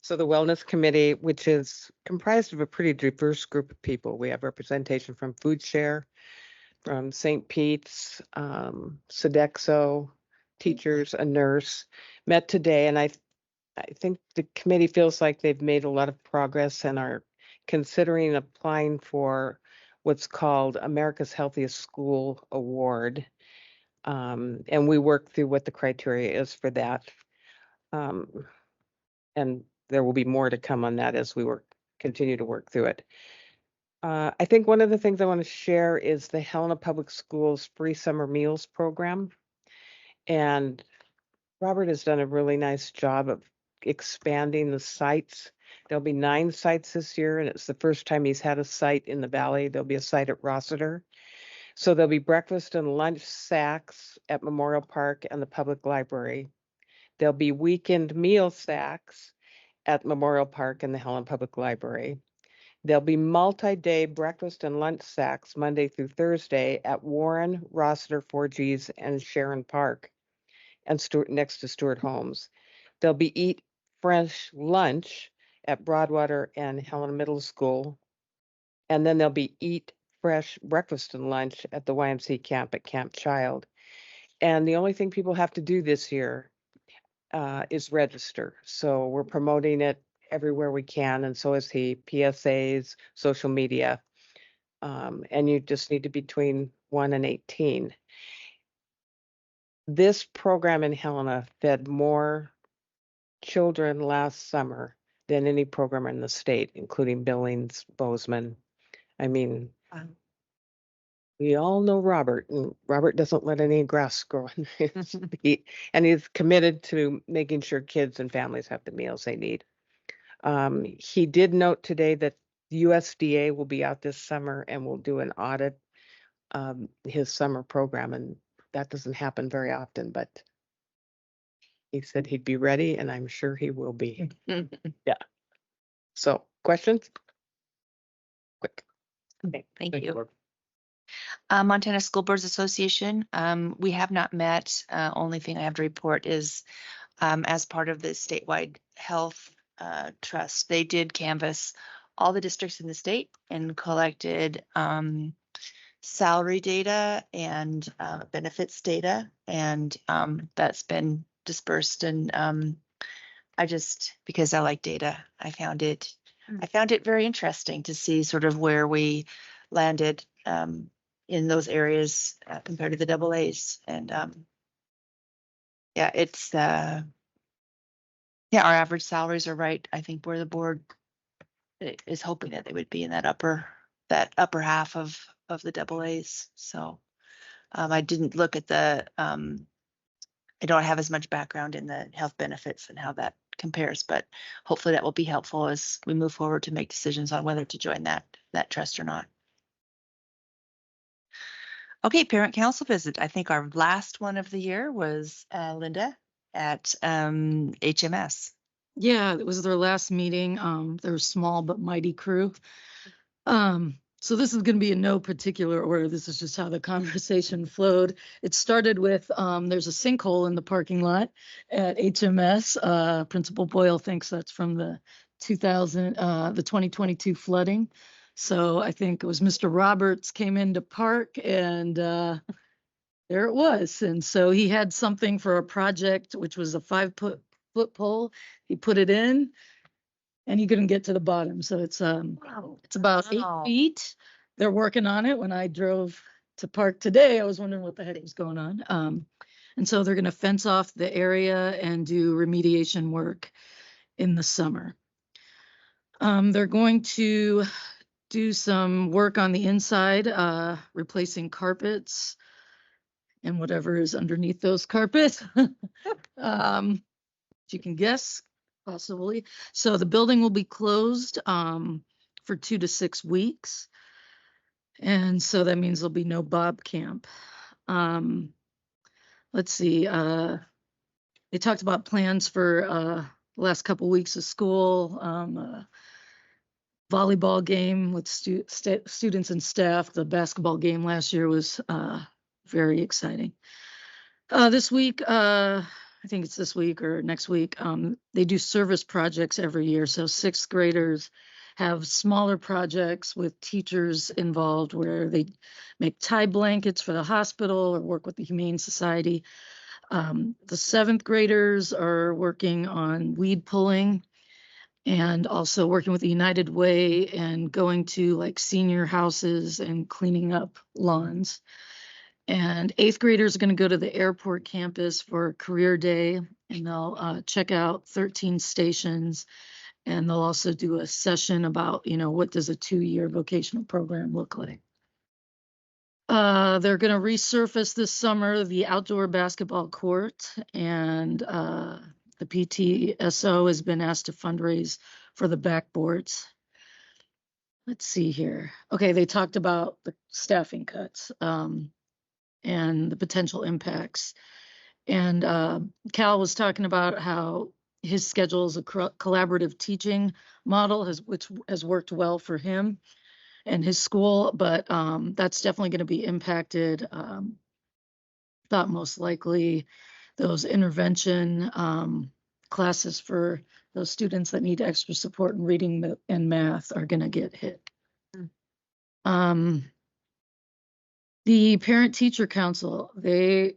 So the Wellness Committee, which is comprised of a pretty diverse group of people. We have representation from Food Share, from St. Pete's, Sodexo, teachers, a nurse, met today. And I think the committee feels like they've made a lot of progress and are considering applying for what's called America's Healthiest School Award. And we work through what the criteria is for that. And there will be more to come on that as we continue to work through it. I think one of the things I want to share is the Helena Public Schools Free Summer Meals Program. And Robert has done a really nice job of expanding the sites. There'll be 9 sites this year, and it's the first time he's had a site in the Valley. There'll be a site at Rossiter. So there'll be breakfast and lunch sacks at Memorial Park and the Public Library. There'll be weekend meal sacks at Memorial Park and the Helena Public Library. There'll be multi-day breakfast and lunch sacks Monday through Thursday at Warren, Rossiter, 4Gs, and Sharon Park, and next to Stewart Homes. There'll be Eat Fresh Lunch at Broadwater and Helena Middle School. And then there'll be Eat Fresh Breakfast and Lunch at the YMC camp at Camp Child. And the only thing people have to do this year is register. So we're promoting it everywhere we can, and so is he, PSAs, social media. And you just need to be between 1 and 18. This program in Helena fed more children last summer than any program in the state, including Billings, Bozeman. I mean, We all know Robert, and Robert doesn't let any grass grow in his feet, and he's committed to making sure kids and families have the meals they need. He did note today that the USDA will be out this summer and will do an audit of his summer program, and that doesn't happen very often, but he said he'd be ready, and I'm sure he will be. Yeah. So, questions? Quick. Okay, thank you. Montana School Boards Association, we have not met. Only thing I have to report is as part of the statewide health trust, they did canvass all the districts in the state and collected salary data and benefits data, and that's been dispersed. And I just, because I like data, I found it very interesting to see sort of where we landed in those areas compared to the AA's. And yeah, it's yeah, our average salaries are right, I think, where the board is hoping that they would be in that upper half of the AA's. So I didn't look at the I don't have as much background in the health benefits and how that compares, but hopefully that will be helpful as we move forward to make decisions on whether to join that trust or not. Okay, parent council visit. I think our last one of the year was Linda at HMS. Yeah, it was their last meeting. They're a small but mighty crew. So this is going to be in no particular order. This is just how the conversation flowed. It started with there's a sinkhole in the parking lot at HMS. Principal Boyle thinks that's from the 2022 flooding. So I think it was Mr. Roberts came in to park, and there it was. And so he had something for a project, which was a 5-foot pole. He put it in, and he couldn't get to the bottom. So it's about 8 feet. They're working on it. When I drove to park today, I was wondering what the heck was going on. And so they're going to fence off the area and do remediation work in the summer. They're going to do some work on the inside, replacing carpets and whatever is underneath those carpets. You can guess, possibly. So the building will be closed for 2 to 6 weeks. And so that means there'll be no Bob Camp. Let's see. They talked about plans for the last couple weeks of school, volleyball game with students and staff. The basketball game last year was very exciting. This week, I think it's this week or next week, they do service projects every year. So 6th graders have smaller projects with teachers involved where they make tie blankets for the hospital or work with the Humane Society. The 7th graders are working on weed pulling and also working with the United Way and going to like senior houses and cleaning up lawns. And 8th graders are going to go to the airport campus for career day, and they'll check out 13 stations. And they'll also do a session about, what does a 2-year vocational program look like? They're going to resurface this summer the outdoor basketball court, and the PTSO has been asked to fundraise for the backboards. Let's see here. Okay, they talked about the staffing cuts and the potential impacts. And Cal was talking about how his schedule is a collaborative teaching model, which has worked well for him and his school, but that's definitely going to be impacted. Thought most likely those intervention classes for those students that need extra support in reading and math are going to get hit. The Parent-Teacher Council, they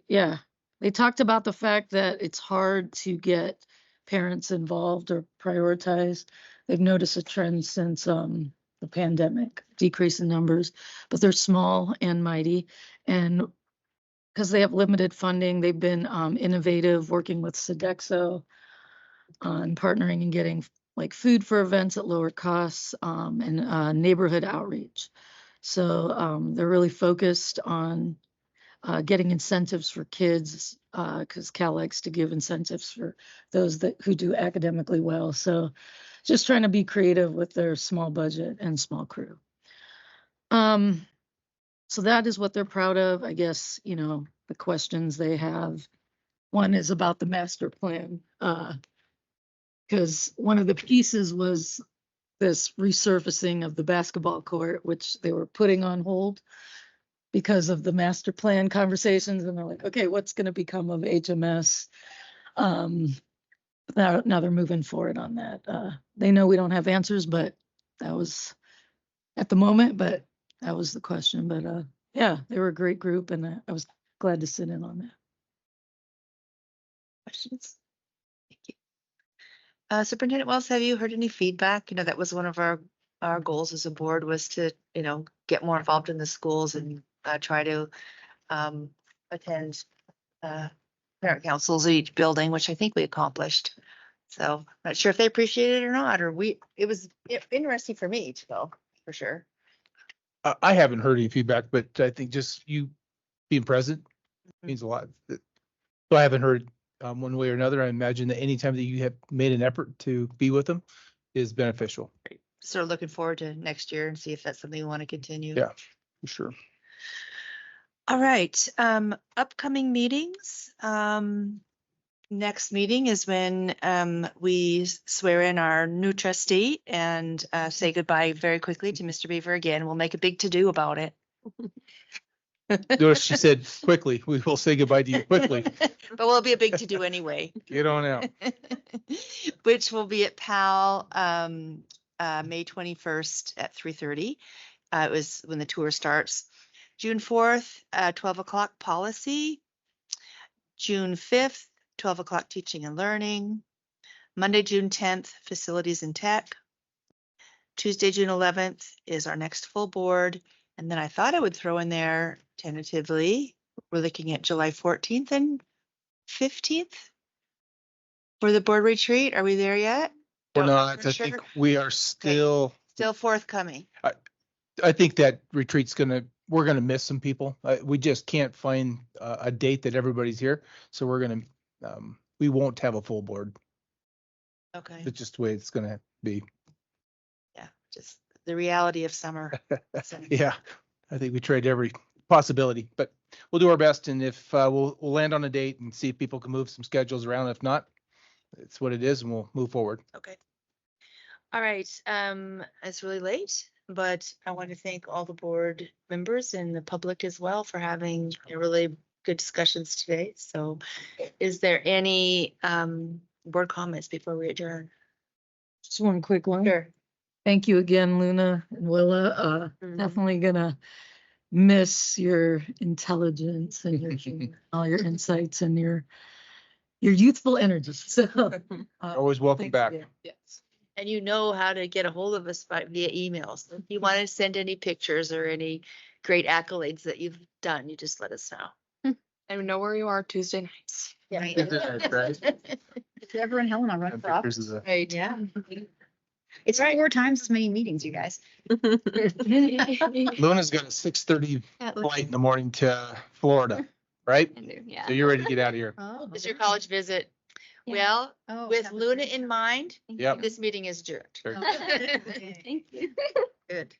talked about the fact that it's hard to get parents involved or prioritized. They've noticed a trend since the pandemic, decrease in numbers, but they're small and mighty. And because they have limited funding, they've been innovative, working with Sodexo on partnering and getting like food for events at lower costs and neighborhood outreach. So they're really focused on getting incentives for kids because Cal likes to give incentives for those who do academically well. So just trying to be creative with their small budget and small crew. So that is what they're proud of. I guess, the questions they have. One is about the master plan. Because one of the pieces was this resurfacing of the basketball court, which they were putting on hold because of the master plan conversations. And they're like, okay, what's going to become of HMS? Now they're moving forward on that. They know we don't have answers, but that was at the moment, but that was the question. But yeah, they were a great group and I was glad to sit in on that. Questions? Thank you. Superintendent Wells, have you heard any feedback? That was one of our goals as a board was to, get more involved in the schools and try to attend parent councils at each building, which I think we accomplished. So not sure if they appreciate it or not, or it was interesting for me to go, for sure. I haven't heard any feedback, but I think just you being present means a lot. So I haven't heard one way or another. I imagine that anytime that you have made an effort to be with them is beneficial. Sort of looking forward to next year and see if that's something we want to continue. Yeah, for sure. All right. Upcoming meetings. Next meeting is when we swear in our new trustee and say goodbye very quickly to Mr. Beaver again. We'll make a big to-do about it. Notice she said quickly. We will say goodbye to you quickly. But will be a big to-do anyway. Get on out. Which will be at PAL May 21st at 3:30. It was when the tour starts. June 4th, 12 o'clock policy. June 5th, 12 o'clock teaching and learning. Monday, June 10th, facilities and tech. Tuesday, June 11th is our next full board. And then I thought I would throw in there tentatively, we're looking at July 14th and 15th for the board retreat. Are we there yet? We're Don't know not. for I sure. think we are still. Still forthcoming. I think that retreat's we're gonna miss some people. We just can't find a date that everybody's here. So we won't have a full board. Okay. It's just the way it's gonna be. Yeah, just the reality of summer. So, Yeah, I think we trade every possibility, but we'll do our best. And if we'll land on a date and see if people can move some schedules around. If not, it's what it is and we'll move forward. Okay. All right. It's really late, but I want to thank all the board members and the public as well for having really good discussions today. So is there any board comments before we adjourn? Just one quick one. Sure. Thank you again, Luna and Willa. Definitely gonna miss your intelligence and your humor, all your insights and your youthful energy. So Always welcome thanks back. again. Yes. And you know how to get a hold of us via emails. If you want to send any pictures or any great accolades that you've done, you just let us know. And we know where you are Tuesday nights. Yeah. If you're ever in Helena, run for office. Right. Yeah. It's 4 times as many meetings, you guys. Luna's got a 6:30 flight in the morning to Florida, right? Yeah. So you're ready to get out of here. Oh, It's your college visit. Yeah. Well, with Luna in mind, Yep. this meeting is adjourned. Very okay. Thank you. Good.